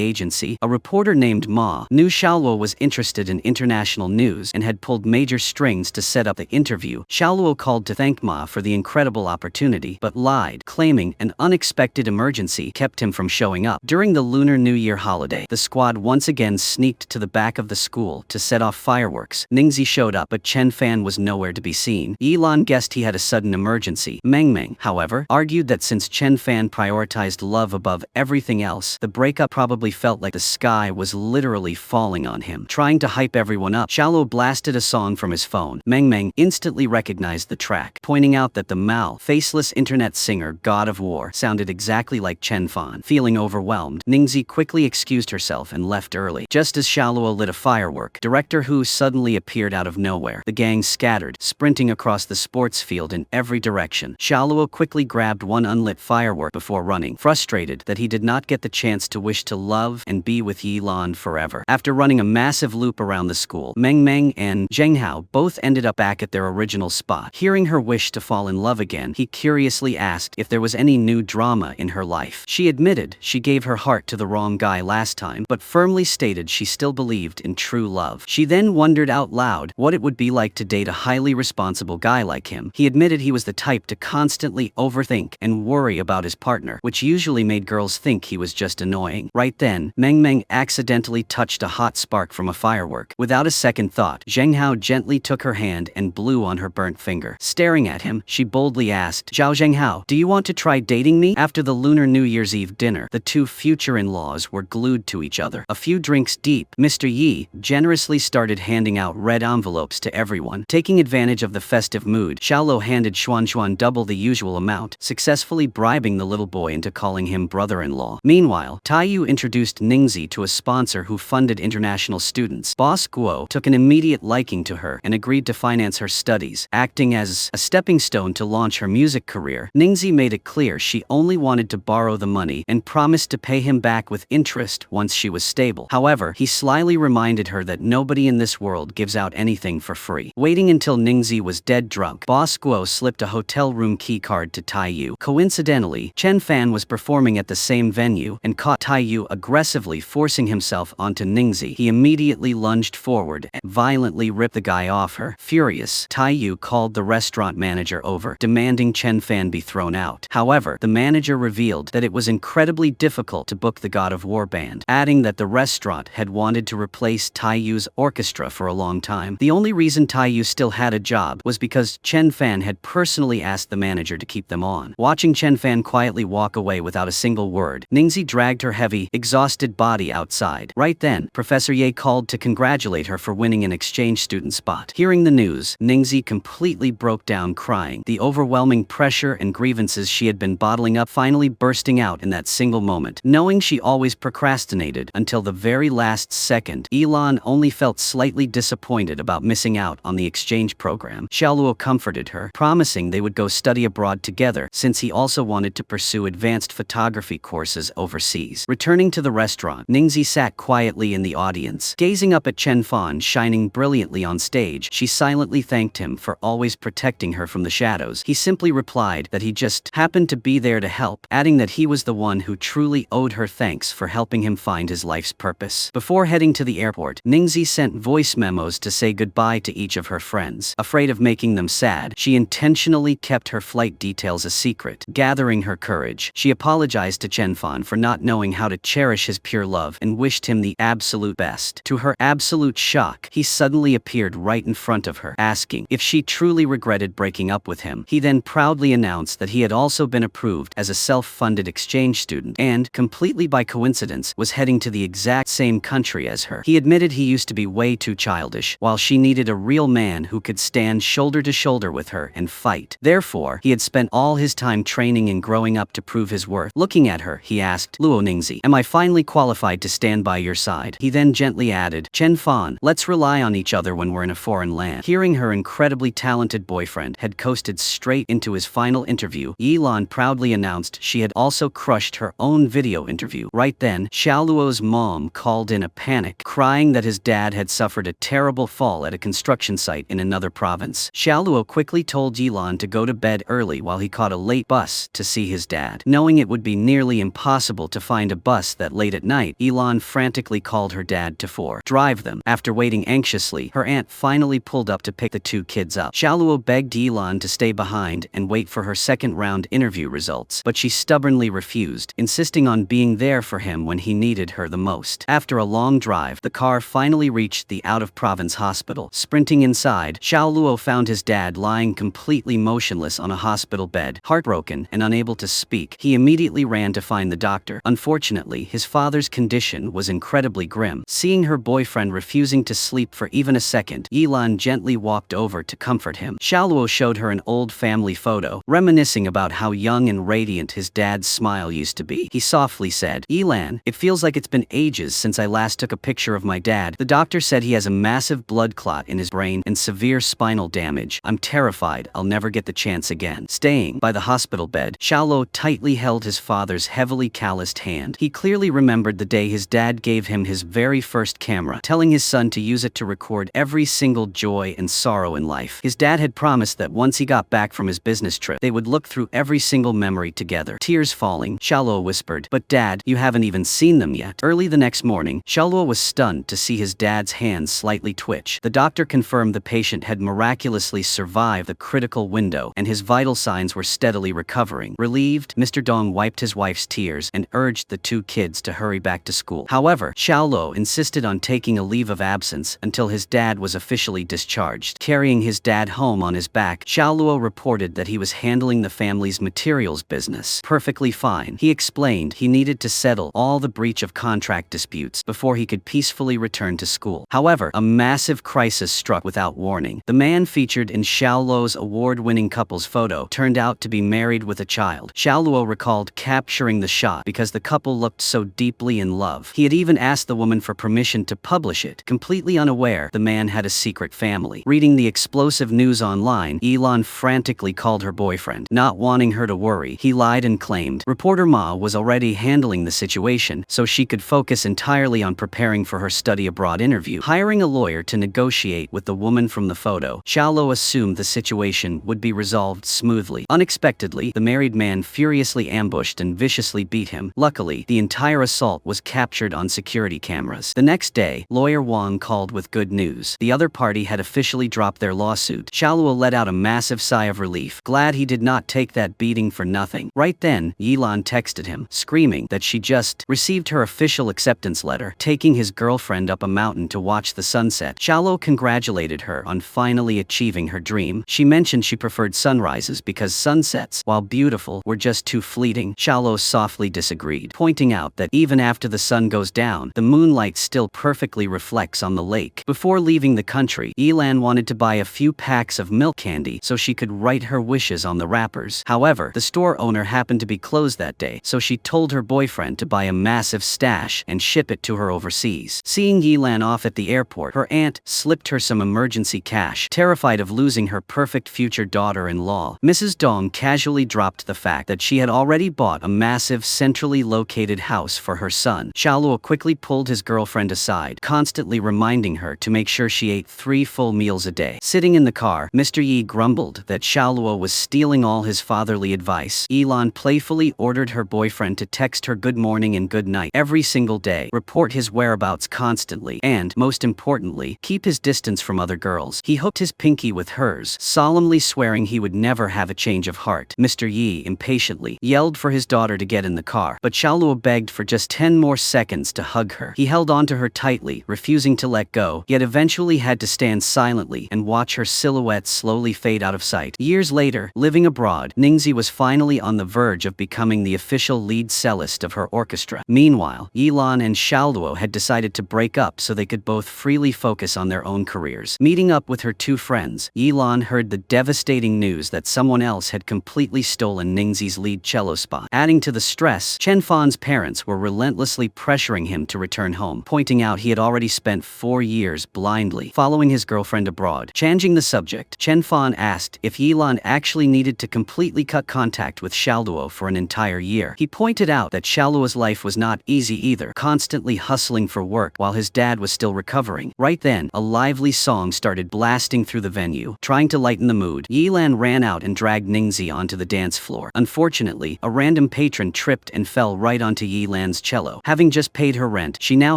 agency, a reporter named Ma, knew Xiaoluo was interested in international news and had pulled major strings to set up the interview. Xiaoluo called to thank Ma for the incredible opportunity, but lied, claiming an unexpected emergency kept him from showing up. During the Lunar New Year holiday, the squad once again sneaked sneaked to the back of the school to set off fireworks. Ningzi showed up, but Chen Fan was nowhere to be seen. Yilan guessed he had a sudden emergency. Meng Meng, however, argued that since Chen Fan prioritized love above everything else, the breakup probably felt like the sky was literally falling on him. Trying to hype everyone up, Xiaoluo blasted a song from his phone. Meng Meng instantly recognized the track, pointing out that the Mao, faceless internet singer God of War, sounded exactly like Chen Fan. Feeling overwhelmed, Ningzi quickly excused herself and left early. Just as Xiaoluo lit a firework, Director Hu suddenly appeared out of nowhere. The gang scattered, sprinting across the sports field in every direction. Xiaoluo quickly grabbed one unlit firework before running, frustrated that he did not get the chance to wish to love and be with Yilan forever. After running a massive loop around the school, Meng Meng and Zheng Hao both ended up back at their original spot. Hearing her wish to fall in love again, he curiously asked if there was any new drama in her life. She admitted she gave her heart to the wrong guy last time, but firmly stated she still believed in true love. She then wondered out loud what it would be like to date a highly responsible guy like him. He admitted he was the type to constantly overthink and worry about his partner, which usually made girls think he was just annoying. Right then, Meng Meng accidentally touched a hot spark from a firework. Without a second thought, Zheng Hao gently took her hand and blew on her burnt finger. Staring at him, she boldly asked, "Zhao Zheng Hao, do you want to try dating me?" After the Lunar New Year's Eve dinner, the two future in-laws were glued to each other. A few drinks deep, Mr. Yi generously started handing out red envelopes to everyone. Taking advantage of the festive mood, Xiaoluo handed Xuan double the usual amount, successfully bribing the little boy into calling him brother-in-law. Meanwhile, Taiyu introduced Ningzi to a sponsor who funded international students. Boss Guo took an immediate liking to her and agreed to finance her studies, acting as a stepping stone to launch her music career. Ningzi made it clear she only wanted to borrow the money and promised to pay him back with interest once she was stable. However, he slyly reminded her that nobody in this world gives out anything for free. Waiting until Ningzi was dead drunk, Boss Guo slipped a hotel room keycard to Taiyu. Coincidentally, Chen Fan was performing at the same venue and caught Taiyu aggressively forcing himself onto Ningzi. He immediately lunged forward and violently ripped the guy off her. Furious, Taiyu called the restaurant manager over, demanding Chen Fan be thrown out. However, the manager revealed that it was incredibly difficult to book the God of War band, adding that the restaurant had wanted to replace Taiyu's orchestra for a long time. The only reason Taiyu still had a job was because Chen Fan had personally asked the manager to keep them on. Watching Chen Fan quietly walk away without a single word, Ningzi dragged her heavy, exhausted body outside. Right then, Professor Ye called to congratulate her for winning an exchange student spot. Hearing the news, Ningzi completely broke down crying, the overwhelming pressure and grievances she had been bottling up finally bursting out in that single moment. Knowing she always procrastinated until the very last second, Yilan only felt slightly disappointed about missing out on the exchange program. Xiaoluo comforted her, promising they would go study abroad together since he also wanted to pursue advanced photography courses overseas. Returning to the restaurant, Ningzi sat quietly in the audience. Gazing up at Chen Fan shining brilliantly on stage, she silently thanked him for always protecting her from the shadows. He simply replied that he just happened to be there to help, adding that he was the one who truly owed her thanks for helping him find his life's purpose. Before heading to the airport, Ningzi sent voice memos to say goodbye to each of her friends. Afraid of making them sad, she intentionally kept her flight details a secret. Gathering her courage, she apologized to Chen Fan for not knowing how to cherish his pure love and wished him the absolute best. To her absolute shock, he suddenly appeared right in front of her, asking if she truly regretted breaking up with him. He then proudly announced that he had also been approved as a self-funded exchange student and, completely by coincidence, was heading to the exact same country as her. He admitted he used to be way too childish, while she needed a real man who could stand shoulder to shoulder with her and fight. Therefore, he had spent all his time training and growing up to prove his worth. Looking at her, he asked, "Luo Ningzi, am I finally qualified to stand by your side?" He then gently added, "Chen Fan, let's rely on each other when we're in a foreign land." Hearing her incredibly talented boyfriend had coasted straight into his final interview, Yilan proudly announced she had also crushed her own video interview. Right then, Xiaoluo's mom called in a panic, crying that his dad had suffered a terrible fall at a construction site in another province. Xiaoluo quickly told Yilan to go to bed early while he caught a late bus to see his dad. Knowing it would be nearly impossible to find a bus that late at night, Yilan frantically called her dad to drive them. After waiting anxiously, her aunt finally pulled up to pick the two kids up. Xiaoluo begged Yilan to stay behind and wait for her second-round interview results, but she stubbornly refused, insisting on being there for him when he needed her the most. After a long drive, the car finally reached the out-of-province hospital. Sprinting inside, Xiaoluo found his dad lying completely motionless on a hospital bed. Heartbroken and unable to speak, he immediately ran to find the doctor. Unfortunately, his father's condition was incredibly grim. Seeing her boyfriend refusing to sleep for even a second, Yilan gently walked over to comfort him. Xiaoluo showed her an old family photo, reminiscing about how young and radiant his dad's smile used to be. He softly said, "Yilan, it feels like it's been ages since I last took a picture of my dad. The doctor said he has a massive blood clot in his brain and severe spinal damage. I'm terrified I'll never get the chance again." Staying by the hospital bed, Xiaoluo tightly held his father's heavily calloused hand. He clearly remembered the day his dad gave him his very first camera, telling his son to use it to record every single joy and sorrow in life. His dad had promised that once he got back from his business trip, they would look through every single memory together. Tears falling, Xiaoluo whispered, "But Dad, you haven't even seen them yet." Early the next morning, Xiaoluo was stunned to see his dad's hands slightly twitch. The doctor confirmed the patient had miraculously survived the critical window, and his vital signs were steadily recovering. Relieved, Mr. Dong wiped his wife's tears and urged the two kids to hurry back to school. However, Xiaoluo insisted on taking a leave of absence until his dad was officially discharged. Carrying his dad home on his back, Xiaoluo reported that he was handling the family's materials business perfectly fine. He explained he needed to settle all the breach of contract disputes before he could peacefully return to school. However, a massive crisis struck without warning. The man featured in Xiaoluo's award-winning couple's photo turned out to be married with a child. Xiaoluo recalled capturing the shot because the couple looked so deeply in love. He had even asked the woman for permission to publish it, completely unaware the man had a secret family. Reading the explosive news online, Yilan frantically called her boyfriend. Not wanting her to worry, he lied and claimed reporter Ma was already handling the situation so she could focus entirely on preparing for her study abroad interview. Hiring a lawyer to negotiate with the woman from the photo, Xiaoluo assumed the situation would be resolved smoothly. Unexpectedly, the married man furiously ambushed and viciously beat him. Luckily, the entire assault was captured on security cameras. The next day, lawyer Wang called with good news. The other party had officially dropped their lawsuit. Xiaoluo let out a massive sigh of relief, glad he did not take that beating for nothing. Right then, Yilan texted him, screaming that she just received her official acceptance letter, taking his girlfriend up a mountain to watch the sunset. Xiaoluo congratulated her on finally achieving her dream. She mentioned she preferred sunrises because sunsets, while beautiful, were just too fleeting. Xiaoluo softly disagreed, pointing out that even after the sun goes down, the moonlight still perfectly reflects on the lake. Before leaving the country, Yilan wanted to buy a few packs of milk candy so she could write her wishes on the wrappers. However, the store owner happened to be closed that day, so she told her boyfriend to buy a massive stash and ship it to her overseas. Seeing Yilan off at the airport, her aunt slipped her some emergency cash. Terrified of losing her perfect future daughter-in-law, Mrs. Dong casually dropped the fact that she had already bought a massive centrally located house for her son. Xiaoluo quickly pulled his girlfriend aside, constantly reminding her to make sure she ate 3 full meals a day. Sitting in the car, Mr. Yi grumbled that Xiaoluo was stealing all his fatherly advice. Yilan playfully ordered her boyfriend to text her good morning and good night every single day, report his whereabouts constantly, and, most importantly, keep his distance from other girls. He hooked his pinky with hers, solemnly swearing he would never have a change of heart. Mr. Yi impatiently yelled for his daughter to get in the car, but Xiaoluo begged for just 10 more seconds to hug her. He held onto her tightly, refusing to let go, yet eventually had to stand silently and watch her silhouette slowly fade out of sight. Years later, living abroad, Ningi was finally on the verge of becoming the official lead cellist of her orchestra. Meanwhile, Yilan and Xiaoluo had decided to break up so they could both freely focus on their own careers. Meeting up with her two friends, Yilan heard the devastating news that someone else had completely stolen Ningxi's lead cello spot. Adding to the stress, Chen Fan's parents were relentlessly pressuring him to return home, pointing out he had already spent 4 years blindly following his girlfriend abroad. Changing the subject, Chen Fan asked if Yilan actually needed to completely cut contact with Xiaoluo for an entire year. He pointed out that Xiaoluo's life was not easy either, constantly hustling for work while his dad was still recovering. Right then, a lively song started blasting through the venue. Trying to lighten the mood, Yilan ran out and dragged Ningxi onto the dance floor. Unfortunately, a random patron tripped and fell right onto Yilan's cello. Having just paid her rent, she now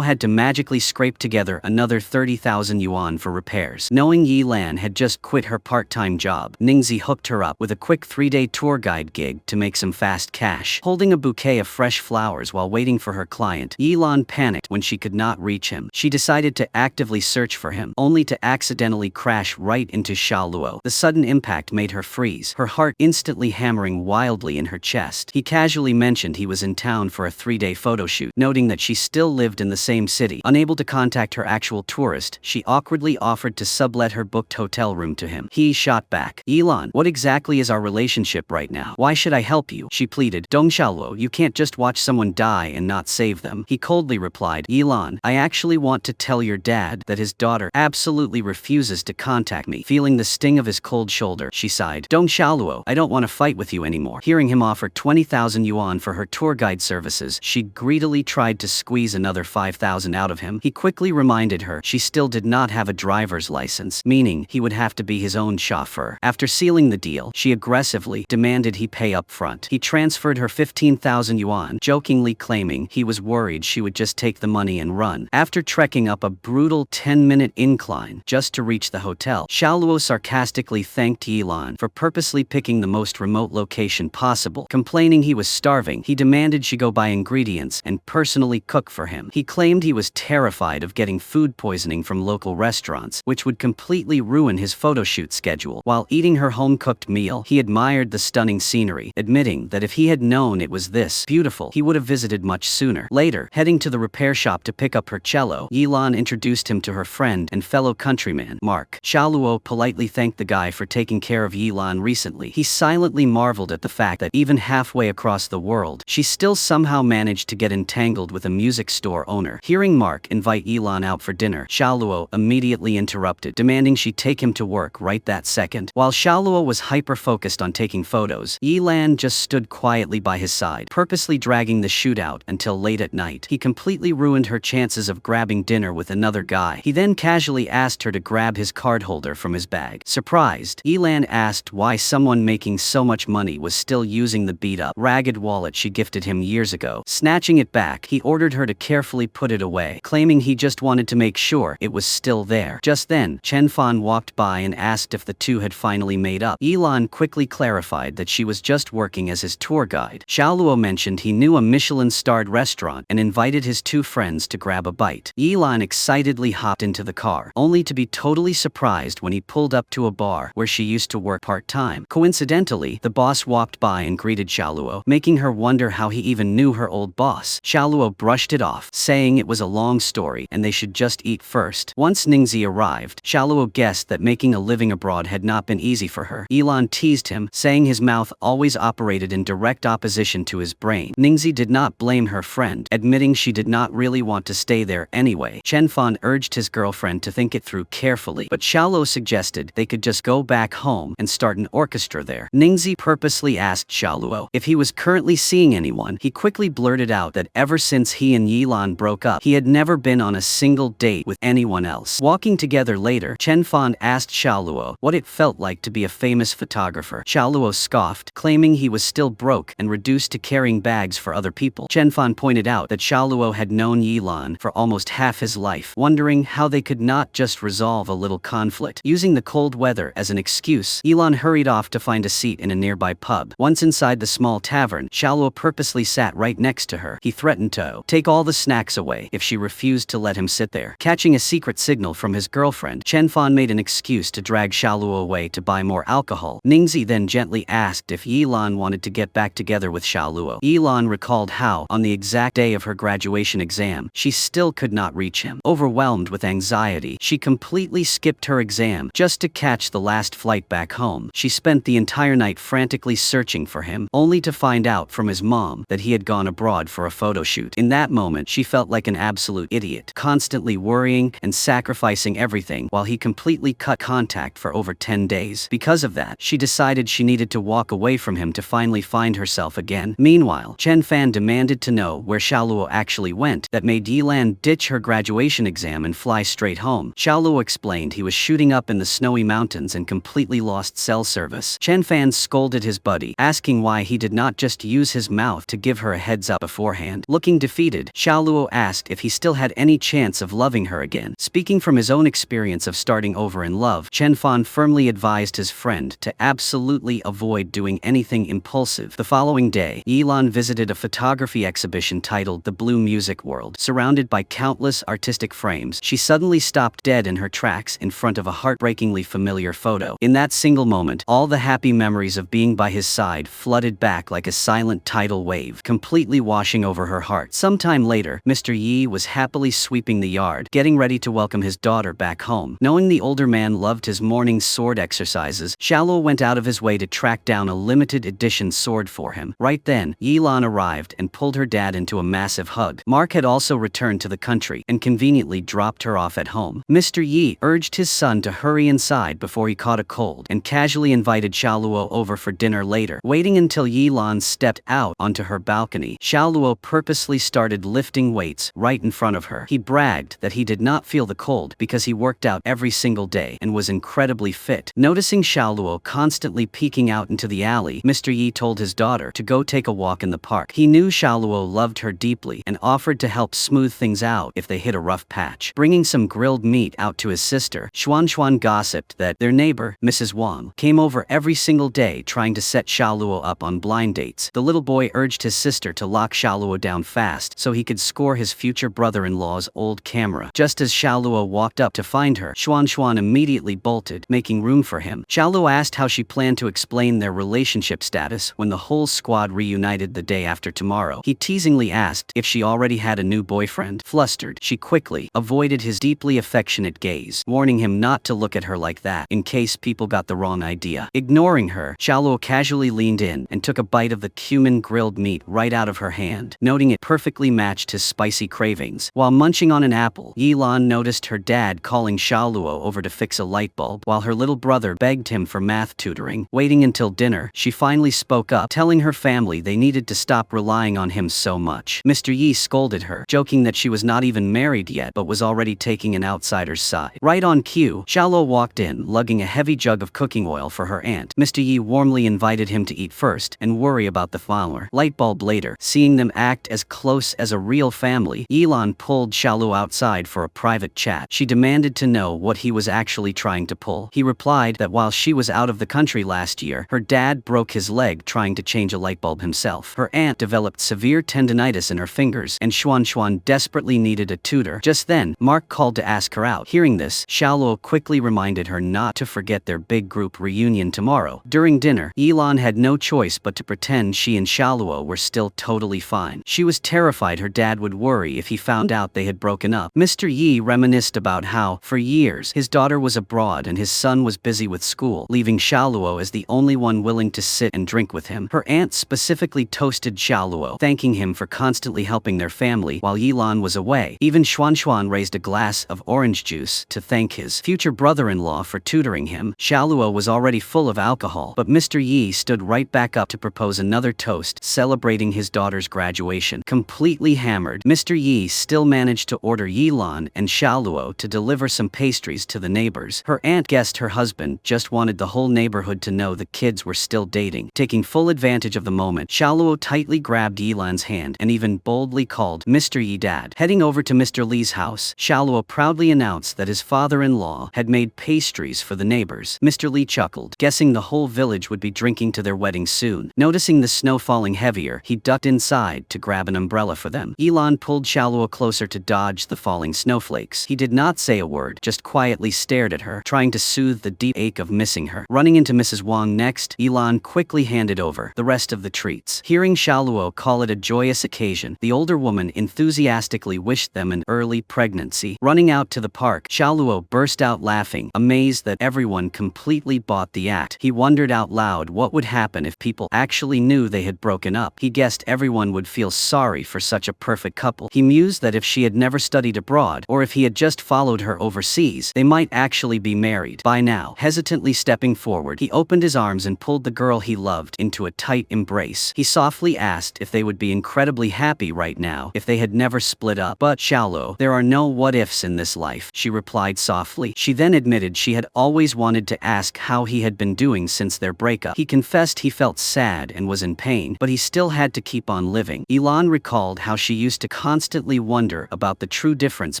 had to magically scrape together another 30,000 yuan for repairs. Knowing Yilan had just quit her part-time job, Ningxi hooked her up with a quick 3-day tour guide gig to make some fast cash. Holding a bouquet of fresh flowers while waiting for her client, Yilan panicked night when she could not reach him. She decided to actively search for him, only to accidentally crash right into Xiaoluo. The sudden impact made her freeze, her heart instantly hammering wildly in her chest. He casually mentioned he was in town for a 3-day photo shoot, noting that she still lived in the same city. Unable to contact her actual tourist, she awkwardly offered to sublet her booked hotel room to him. He shot back, "Elon, what exactly is our relationship right now? Why should I help you?" She pleaded. "Dong Xiaoluo, you can't just watch someone die and not save them." He coldly replied, "Elon, I actually want to tell your dad that his daughter absolutely refuses to contact me." Feeling the sting of his cold shoulder, she sighed. "Dong Xiaoluo, I don't want to fight with you anymore." Hearing him offer 20,000 yuan for her tour guide services, she greedily tried to squeeze another 5,000 out of him. He quickly reminded her she still did not have a driver's license, meaning he would have to be his own chauffeur. After sealing the deal, she aggressively demanded he pay up front. He transferred her 15,000 yuan, jokingly claiming he was worried she would just take the money and run. After trekking up a brutal 10-minute incline just to reach the hotel, Xiaoluo sarcastically thanked Yilan for purposely picking the most remote location possible. Complaining he was starving, he demanded she go buy ingredients and personally cook for him. He claimed he was terrified of getting food poisoning from local restaurants, which would completely ruin his photo shoot schedule. While eating her home-cooked meal, he admired the stunning scenery, admitting that if he had known it was this beautiful, he would have visited much sooner. Later, heading to the repair shop to pick up her cello, Yilan introduced him to her friend and fellow countryman, Mark. Xiaoluo politely thanked the guy for taking care of Yilan recently. He silently marveled at the fact that even halfway across the world, she still somehow managed to get entangled with a music store owner. Hearing Mark invite Yilan out for dinner, Xiaoluo immediately interrupted, demanding she take him to work right that second. While Xiaoluo was hyper-focused on taking photos, Yilan just stood quietly by his side, purposely dragging the shoot out until late at night. He completely ruined her chances of grabbing dinner with another guy. He then casually asked her to grab his card holder from his bag. Surprised, Yilan asked why someone making so much money was still using the beat-up, ragged wallet she gifted him years ago. Snatching it back, he ordered her to carefully put it away, claiming he just wanted to make sure it was still there. Just then, Chen Fan walked by and asked if the two had finally made up. Yilan quickly clarified that she was just working as his tour guide. Xiaoluo mentioned he knew a Michelin-starred restaurant and invited his two friends to grab a bite. Yilan excitedly hopped into the car, only to be totally surprised when he pulled up to a bar where she used to work part-time. Coincidentally, the boss walked by and greeted Xiaoluo, making her wonder how he even knew her old boss. Xiaoluo brushed it off, saying it was a long story and they should just eat first. Once Ningi arrived, Xiaoluo guessed that making a living abroad had not been easy for her. Yilan teased him, saying his mouth always operated in direct opposition to his brain. Ningi did not blame her friend, admitting she did not really want to stay there anyway. Chen Fan urged his girlfriend to think it through carefully, but Xiaoluo suggested they could just go back home and start an orchestra there. Ningi purposely asked Xiaoluo if he was currently seeing anyone. He quickly blurted out that ever since he and Yilan broke up, he had never been on a single date with anyone else. Walking together later, Chen Fan asked Xiaoluo what it felt like to be a famous photographer. Xiaoluo scoffed, claiming he was still broke and reduced to carrying bags for other people. Chen Fan pointed out that Xiaoluo had known Yilan for almost half his life, wondering how they could not just resolve a little conflict. Using the cold weather as an excuse, Yilan hurried off to find a seat in a nearby pub. Once inside the small tavern, Xiaoluo purposely sat right next to her. He threatened to take all the snacks away if she refused to let him sit there. Catching a secret signal from his girlfriend, Chen Fan made an excuse to drag Xiaoluo away to buy more alcohol. Ningzi then gently asked if Yilan wanted to get back together with Xiaoluo. Yilan recalled how, on the exact day of her graduation exam, she still could not reach him. Overwhelmed with anxiety, she completely skipped her exam just to catch the last flight back home. She spent the entire night frantically searching for him, only to find out from his mom that he had gone abroad for a photo shoot. In that moment, she felt like an absolute idiot, constantly worrying and sacrificing everything while he completely cut contact for over 10 days. Because of that, she decided she needed to walk away from him to finally find herself again. Meanwhile, Chen Fan demanded to know where Xiaoluo actually went. That made Yilan ditch her graduation exam and fly straight home. Xiaoluo explained he was shooting up in the snowy mountains and completely lost cell service. Chen Fan scolded his buddy, asking why he did not just use his mouth to give her a heads up beforehand. Looking defeated, Xiaoluo asked if he still had any chance of loving her again. Speaking from his own experience of starting over in love, Chen Fan firmly advised his friend to absolutely avoid doing anything impulsive. The following day, Yilan visited a photography exhibition titled The Blue Music World. world. Surrounded by countless artistic frames, she suddenly stopped dead in her tracks in front of a heartbreakingly familiar photo. In that single moment, all the happy memories of being by his side flooded back like a silent tidal wave, completely washing over her heart. Sometime later, Mr. Yi was happily sweeping the yard, getting ready to welcome his daughter back home. Knowing the older man loved his morning sword exercises, Xiaoluo went out of his way to track down a limited edition sword for him. Right then, Yilan arrived and pulled her dad into a massive hug. Mark had also returned to the country and conveniently dropped her off at home. Mr. Yi urged his son to hurry inside before he caught a cold and casually invited Xiaoluo over for dinner later. Waiting until Yilan stepped out onto her balcony, Xiaoluo purposely started lifting weights right in front of her. He bragged that he did not feel the cold because he worked out every single day and was incredibly fit. Noticing Xiaoluo constantly peeking out into the alley, Mr. Yi told his daughter to go take a walk in the park. He knew Xiaoluo loved her deeply and offered to help smooth things out if they hit a rough patch. Bringing some grilled meat out to his sister, Xuan gossiped that their neighbor, Mrs. Wang, came over every single day trying to set Xiaoluo up on blind dates. The little boy urged his sister to lock Xiaoluo down fast so he could score his future brother-in-law's old camera. Just as Xiaoluo walked up to find her, Xuan immediately bolted, making room for him. Xiaoluo asked how she planned to explain their relationship status when the whole squad reunited the day after tomorrow. He teasingly asked if she already had a new boyfriend. Flustered, she quickly avoided his deeply affectionate gaze, warning him not to look at her like that in case people got the wrong idea. Ignoring her, Xiaoluo casually leaned in and took a bite of the cumin grilled meat right out of her hand, noting it perfectly matched his spicy cravings. While munching on an apple, Yilan noticed her dad calling Xiaoluo over to fix a light bulb, while her little brother begged him for math tutoring. Waiting until dinner, she finally spoke up, telling her family they needed to stop relying on him so much. Mr. Yi scolded her, joking that she was not even married yet but was already taking an outsider's side. Right on cue, Xiaoluo walked in, lugging a heavy jug of cooking oil for her aunt. Mr. Yi warmly invited him to eat first and worry about the flower light bulb later. Seeing them act as close as a real family, Yilan pulled Xiaoluo outside for a private chat. She demanded to know what he was actually trying to pull. He replied that while she was out of the country last year, her dad broke his leg trying to change a light bulb himself. Her aunt developed severe tendinitis in her fingers, and Xuan desperately needed a tutor. Just then, Mark called to ask her out. Hearing this, Xiaoluo quickly reminded her not to forget their big group reunion tomorrow. During dinner, Yilan had no choice but to pretend she and Xiaoluo were still totally fine. She was terrified her dad would worry if he found out they had broken up. Mr. Yi reminisced about how, for years, his daughter was abroad and his son was busy with school, leaving Xiaoluo as the only one willing to sit and drink with him. Her aunt specifically toasted Xiaoluo, thanking him for constantly helping their family while Yilan was away. Even Xuan raised a glass of orange juice to thank his future brother-in-law for tutoring him. Xiaoluo was already full of alcohol, but Mr. Yi stood right back up to propose another toast, celebrating his daughter's graduation. Completely hammered, Mr. Yi still managed to order Yilan and Xiaoluo to deliver some pastries to the neighbors. Her aunt guessed her husband just wanted the whole neighborhood to know the kids were still dating. Taking full advantage of the moment, Xiaoluo tightly grabbed Yilan's hand and even boldly called Mr. Yi dad. Heading over to Mr. Li's house, Xiaoluo proudly announced that his father-in-law had made pastries for the neighbors. Mr. Li chuckled, guessing the whole village would be drinking to their wedding soon. Noticing the snow falling heavier, he ducked inside to grab an umbrella for them. Yilan pulled Xiaoluo closer to dodge the falling snowflakes. He did not say a word, just quietly stared at her, trying to soothe the deep ache of missing her. Running into Mrs. Wang next, Yilan quickly handed over the rest of the treats. Hearing Xiaoluo call it a joyous occasion, the older woman enthusiastically wished them an early pregnancy. Running out to the park, Xiaoluo burst out laughing, amazed that everyone completely bought the act. He wondered out loud what would happen if people actually knew they had broken up. He guessed everyone would feel sorry for such a perfect couple. He mused that if she had never studied abroad, or if he had just followed her overseas, they might actually be married by now. Hesitantly stepping forward, he opened his arms and pulled the girl he loved into a tight embrace. He softly asked if they would be incredibly happy right now if they had never split up. But Xiaoluo, there are no what-ifs in this life, she replied softly. She then admitted she had always wanted to ask how he had been doing since their breakup. He confessed he felt sad and was in pain, but he still had to keep on living. Yilan recalled how she used to constantly wonder about the true difference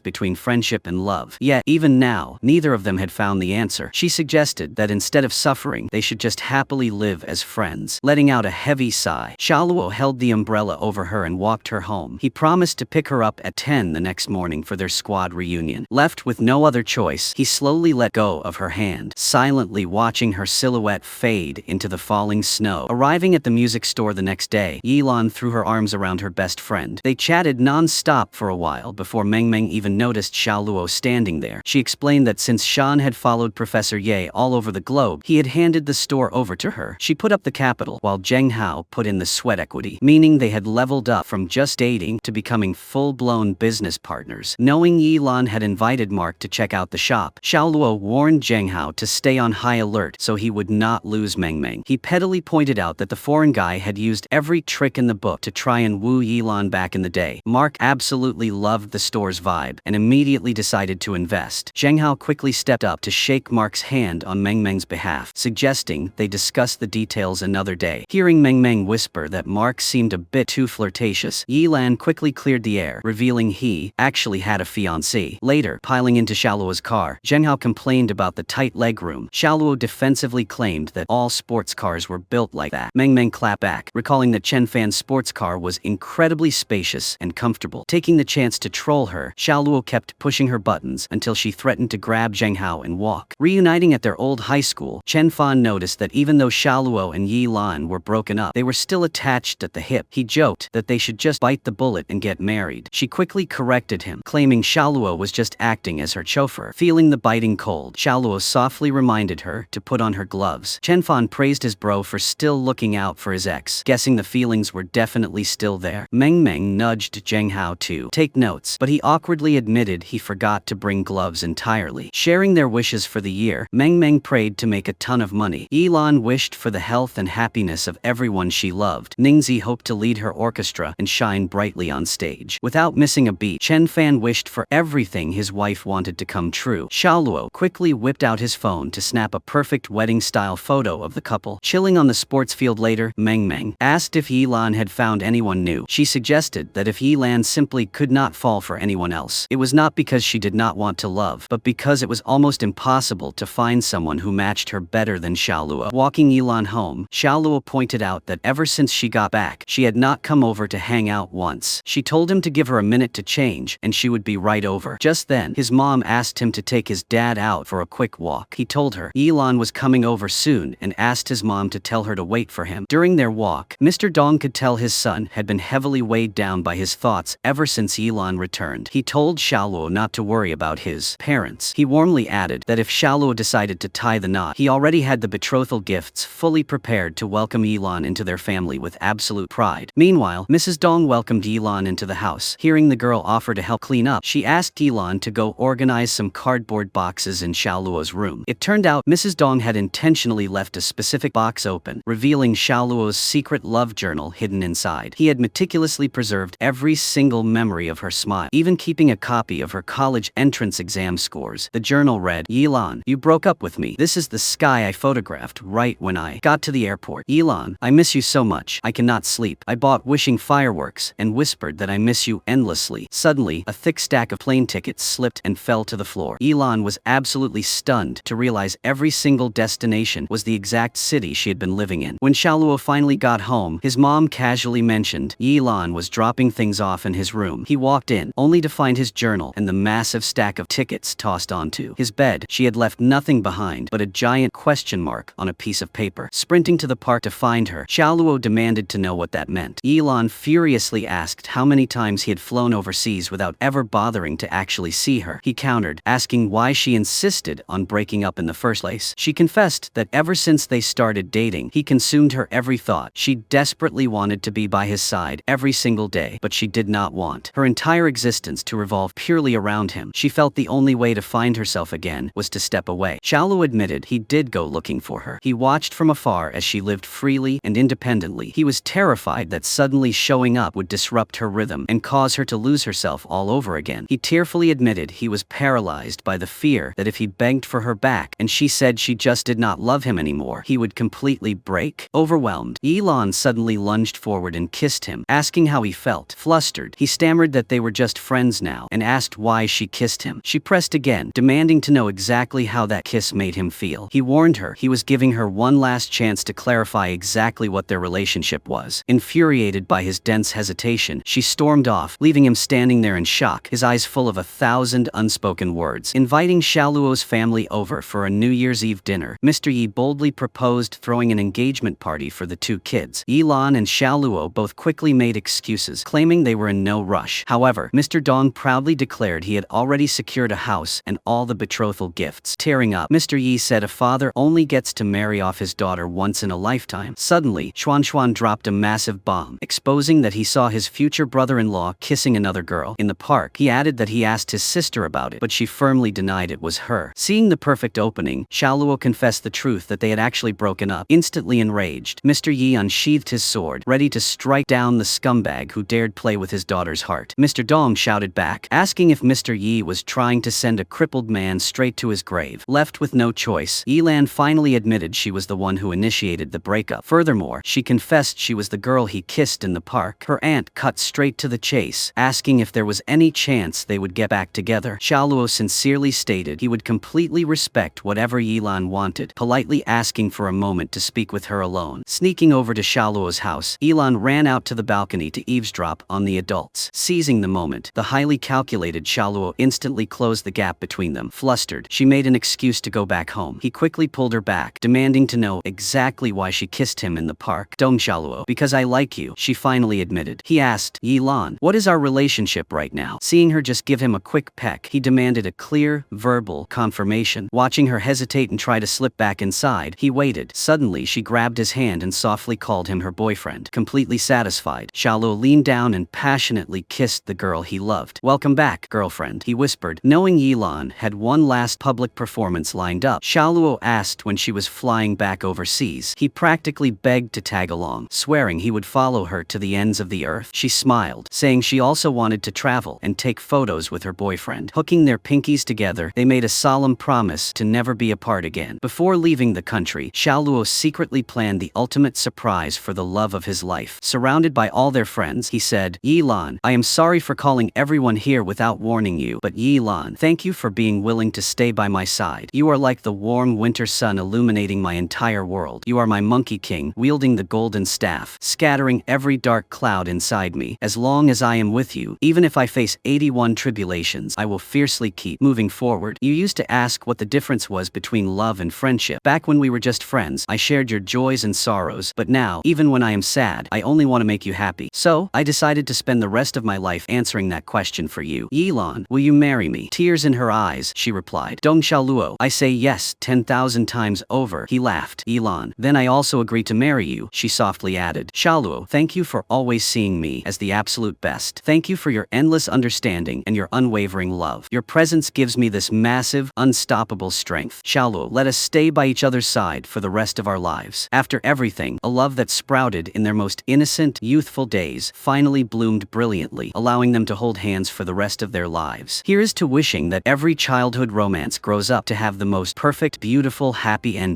between friendship and love. Yet, even now, neither of them had found the answer. She suggested that instead of suffering, they should just happily live as friends. Letting out a heavy sigh, Xiaoluo held the umbrella over her and walked her home. He promised promised to pick her up at 10 the next morning for their squad reunion. Left with no other choice, he slowly let go of her hand, silently watching her silhouette fade into the falling snow. Arriving at the music store the next day, Yilan threw her arms around her best friend. They chatted non-stop for a while before Meng Meng even noticed Xiaoluo standing there. She explained that since Shan had followed Professor Ye all over the globe, he had handed the store over to her. She put up the capital, while Zheng Hao put in the sweat equity, meaning they had leveled up from just dating to becoming full-blown business partners. Knowing Yilan had invited Mark to check out the shop, Xiaoluo warned Zheng Hao to stay on high alert so he would not lose Meng Meng. He pettily pointed out that the foreign guy had used every trick in the book to try and woo Yilan back in the day. Mark absolutely loved the store's vibe and immediately decided to invest. Zheng Hao quickly stepped up to shake Mark's hand on Meng Meng's behalf, suggesting they discuss the details another day. Hearing Meng Meng whisper that Mark seemed a bit too flirtatious, Yilan quickly cleared the air, revealing he actually had a fiancée. Later, piling into Xiaoluo's car, Zheng Hao complained about the tight legroom. Xiaoluo defensively claimed that all sports cars were built like that. Meng Meng clapped back, recalling that Chen Fan's sports car was incredibly spacious and comfortable. Taking the chance to troll her, Xiaoluo kept pushing her buttons until she threatened to grab Zheng Hao and walk. Reuniting at their old high school, Chen Fan noticed that even though Xiaoluo and Yilan were broken up, they were still attached at the hip. He joked that they should just bite the bullet and get married. She quickly corrected him, claiming Xiaoluo was just acting as her chauffeur. Feeling the biting cold, Xiaoluo softly reminded her to put on her gloves. Chen Fan praised his bro for still looking out for his ex, guessing the feelings were definitely still there. Meng Meng nudged Zheng Hao to take notes, but he awkwardly admitted he forgot to bring gloves entirely. Sharing their wishes for the year, Meng Meng prayed to make a ton of money. Yilan wished for the health and happiness of everyone she loved. Ningi hoped to lead her orchestra and shine brightly on stage. Without missing a beat, Chen Fan wished for everything his wife wanted to come true. Xiaoluo quickly whipped out his phone to snap a perfect wedding-style photo of the couple. Chilling on the sports field later, Meng Meng asked if Yilan had found anyone new. She suggested that if Yilan simply could not fall for anyone else, it was not because she did not want to love, but because it was almost impossible to find someone who matched her better than Xiaoluo. Walking Yilan home, Xiaoluo pointed out that ever since she got back, she had not come over to hang out once. She told him to give her a minute to change, and she would be right over. Just then, his mom asked him to take his dad out for a quick walk. He told her Yilan was coming over soon and asked his mom to tell her to wait for him. During their walk, Mr. Dong could tell his son had been heavily weighed down by his thoughts ever since Yilan returned. He told Xiaoluo not to worry about his parents. He warmly added that if Xiaoluo decided to tie the knot, he already had the betrothal gifts fully prepared to welcome Yilan into their family with absolute pride. Meanwhile, Mrs. Dong welcomed Yilan into the house. Hearing the girl offer to help clean up, she asked Yilan to go organize some cardboard boxes in Xiaoluo's room. It turned out Mrs. Dong had intentionally left a specific box open, revealing Xiaoluo's secret love journal hidden inside. He had meticulously preserved every single memory of her smile, even keeping a copy of her college entrance exam scores. The journal read, "Yilan, you broke up with me. This is the sky I photographed right when I got to the airport. Yilan, I miss you so much. I cannot sleep. I bought wishing fireworks and whispered that I miss you endlessly." Suddenly, a thick stack of plane tickets slipped and fell to the floor. Yilan was absolutely stunned to realize every single destination was the exact city she had been living in. When Xiaoluo finally got home, his mom casually mentioned Yilan was dropping things off in his room. He walked in, only to find his journal and the massive stack of tickets tossed onto his bed. She had left nothing behind but a giant question mark on a piece of paper. Sprinting to the park to find her, Xiaoluo demanded to know what that meant. Yilan furiously asked how many times he had flown overseas without ever bothering to actually see her. He countered, asking why she insisted on breaking up in the first place. She confessed that ever since they started dating, he consumed her every thought. She desperately wanted to be by his side every single day, but she did not want her entire existence to revolve purely around him. She felt the only way to find herself again was to step away. Xiaoluo admitted he did go looking for her. He watched from afar as she lived freely and independently. He was terrified that suddenly showing up would disrupt her rhythm and cause her to lose herself all over again. He tearfully admitted he was paralyzed by the fear that if he begged for her back and she said she just did not love him anymore, he would completely break. Overwhelmed, Yilan suddenly lunged forward and kissed him, asking how he felt. Flustered, he stammered that they were just friends now and asked why she kissed him. She pressed again, demanding to know exactly how that kiss made him feel. He warned her he was giving her one last chance to clarify exactly what their relationship was. Infuriated by his dense hesitation, she stormed off, leaving him standing there in shock, his eyes full of 1,000 unspoken words. Inviting Xiaoluo's family over for a New Year's Eve dinner, Mr. Yi boldly proposed throwing an engagement party for the two kids. Yilan and Xiaoluo both quickly made excuses, claiming they were in no rush. However, Mr. Dong proudly declared he had already secured a house and all the betrothal gifts. Tearing up, Mr. Yi said a father only gets to marry off his daughter once in a lifetime. Suddenly, Xuan dropped a massive bomb, exposing that he saw his future brother-in-law kissing another girl in the park. He added that he asked his sister about it, but she firmly denied it was her. Seeing the perfect opening, Xiaoluo confessed the truth that they had actually broken up. Instantly enraged, Mr. Yi unsheathed his sword, ready to strike down the scumbag who dared play with his daughter's heart. Mr. Dong shouted back, asking if Mr. Yi was trying to send a crippled man straight to his grave. Left with no choice, Yilan finally admitted she was the one who initiated the breakup. Furthermore, she confessed she was the girl he kissed in the park. Her aunt cut straight to the chase, asking if there was any chance they would get back together. Xiaoluo sincerely stated he would completely respect whatever Yilan wanted, politely asking for a moment to speak with her alone. Sneaking over to Xiaoluo's house, Yilan ran out to the balcony to eavesdrop on the adults. Seizing the moment, the highly calculated Xiaoluo instantly closed the gap between them. Flustered, she made an excuse to go back home. He quickly pulled her back, demanding to know exactly why she kissed him in the park. Dong Xiaoluo, because I like you, she finally admitted. He asked, Yilan, what is our relationship right now? Seeing her just give him a quick peck, he demanded a clear, verbal confirmation. Watching her hesitate and try to slip back inside, he waited. Suddenly, she grabbed his hand and softly called him her boyfriend. Completely satisfied, Xiaoluo leaned down and passionately kissed the girl he loved. Welcome back, girlfriend, he whispered. Knowing Yilan had one last public performance lined up, Xiaoluo asked when she was flying back overseas. He practically begged to tag along, swearing he would follow her to the ends of the earth. She smiled, saying she also wanted to travel and take photos with her boyfriend. Hooking their pinkies together, they made a solemn promise to never be apart again. Before leaving the country, Xiaoluo secretly planned the ultimate surprise for the love of his life. Surrounded by all their friends, he said, Yilan, I am sorry for calling everyone here without warning you, but Yilan, thank you for being willing to stay by my side. You are like the warm winter sun illuminating my entire world. You are my monkey king, wielding the golden staff, scattering every dark cloud inside me. As long as I am with you, even if I face 81 tribulations, I will fiercely keep moving forward. You used to ask what the difference was between love and friendship. Back when we were just friends, I shared your joys and sorrows, but now, even when I am sad, I only want to make you happy. So, I decided to spend the rest of my life answering that question for you. Yilan, will you marry me? Tears in her eyes, she replied. Dong Xiaoluo, I say yes 10,000 times over, he laughed. Yilan, then I also agree to marry you, she softly added. Xiaoluo, thank you for always seeing me as the absolute best. Thank you for your endless understanding and your unwavering love. Your presence gives me this massive, unstoppable strength. Xiaoluo, let us stay by each other's side for the rest of our lives. After everything, a love that sprouted in their most innocent, youthful days finally bloomed brilliantly, allowing them to hold hands for the rest of their lives. Here's to wishing that every childhood romance grows up to have the most perfect, beautiful, happy ending.